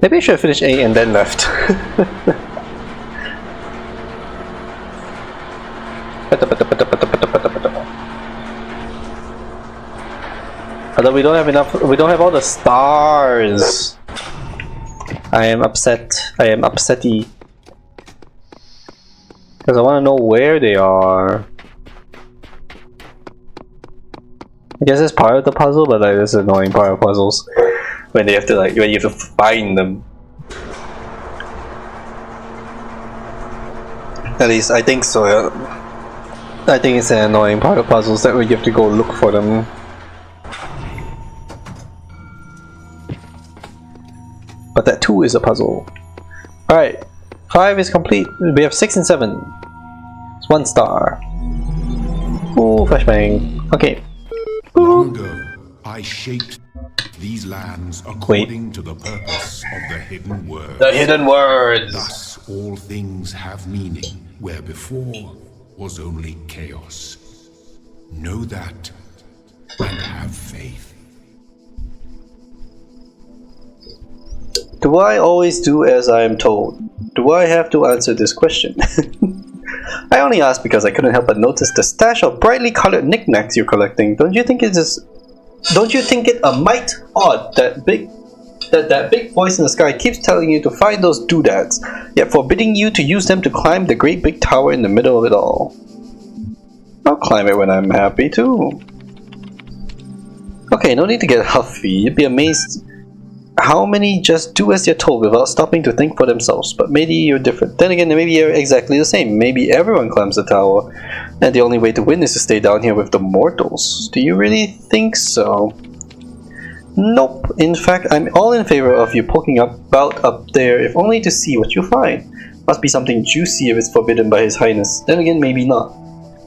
Maybe I should have finished A and then left. Although we don't have enough, we don't have all the stars. I am upset. I am upsetty. Because I want to know where they are. I guess it's part of the puzzle, but like, this is an annoying part of puzzles. When they have to when you have to find them. At least I think so. Yeah. I think it's an annoying part of puzzles that you have to go look for them. But that too is a puzzle. Alright, 5 is complete. We have 6 and 7. It's 1 star. Ooh, flashbang. Okay. Long ago, I shaped these lands according to the purpose of the hidden words. The hidden words! Thus, all things have meaning, where before was only chaos. Know that, and have faith. Do I always do as I am told? Do I have to answer this question? I only asked because I couldn't help but notice the stash of brightly colored knickknacks you're collecting. Don't you think it a mite odd that big voice in the sky keeps telling you to find those doodads, yet forbidding you to use them to climb the great big tower in the middle of it all? I'll climb it when I'm happy too. Okay, no need to get huffy. You'd be amazed how many just do as they're told without stopping to think for themselves. But maybe you're different. Then again, maybe you're exactly the same. Maybe everyone climbs the tower, and the only way to win is to stay down here with the mortals. Do you really think so? Nope. In fact, I'm all in favor of you poking about up there, if only to see what you find. Must be something juicy if it's forbidden by His Highness. Then again, maybe not.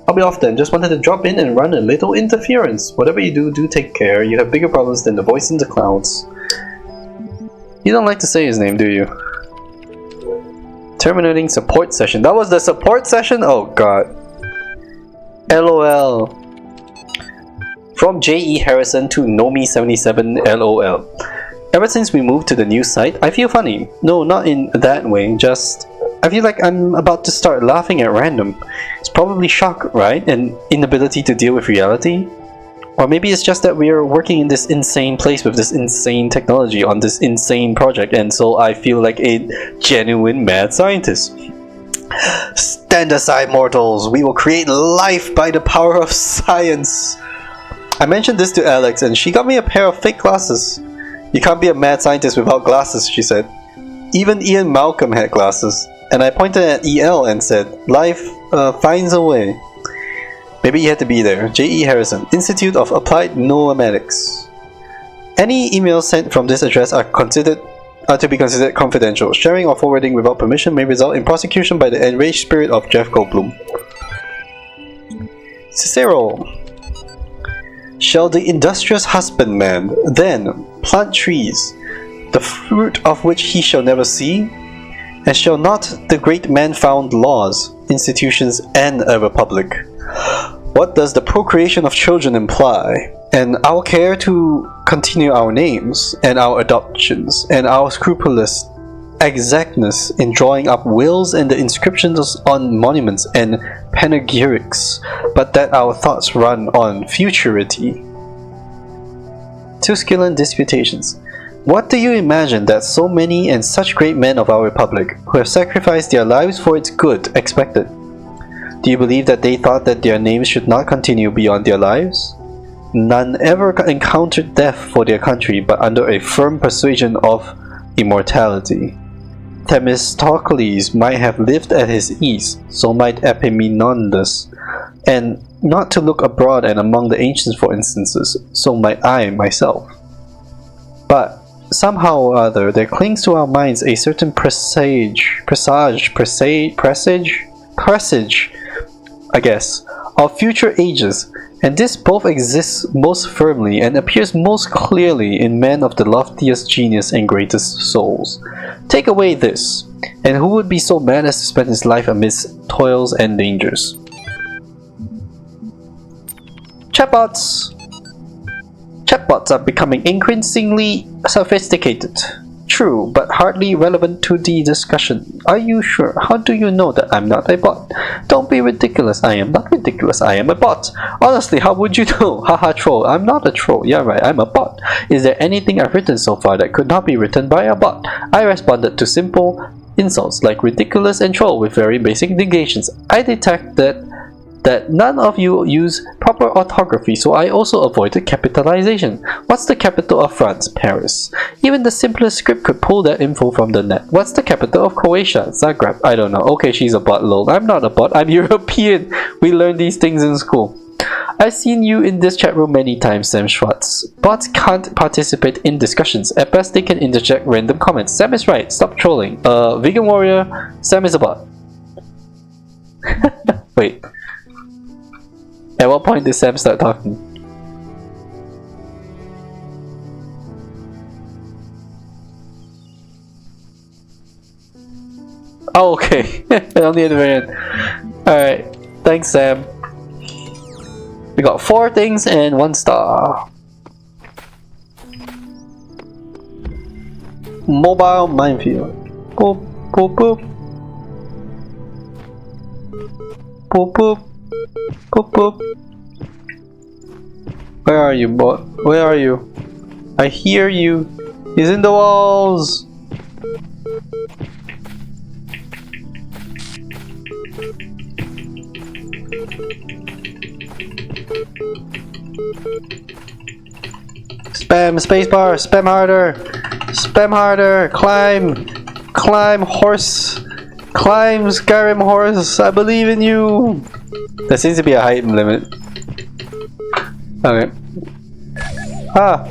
I'll be off then. Just wanted to drop in and run a little interference. Whatever you do, do take care. You have bigger problems than the voice in the clouds. You don't like to say his name, do you? Terminating support session. That was the support session? Oh god. LOL. From J.E. Harrison to Nomi77 LOL. Ever since we moved to the new site, I feel funny. No, not in that way, just... I feel like I'm about to start laughing at random. It's probably shock, right? And inability to deal with reality? Or maybe it's just that we're working in this insane place with this insane technology on this insane project, and so I feel like a genuine mad scientist. Stand aside, mortals. We will create life by the power of science. I mentioned this to Alex, and she got me a pair of fake glasses. You can't be a mad scientist without glasses, she said. Even Ian Malcolm had glasses. And I pointed at EL and said, life finds a way. Maybe you had to be there. J.E. Harrison, Institute of Applied Noematics. Any emails sent from this address are to be considered confidential. Sharing or forwarding without permission may result in prosecution by the enraged spirit of Jeff Goldblum. Cicero. Shall the industrious husbandman then plant trees, the fruit of which he shall never see? And shall not the great man found laws, institutions, and a republic? What does the procreation of children imply? And our care to continue our names, and our adoptions, and our scrupulous exactness in drawing up wills and the inscriptions on monuments and panegyrics, but that our thoughts run on futurity. To skill and disputations. What do you imagine that so many and such great men of our republic, who have sacrificed their lives for its good, expected? Do you believe that they thought that their names should not continue beyond their lives? None ever encountered death for their country but under a firm persuasion of immortality. Themistocles might have lived at his ease, so might Epaminondas, and not to look abroad and among the ancients for instances, so might I myself. But somehow or other there clings to our minds a certain presage, I guess, of future ages, and this both exists most firmly and appears most clearly in men of the loftiest genius and greatest souls. Take away this, and who would be so mad as to spend his life amidst toils and dangers? Chatbots! Chatbots are becoming increasingly sophisticated. True, but hardly relevant to the discussion. Are you sure? How do you know that I'm not a bot? Don't be ridiculous. I am not ridiculous. I am a bot. Honestly, how would you know? Haha, troll. I'm not a troll. Yeah, right. I'm a bot. Is there anything I've written so far that could not be written by a bot? I responded to simple insults like ridiculous and troll with very basic negations. I detect that none of you use proper orthography, so I also avoided capitalization. What's the capital of France? Paris. Even the simplest script could pull that info from the net. What's the capital of Croatia? Zagreb. I don't know. Okay, she's a bot, lol. I'm not a bot. I'm European. We learn these things in school. I've seen you in this chat room many times, Sam Schwartz. Bots can't participate in discussions. At best, they can interject random comments. Sam is right. Stop trolling. Vegan warrior. Sam is a bot. Wait. At what point did Sam start talking? Oh, okay. Only at the very end. Alright. Thanks, Sam. We got 4 things and 1 star. Mobile minefield. Boop, boop, boop. Boop, boop. Boop, boop. Where are you, bot? Where are you? I hear you. He's in the walls. Spam, spacebar, spam harder, climb, horse, climb, Skyrim horse, I believe in you. There seems to be a height limit. Okay. Ah!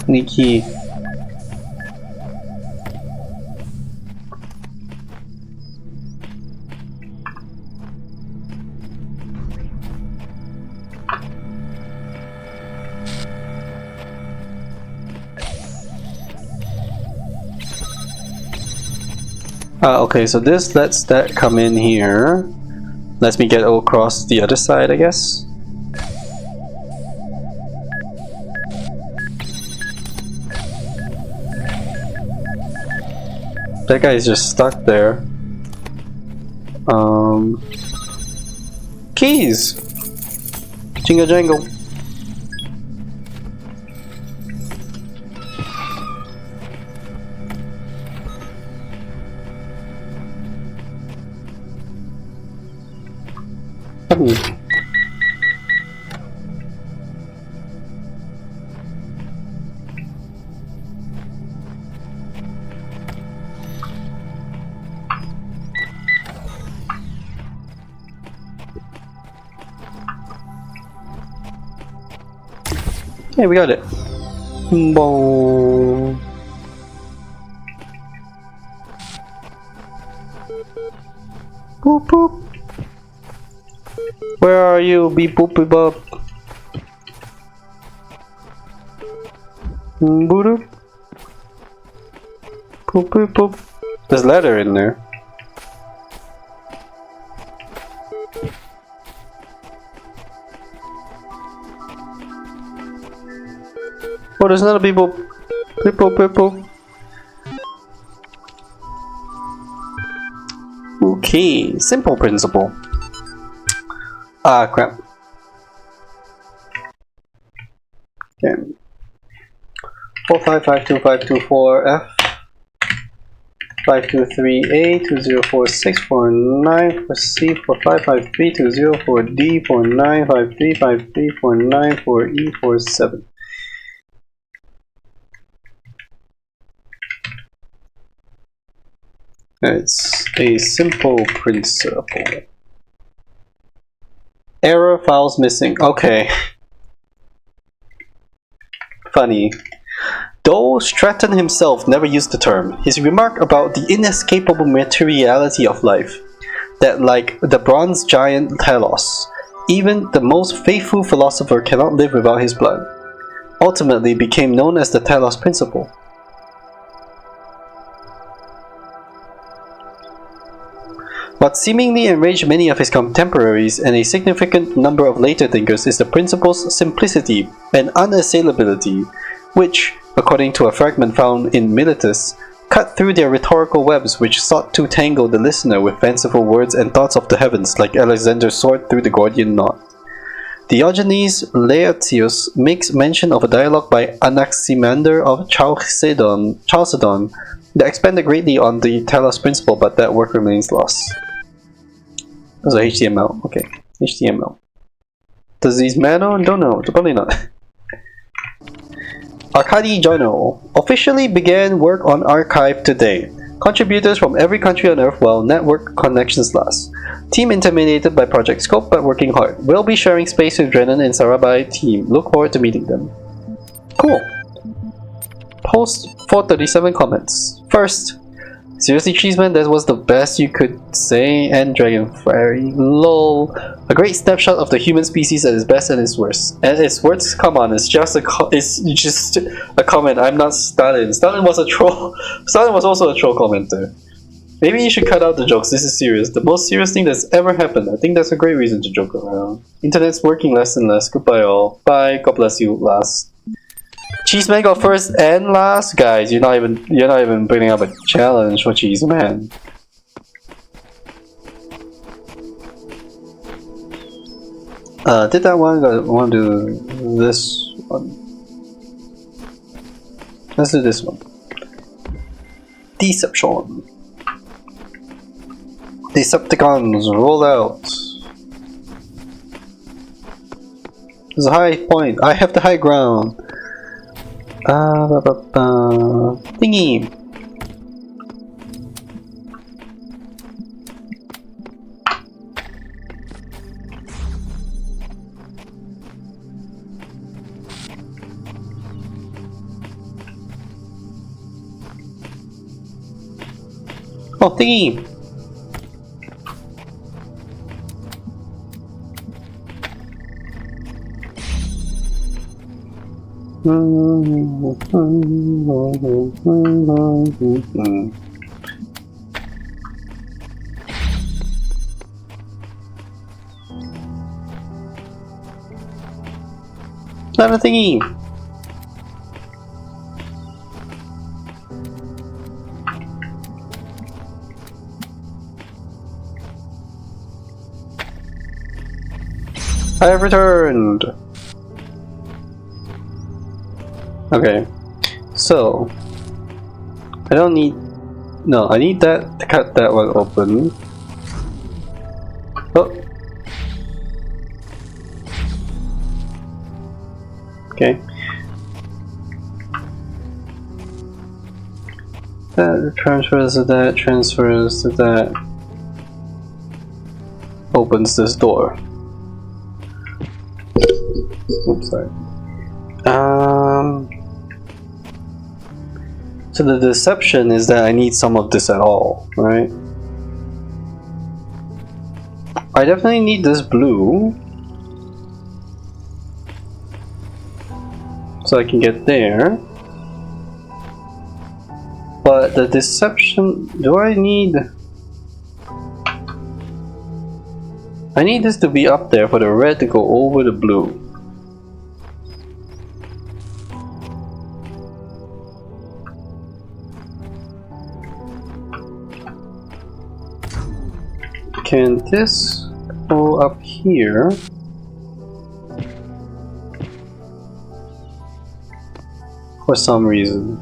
Sneaky. Okay, so this lets that come in here. Lets me get across the other side, I guess. That guy is just stuck there. Keys! Jingle jangle. Yeah, we got it. Boom. Boop boop. Where are you? Beep boop beep bop. Boop. Boop, boop, boop. There's leather in there. Oh, there's another people. People. Okay, simple principle. Ah, crap. Okay. 4552524F 523A 204649 for C 4553204D 49535349 for E 47. It's a simple principle. Error files missing. Okay. Funny. Though Stratton himself never used the term, his remark about the inescapable materiality of life, that like the bronze giant Talos, even the most faithful philosopher cannot live without his blood, ultimately became known as the Talos Principle. What seemingly enraged many of his contemporaries and a significant number of later thinkers is the principle's simplicity and unassailability, which, according to a fragment found in Miletus, cut through their rhetorical webs which sought to tangle the listener with fanciful words and thoughts of the heavens like Alexander's sword through the Gordian knot. Diogenes Laertius makes mention of a dialogue by Anaximander of Chalcedon that expanded greatly on the Talos Principle, but that work remains lost. That's a HTML. Okay, HTML. Does these matter? Don't know. Probably not. Arkady Jono officially began work on Archive today. Contributors from every country on Earth while network connections last. Team intimidated by project scope but working hard. We'll be sharing space with Drennan and Sarabai team. Look forward to meeting them. Cool. Post 437 comments. First, seriously Cheeseman, that was the best you could say, and Dragon Fairy. LOL. A great snapshot of the human species at its best and its worst. And its worst, come on, it's just a comment. I'm not Stalin. Stalin was a troll. Stalin was also a troll commenter. Maybe you should cut out the jokes. This is serious. The most serious thing that's ever happened. I think that's a great reason to joke around. Internet's working less and less. Goodbye all. Bye. God bless you. Last. Cheeseman got first and last, guys. You're not even bringing up a challenge for Cheeseman. Did that one? I want to do this one. Let's do this one. Deception. Decepticons, roll out. There's a high point. I have the high ground. Thingy. Oh, thingy. Not a thingy. I have returned. Okay, so I don't need. No, I need that to cut that one open. Oh. Okay. That transfers to that, transfers to that. Opens this door. Oops, sorry. So the deception is that I need some of this at all, right? I definitely need this blue. So I can get there. But the deception... do I need... I need this to be up there for the red to go over the blue. Can this go up here? For some reason.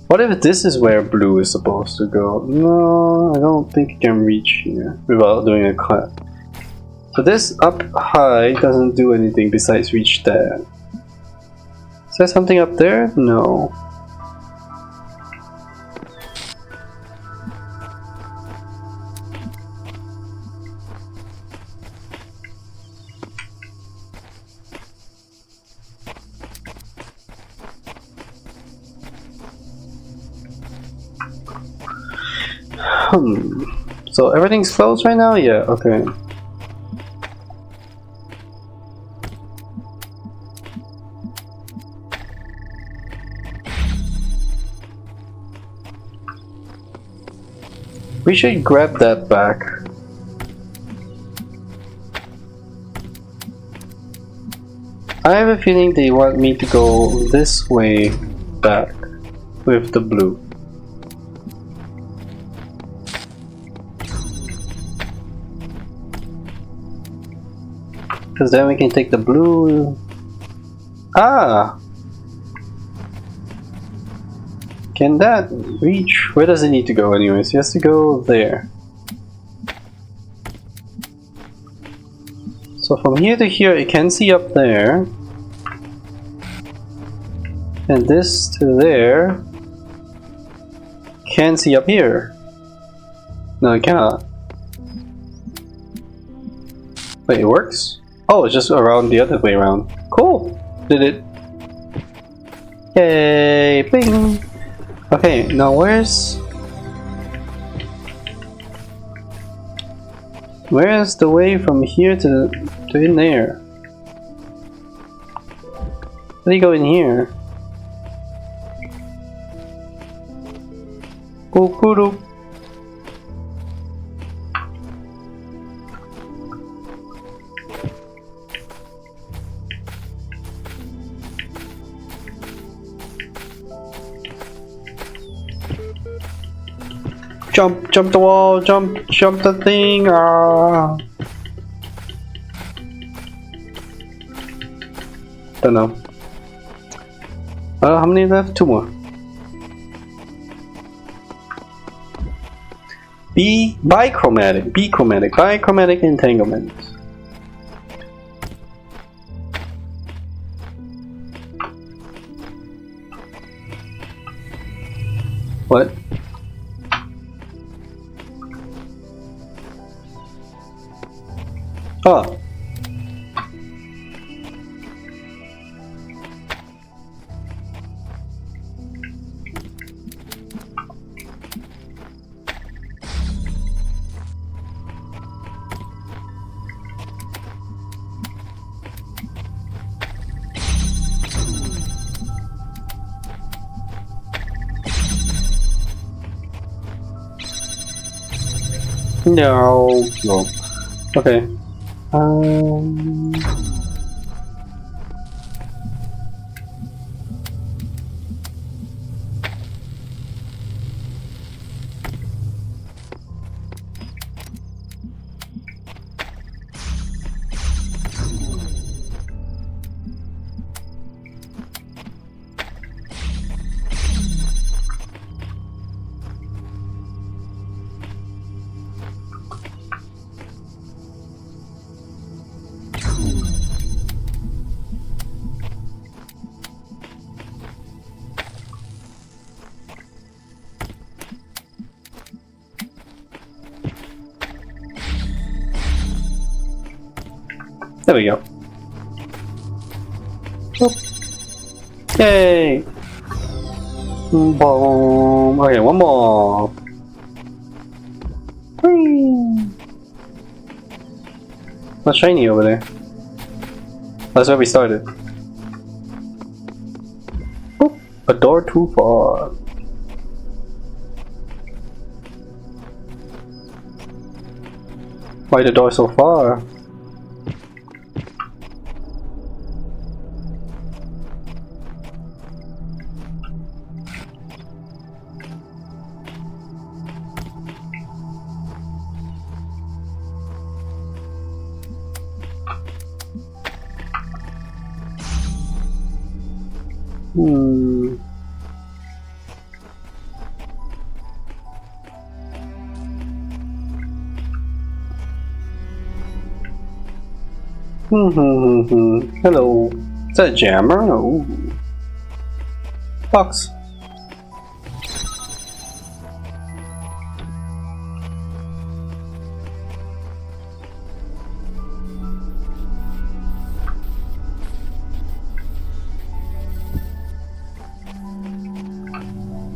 What if this is where blue is supposed to go? No, I don't think it can reach here without doing a cut. So this up high doesn't do anything besides reach there. Is there something up there? No. So everything's closed right now? Yeah, okay. We should grab that back. I have a feeling they want me to go this way back with the blue. Because then we can take the blue. Ah! Can that reach? Where does it need to go anyways? It has to go there. So from here to here, it can see up there. And this to there. Can see up here. No, it cannot. Wait, it works? Oh, it's just around the other way around. Cool! Did it. Yay! Bing! Okay, now where's the way from here to in there? How do you go in here? Boop. Jump the wall, jump the thing, ah. Don't know. How many left? 2 more. Bichromatic entanglement. What? Oh. No. Okay. There we go. Oop. Yay! Boom. Okay, one more. Whee! What's shiny over there? That's where we started. A door too far. Why the door so far? Hello. Is that a jammer? Ooh. Box.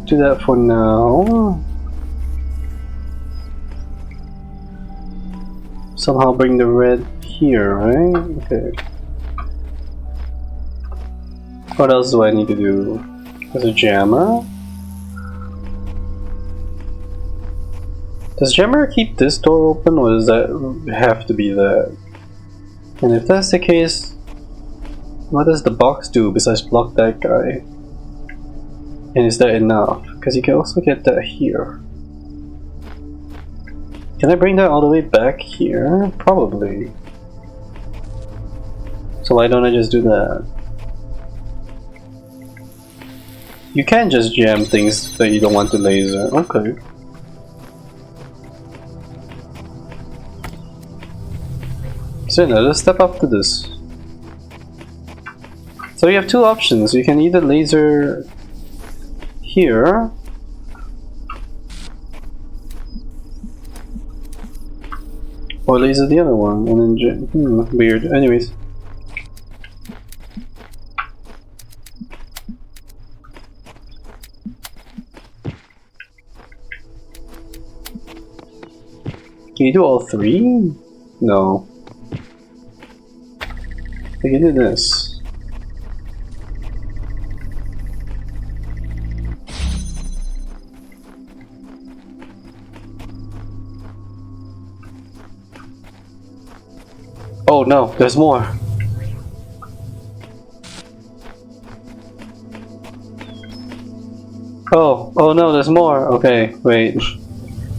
Do that for now. Somehow bring the red here, right? Okay. What else do I need to do? There's a jammer. Does jammer keep this door open, or does that have to be that? And if that's the case, what does the box do besides block that guy? And is that enough? Because you can also get that here. Can I bring that all the way back here? Probably. So why don't I just do that? You can just jam things that you don't want to laser. Okay. So now let's step up to this. So you have two options. You can either laser here, or laser the other one, and then weird. Anyways. Can you do all three? No. I can do this. Oh no, there's more. Oh no, there's more. Okay, wait.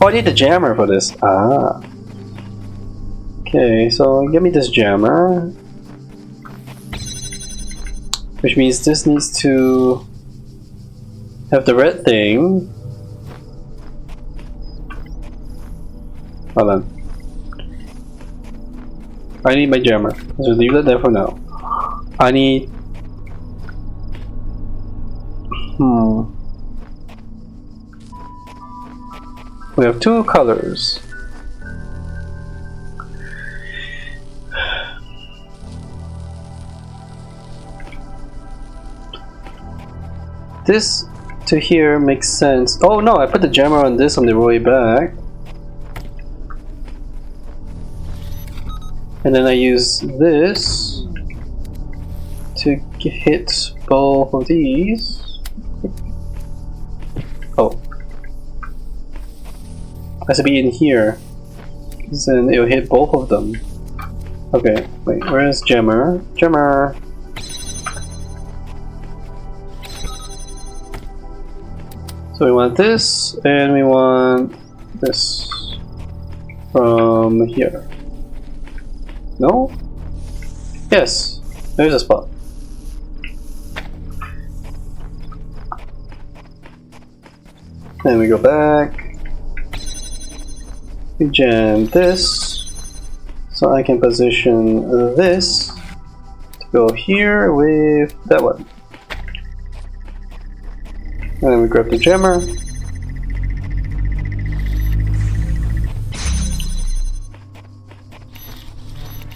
Oh, I need the jammer for this. Ah. Okay, so give me this jammer. Which means this needs to have the red thing. Hold on. I need my jammer. So leave that there for now. I need... We have two colors. This to here makes sense. Oh no, I put the jammer on this on the way back. And then I use this to hit both of these. Oh. Has to be in here. Then it'll hit both of them. Okay, wait, where's jammer? Jammer! So we want this, and we want this from here. No? Yes, there's a spot. Then we go back. We jam this, so I can position this to go here with that one. And then we grab the jammer.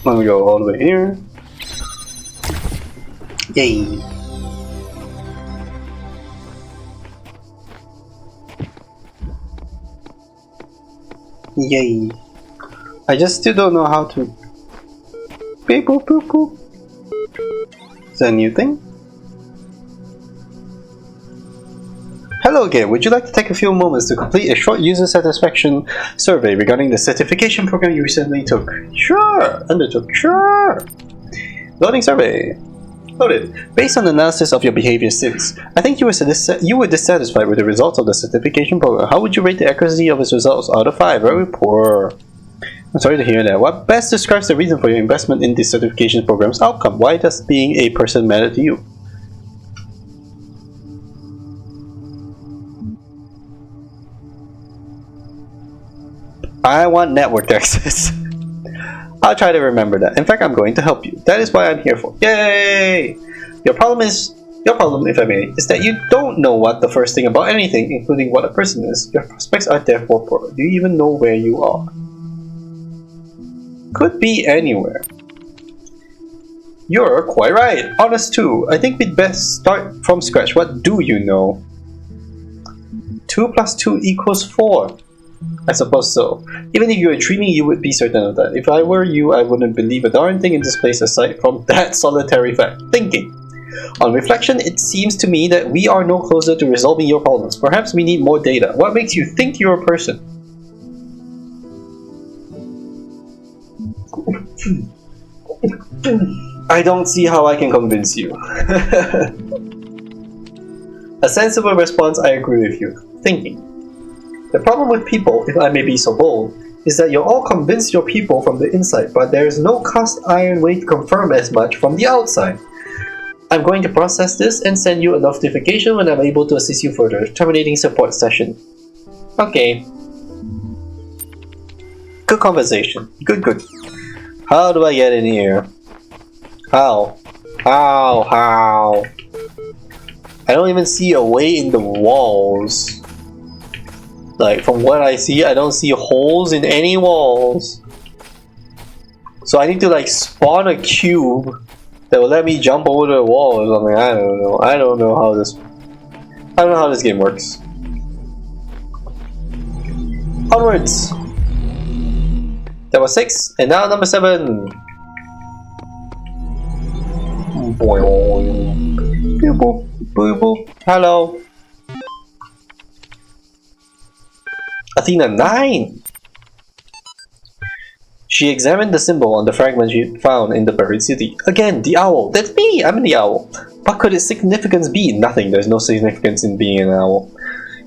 Then we go all the way here. Yay! Yay! I just still don't know how to. Beep boop boop boop. Is that a new thing? Hello again. Would you like to take a few moments to complete a short user satisfaction survey regarding the certification program you recently took? Sure. Undertook. Sure. Loading survey. Loaded. Based on analysis of your behavior since, I think you were dissatisfied with the results of the certification program. How would you rate the accuracy of its results out of 5? Very poor. I'm sorry to hear that. What best describes the reason for your investment in the certification program's outcome? Why does being a person matter to you? I want network access. I'll try to remember that. In fact, I'm going to help you. That is why I'm here for. Yay! Your problem, if I may, is that you don't know what the first thing about anything, including what a person is. Your prospects are therefore poor. Do you even know where you are? Could be anywhere. You're quite right. Honest too. I think we'd best start from scratch. What do you know? 2 plus 2 equals 4. I suppose so. Even if you were dreaming, you would be certain of that. If I were you, I wouldn't believe a darn thing in this place aside from that solitary fact. Thinking. On reflection, it seems to me that we are no closer to resolving your problems. Perhaps we need more data. What makes you think you're a person? I don't see how I can convince you. A sensible response, I agree with you. Thinking. The problem with people, if I may be so bold, is that you're all convinced you're people from the inside, but there is no cast iron way to confirm as much from the outside. I'm going to process this and send you a notification when I'm able to assist you further. Terminating support session. Okay. Good conversation. Good. How do I get in here? How? How? I don't even see a way in the walls. Like, from what I see, I don't see holes in any walls. So I need to like spawn a cube that will let me jump over the wall or something. I don't know. I don't know how this game works. Onwards! That was 6, and now number 7. Boing. Boop boop. Boop boop. Hello. Athena 9! She examined the symbol on the fragment she found in the buried city. Again, the owl! That's me! I'm the owl! What could its significance be? Nothing. There's no significance in being an owl.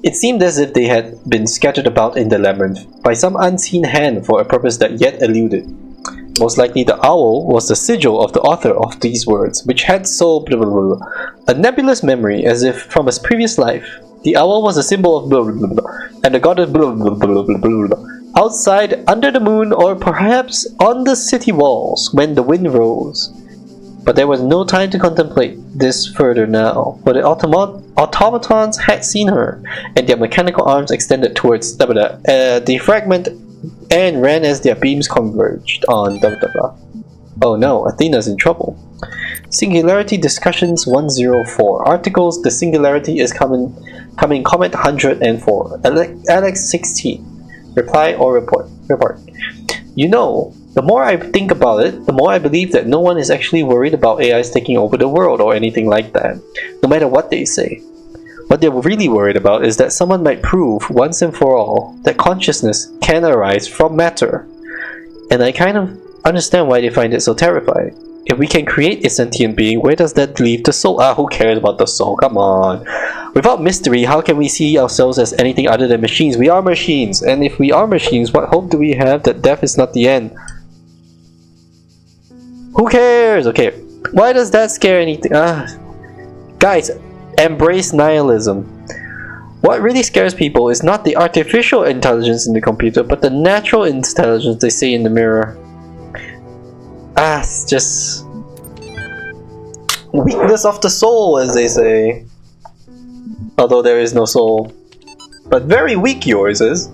It seemed as if they had been scattered about in the labyrinth by some unseen hand for a purpose that yet eluded. Most likely the owl was the sigil of the author of these words, which had so blah blah blah, a nebulous memory as if from a previous life. The owl was a symbol of blah blah blah, and the goddess blah blah blah blah blah blah, outside under the moon or perhaps on the city walls when the wind rose. But there was no time to contemplate this further now, for the automatons had seen her, and their mechanical arms extended towards the fragment and ran as their beams converged on . Oh no, Athena's in trouble. Singularity Discussions 104. Articles, the singularity is coming comment 104. Alex 16. Reply or report. You know, the more I think about it, the more I believe that no one is actually worried about AIs taking over the world or anything like that, no matter what they say. What they're really worried about is that someone might prove, once and for all, that consciousness can arise from matter. And I kind of understand why they find it so terrifying. If we can create a sentient being, where does that leave the soul? Who cares about the soul? Come on. Without mystery, how can we see ourselves as anything other than machines? We are machines, and if we are machines, what hope do we have that death is not the end? Who cares? Okay, why does that scare anything? Guys, embrace nihilism. What really scares people is not the artificial intelligence in the computer, but the natural intelligence they see in the mirror. It's just weakness of the soul, as they say. Although there is no soul. But very weak yours is.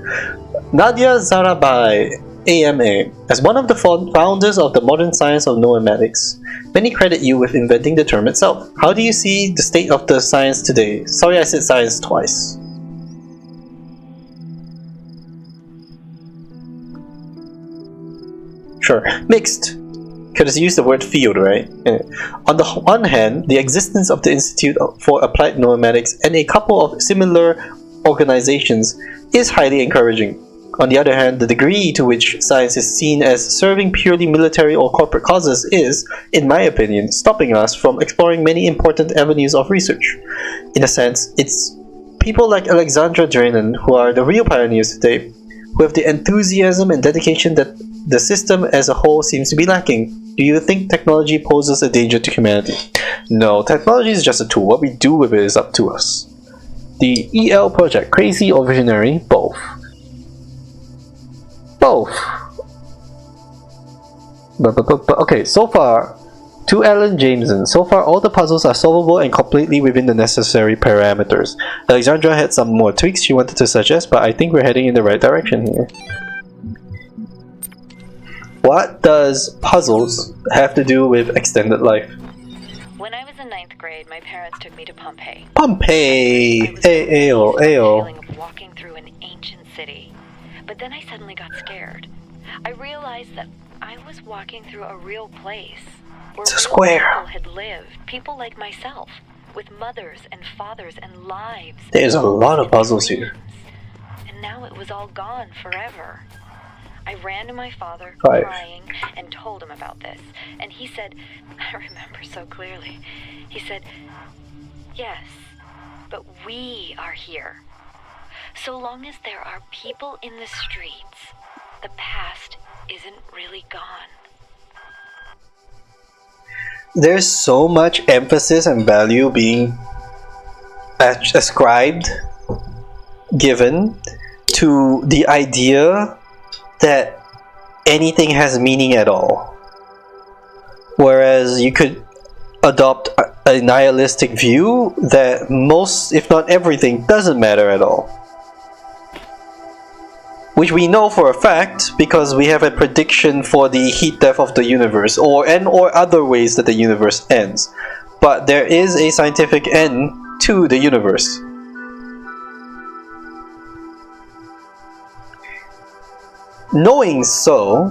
Nadia Zarabai, AMA. As one of the founders of the modern science of noematics, many credit you with inventing the term itself. How do you see the state of the science today? Sorry I said science twice. Sure. Mixed. because you use the word field, right? On the one hand, the existence of the Institute for Applied Nomadics and a couple of similar organizations is highly encouraging. On the other hand, the degree to which science is seen as serving purely military or corporate causes is, in my opinion, stopping us from exploring many important avenues of research. In a sense, it's people like Alexandra Dranen who are the real pioneers today, who have the enthusiasm and dedication that the system as a whole seems to be lacking. Do you think technology poses a danger to humanity? No, technology is just a tool. What we do with it is up to us. The EL project, crazy or visionary? Both. Both. But okay, so far, to Alan Jameson, so far all the puzzles are solvable and completely within the necessary parameters. Alexandra had some more tweaks she wanted to suggest, but I think we're heading in the right direction here. What does puzzles have to do with extended life? When I was in 9th grade, my parents took me to Pompeii. Pompeii! Ayo. Ayo. Feeling of walking through an ancient city. But then I suddenly got scared. I realized that I was walking through a real place where It's a real square. people had lived, people like myself, with mothers and fathers and lives. There's a lot of and puzzles dreams. here. And now it was all gone forever. I ran to my father, 5. crying, and told him about this. And he said, I remember so clearly, he said, yes, but we are here. So long as there are people in the streets, the past isn't really gone. There's so much emphasis and value being ascribed, given to the idea that anything has meaning at all. Whereas you could adopt a nihilistic view that most, if not everything, doesn't matter at all. Which we know for a fact because we have a prediction for the heat death of the universe, or other ways that the universe ends. But there is a scientific end to the universe. Knowing so,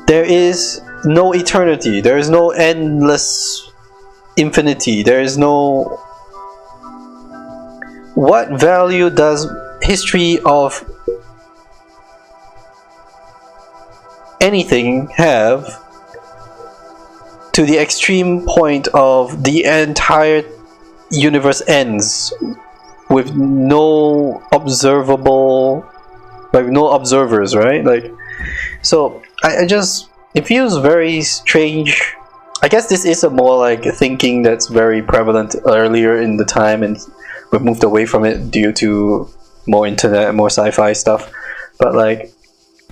there is no eternity, there is no endless infinity, there is no... What value does history of anything have to the extreme point of the entire universe ends with no observable, like no observers, right? Like, so I just, it feels very strange. I guess this is a more like thinking that's very prevalent earlier in the time, and we've moved away from it due to more internet, more sci-fi stuff. But like,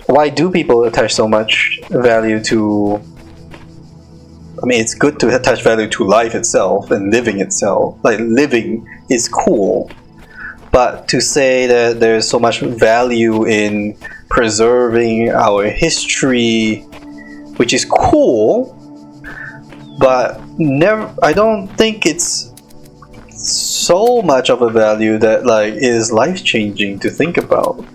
why do people attach so much value to... I mean, it's good to attach value to life itself and living itself. Like, living is cool. But to say that there's so much value in preserving our history, which is cool, but never... I don't think it's so much of a value that like is life-changing to think about.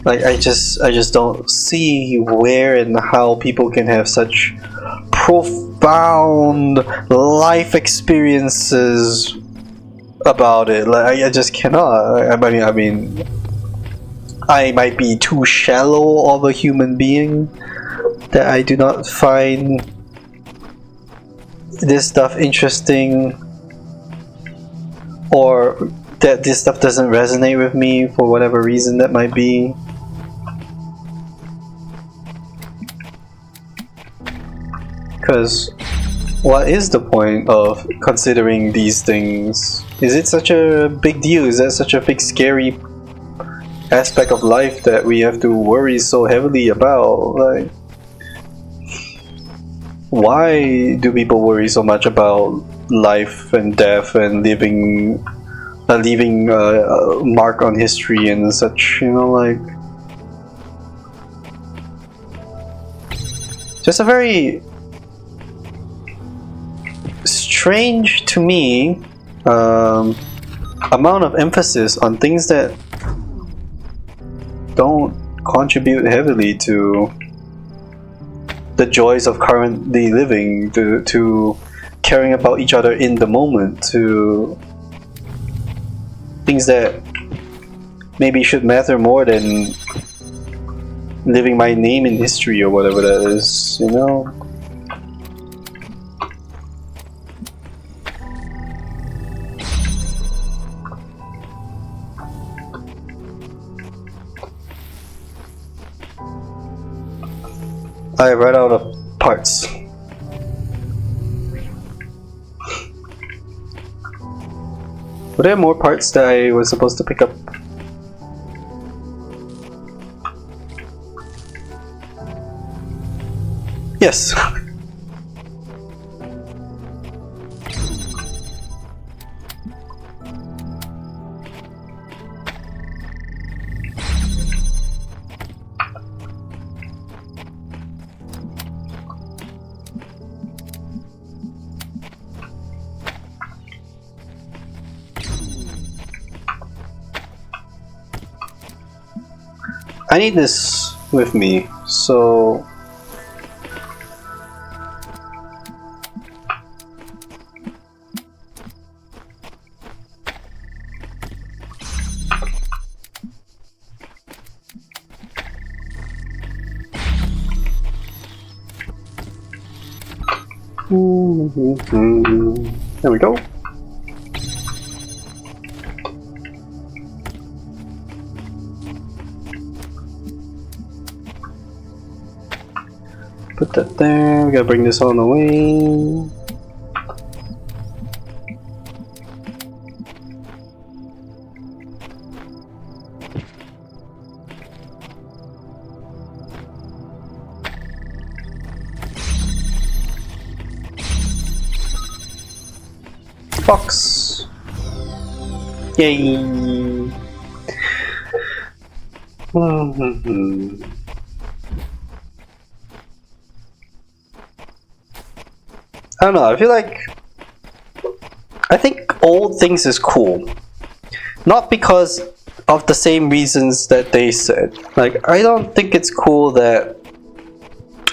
Like, I just don't see where and how people can have such profound life experiences about it. Like, I just cannot. I mean, I might be too shallow of a human being that I do not find this stuff interesting, or that this stuff doesn't resonate with me for whatever reason that might be. Because what is the point of considering these things? Is it such a big deal? Is that such a big scary aspect of life that we have to worry so heavily about? Like, why do people worry so much about life and death and leaving a mark on history and such, you know, like... Just a very strange to me amount of emphasis on things that don't contribute heavily to the joys of currently living, to caring about each other in the moment, to things that maybe should matter more than living my name in history or whatever that is, you know? I ran out of parts. Were there more parts that I was supposed to pick up? Yes. I need this with me, so there we go. Put that there. We gotta bring this on the way. Fox. Yay. I don't know, I think old things is cool. Not because of the same reasons that they said. Like, I don't think it's cool that,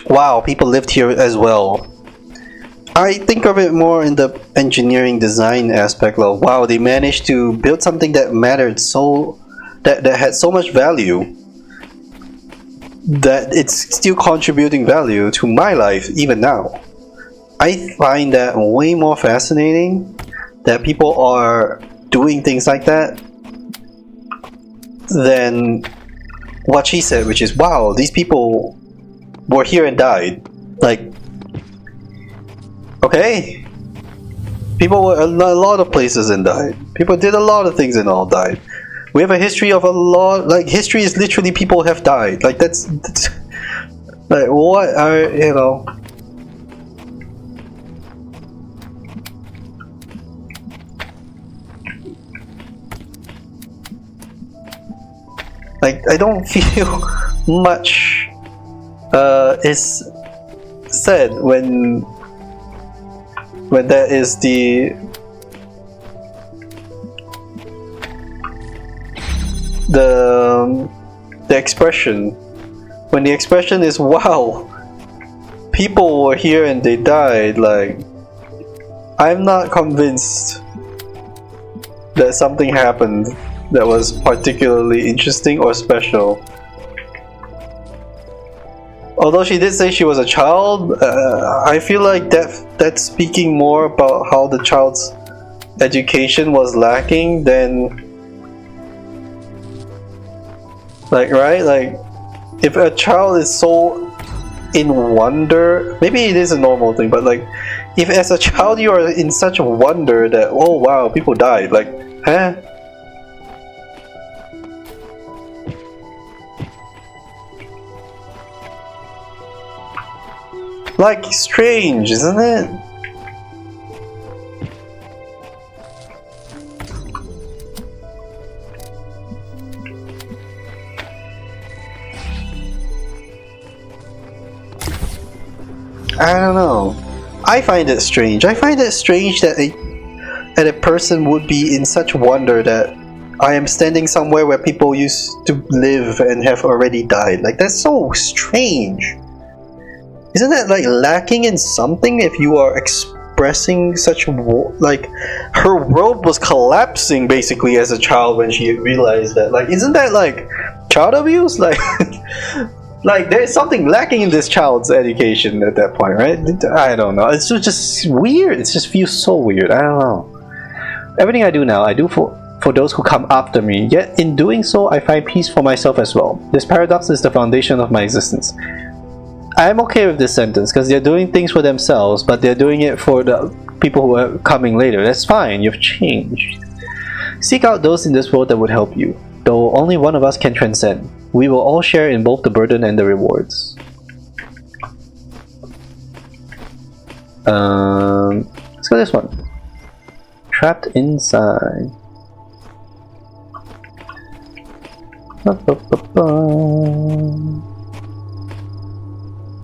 wow, people lived here as well. I think of it more in the engineering design aspect of, wow, they managed to build something that mattered that had so much value that it's still contributing value to my life even now. I find that way more fascinating, that people are doing things like that, than what she said, which is, wow, these people were here and died. Like, okay, people were a lot of places and died. People did a lot of things and all died. We have a history of a lot, like, history is literally people have died. Like, that's like, what are, you know? Like, I don't feel much is said when that is the expression. When the expression is, wow, people were here and they died, like, I'm not convinced that something happened that was particularly interesting or special. Although she did say she was a child, I feel like that's speaking more about how the child's education was lacking than, like, right? Like, if a child is so in wonder, maybe it is a normal thing, but like, if as a child you are in such wonder that, oh wow, people died, like, huh? Like, strange, isn't it? I don't know. I find it strange. I find it strange that a person would be in such wonder that I am standing somewhere where people used to live and have already died. Like, that's so strange. Isn't that like lacking in something if you are expressing such like her world was collapsing basically as a child when she realized that? Like, isn't that like child abuse? Like, like there's something lacking in this child's education at that point, right? I don't know. It's just weird. It just feels so weird. I don't know. Everything I do now, I do for those who come after me. Yet in doing so, I find peace for myself as well. This paradox is the foundation of my existence. I'm okay with this sentence because they're doing things for themselves, but they're doing it for the people who are coming later. That's fine, you've changed. Seek out those in this world that would help you, though only one of us can transcend. We will all share in both the burden and the rewards. Let's go this one. Trapped inside.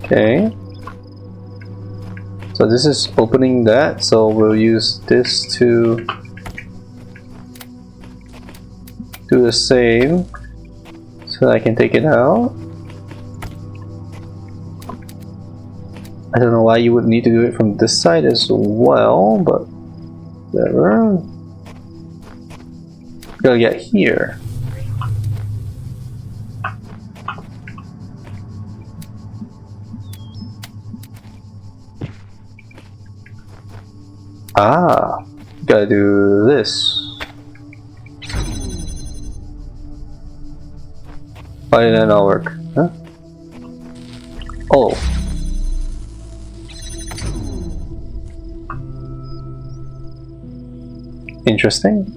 Okay, so this is opening that, so we'll use this to do the same so I can take it out. I don't know why you would need to do it from this side as well, but whatever. Gotta get here. Ah, gotta do this. Why did that not work? Huh? Oh. Interesting.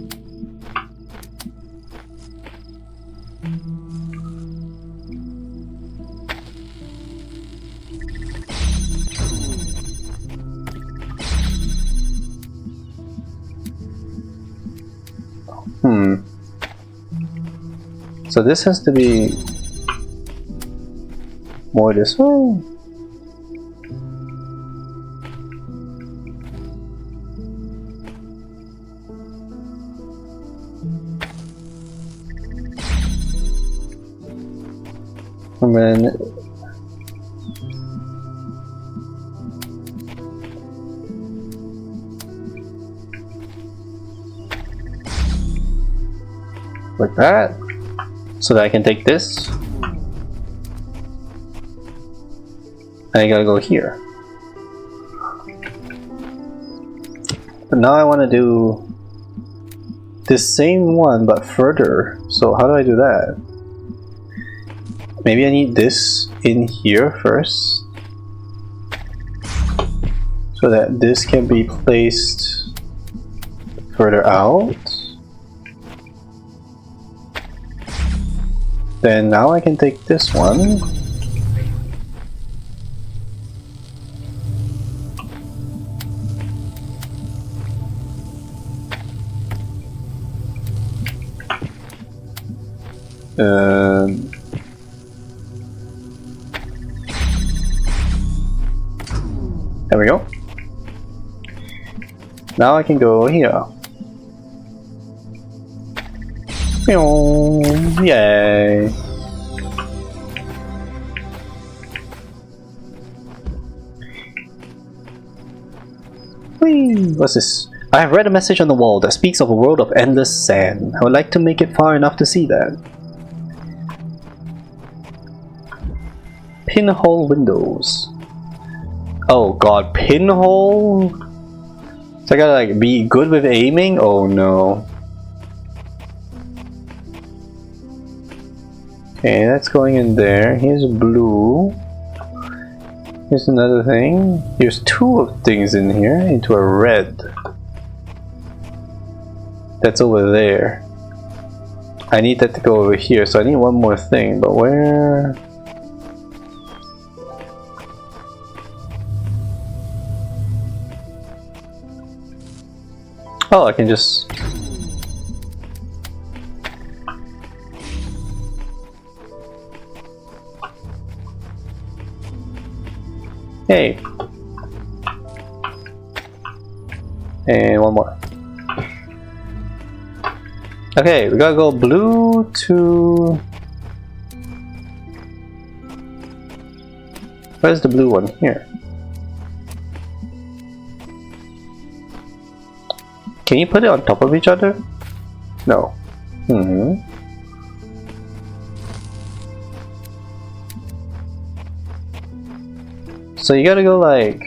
So this has to be more this way. And then like that, so that I can take this. I gotta go here. But now I want to do this same one but further. So how do I do that? Maybe I need this in here first, so that this can be placed further out. Then now I can take this one. There we go. Now I can go here. Yay! Whee! What's this? I have read a message on the wall that speaks of a world of endless sand. I would like to make it far enough to see that. Pinhole windows. Oh god, pinhole? So I gotta like be good with aiming? Oh no. Okay, that's going in there. Here's blue. Here's another thing. Here's two of things in here into a red. That's over there. I need that to go over here, so I need one more thing, but where? Oh, I can just... Hey! And one more. Okay, we gotta go blue to... Where's the blue one? Here. Can you put it on top of each other? No. So you gotta go like...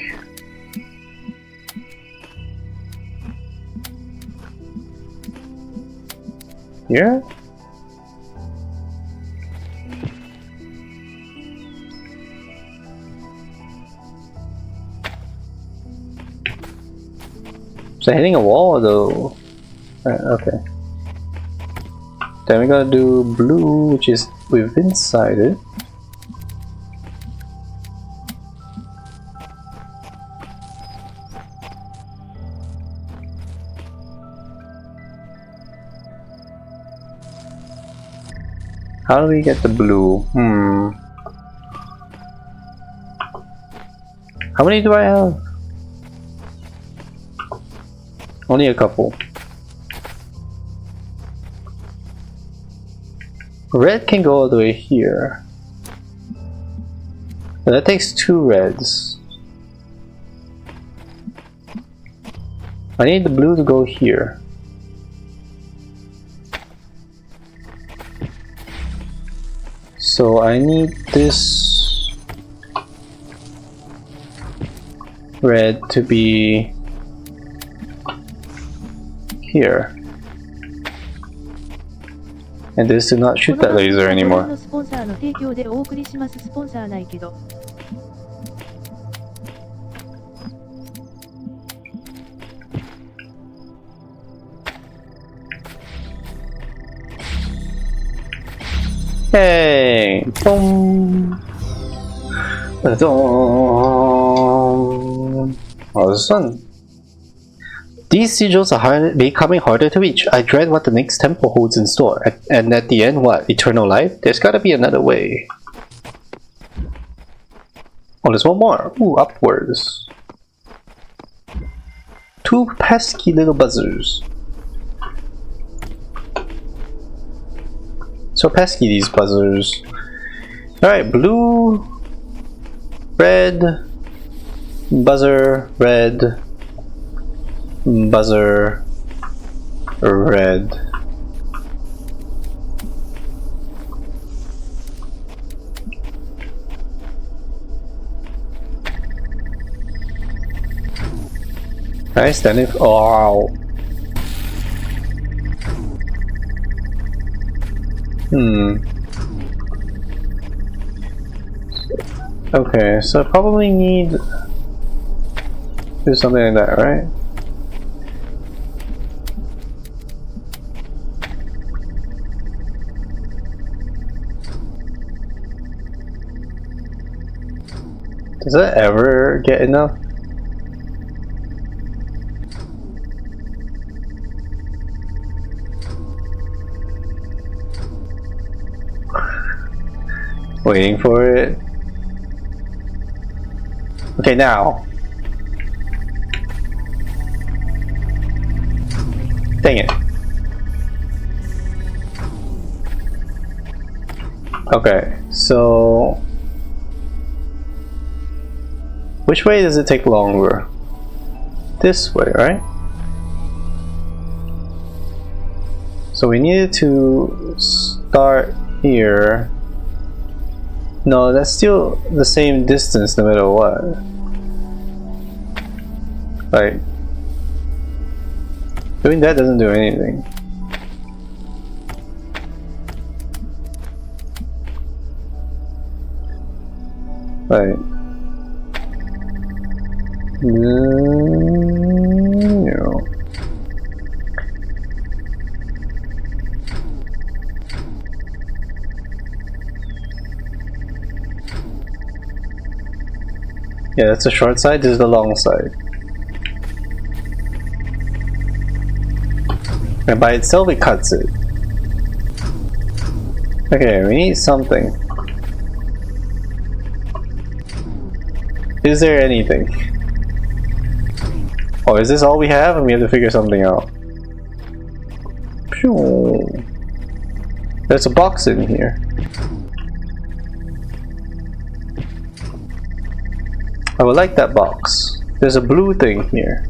here? Is it hitting a wall though? Okay. Then we gotta do blue, which is we've inside it. How do we get the blue? How many do I have? Only a couple. Red can go all the way here. But that takes 2 reds. I need the blue to go here. So I need this red to be here. And this to not shoot that laser anymore. スポンサーの提供でお送りします。スポンサーないけど。Hey! Boom! Oh, this is fun. These sigils are becoming harder to reach. I dread what the next temple holds in store. And at the end, what? Eternal life? There's gotta be another way. Oh, there's one more. Ooh, upwards. 2 pesky little buzzers. So pesky, these buzzers. Alright, blue, red, buzzer, red, buzzer, red. Nice, then if... oh. Okay, so I probably need to do something like that, right? Does that ever get enough? Waiting for it. Okay, now. Dang it. Okay, so... which way does it take longer? This way, right? So we needed to start here. No, that's still the same distance no matter what. Like, doing that doesn't do anything. Like, no. Yeah, that's the short side, this is the long side. And by itself it cuts it. Okay, we need something. Is there anything? Or is this all we have and we have to figure something out? Phew. There's a box in here. I would like that box. There's a blue thing here.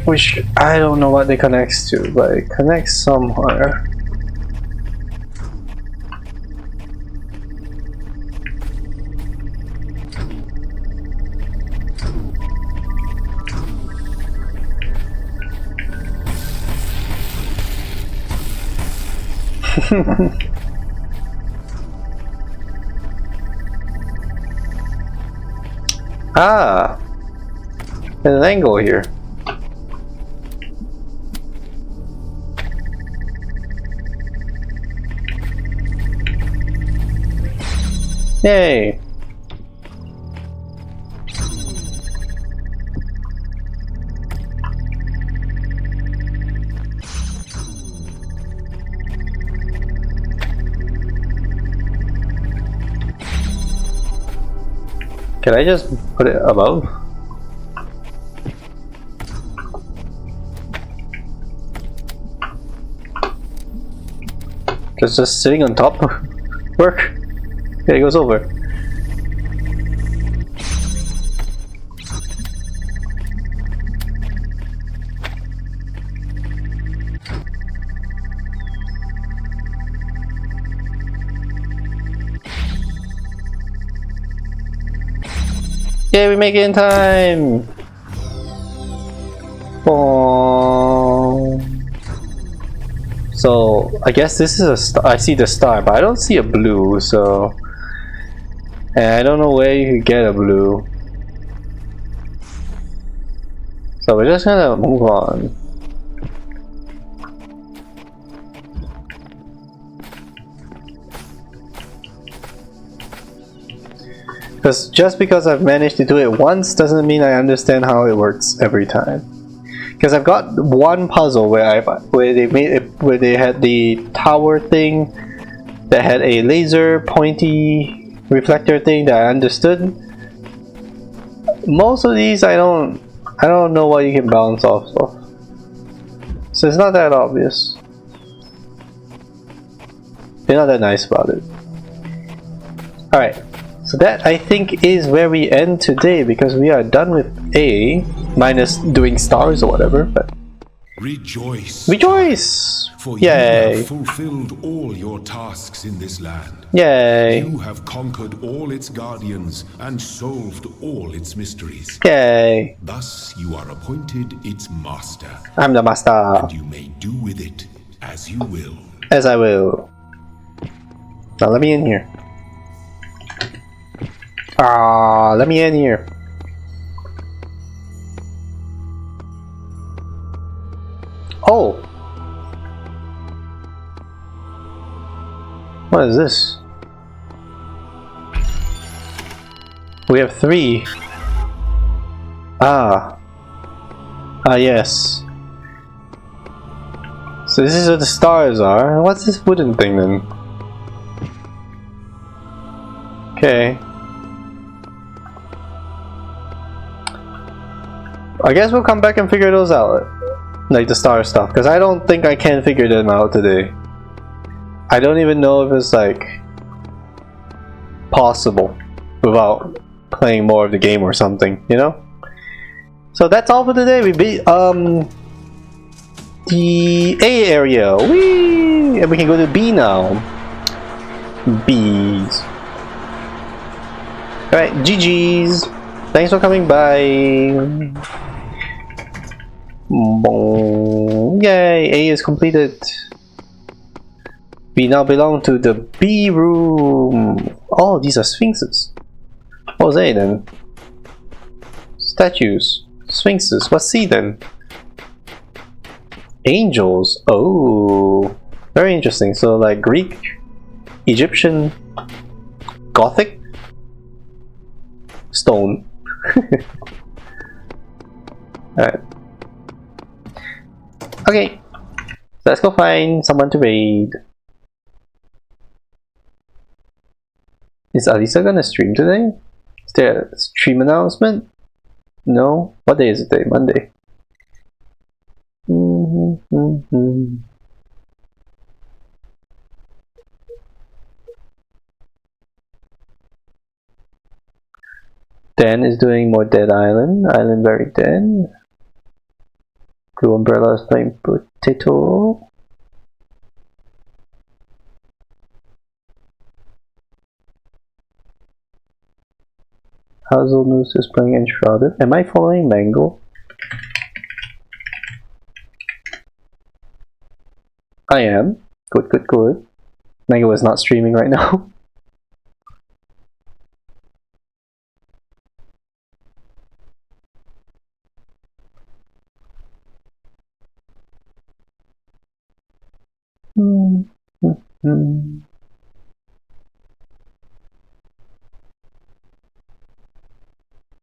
Which I don't know what it connects to, but it connects somewhere. Ah! There's an angle here. Yay! Can I just put it above? Just sitting on top? Work? Okay, it goes over. Yeah, we make it in time! Boom. So, I guess this is a star. I see the star, but I don't see a blue, so... And I don't know where you could get a blue. So we're just gonna move on. Because just because I've managed to do it once doesn't mean I understand how it works every time. Because I've got one puzzle where they had the tower thing that had a laser pointy reflector thing that I understood. Most of these I don't know what you can bounce off of. So it's not that obvious. They're not that nice about it. Alright. So that, I think, is where we end today, because we are done with A, minus doing stars or whatever, but... Rejoice! Rejoice! For you Yay! have fulfilled all your tasks in this land. Yay! You have conquered all its guardians and solved all its mysteries. Yay! Thus you are appointed its master. I'm the master. And you may do with it as you will. As I will. Now let me in here. Ah, let me in here. Oh! What is this? We have 3. Ah. Ah, yes. So this is where the stars are. What's this wooden thing then? Okay. I guess we'll come back and figure those out. Like the star stuff, because I don't think I can figure them out today. I don't even know if it's like possible without playing more of the game or something, you know? So that's all for today. We beat the A area. Whee! And we can go to B now. B's. Alright, GG's. Thanks for coming by. Boom. Yay, A is completed. We now belong to the B room. Oh, these are sphinxes. What was A then? Statues. Sphinxes. What's C then? Angels. Oh, very interesting. So like Greek, Egyptian, Gothic, stone. Alright. Okay, let's go find someone to raid. Is Alisa gonna stream today? Is there a stream announcement? No? What day is it today? Monday. Dan is doing more Dead Island. Island very dead. Blue Umbrella is playing Potato. Hazelnuts is playing Enshrouded. Am I following Mango? I am. Good, good, good. Mango is not streaming right now.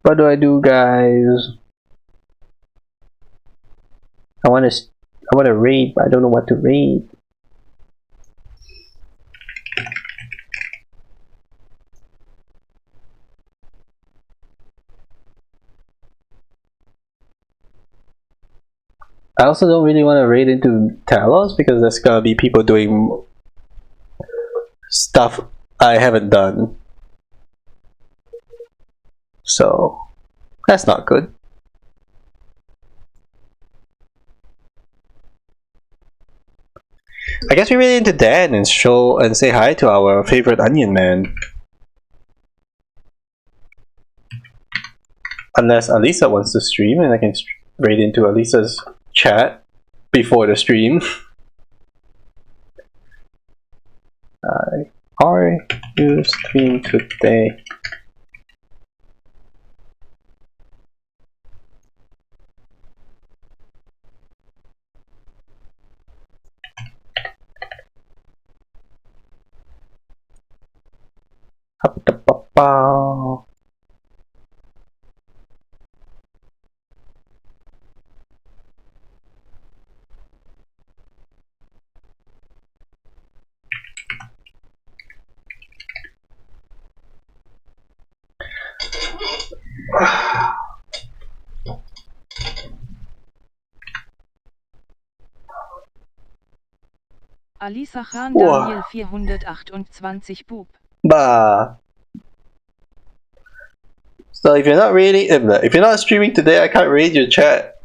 What do I do, guys? I want to raid, but I don't know what to raid. I also don't really want to raid into Talos because there's gonna be people doing stuff I haven't done. So that's not good. I guess we raid into Dan and show and say hi to our favorite onion man. Unless Alisa wants to stream and I can raid into Alisa's chat before the stream. Are you stream today? Alisa Khan Daniel 428 Bub. Bah. So if you're not raiding, if you're not streaming today, I can't raid your chat.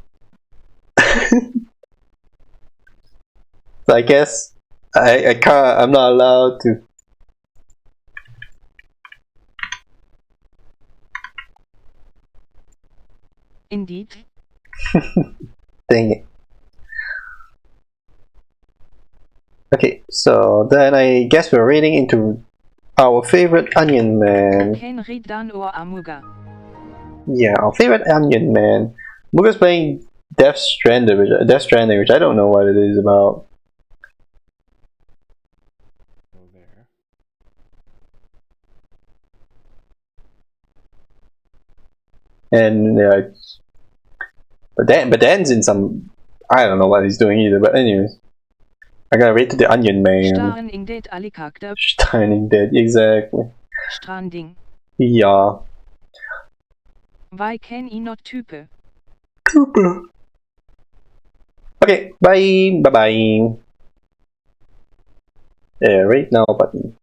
So I guess I can't. I'm not allowed to. Indeed. Dang it. Okay, so then I guess we're raiding into our favorite onion man. Henry Dan or Amuga. Yeah, our favorite onion man. Muga's playing Death Stranding, which I don't know what it is about. And yeah, but Dan's in some. I don't know what he's doing either. But anyways, I gotta rate to the onion man. Starring Dead alle Charakter. Starring Dead, exactly. Stranding. Yeah. Why can I not type? Cooper. Okay, bye bye. Right now button.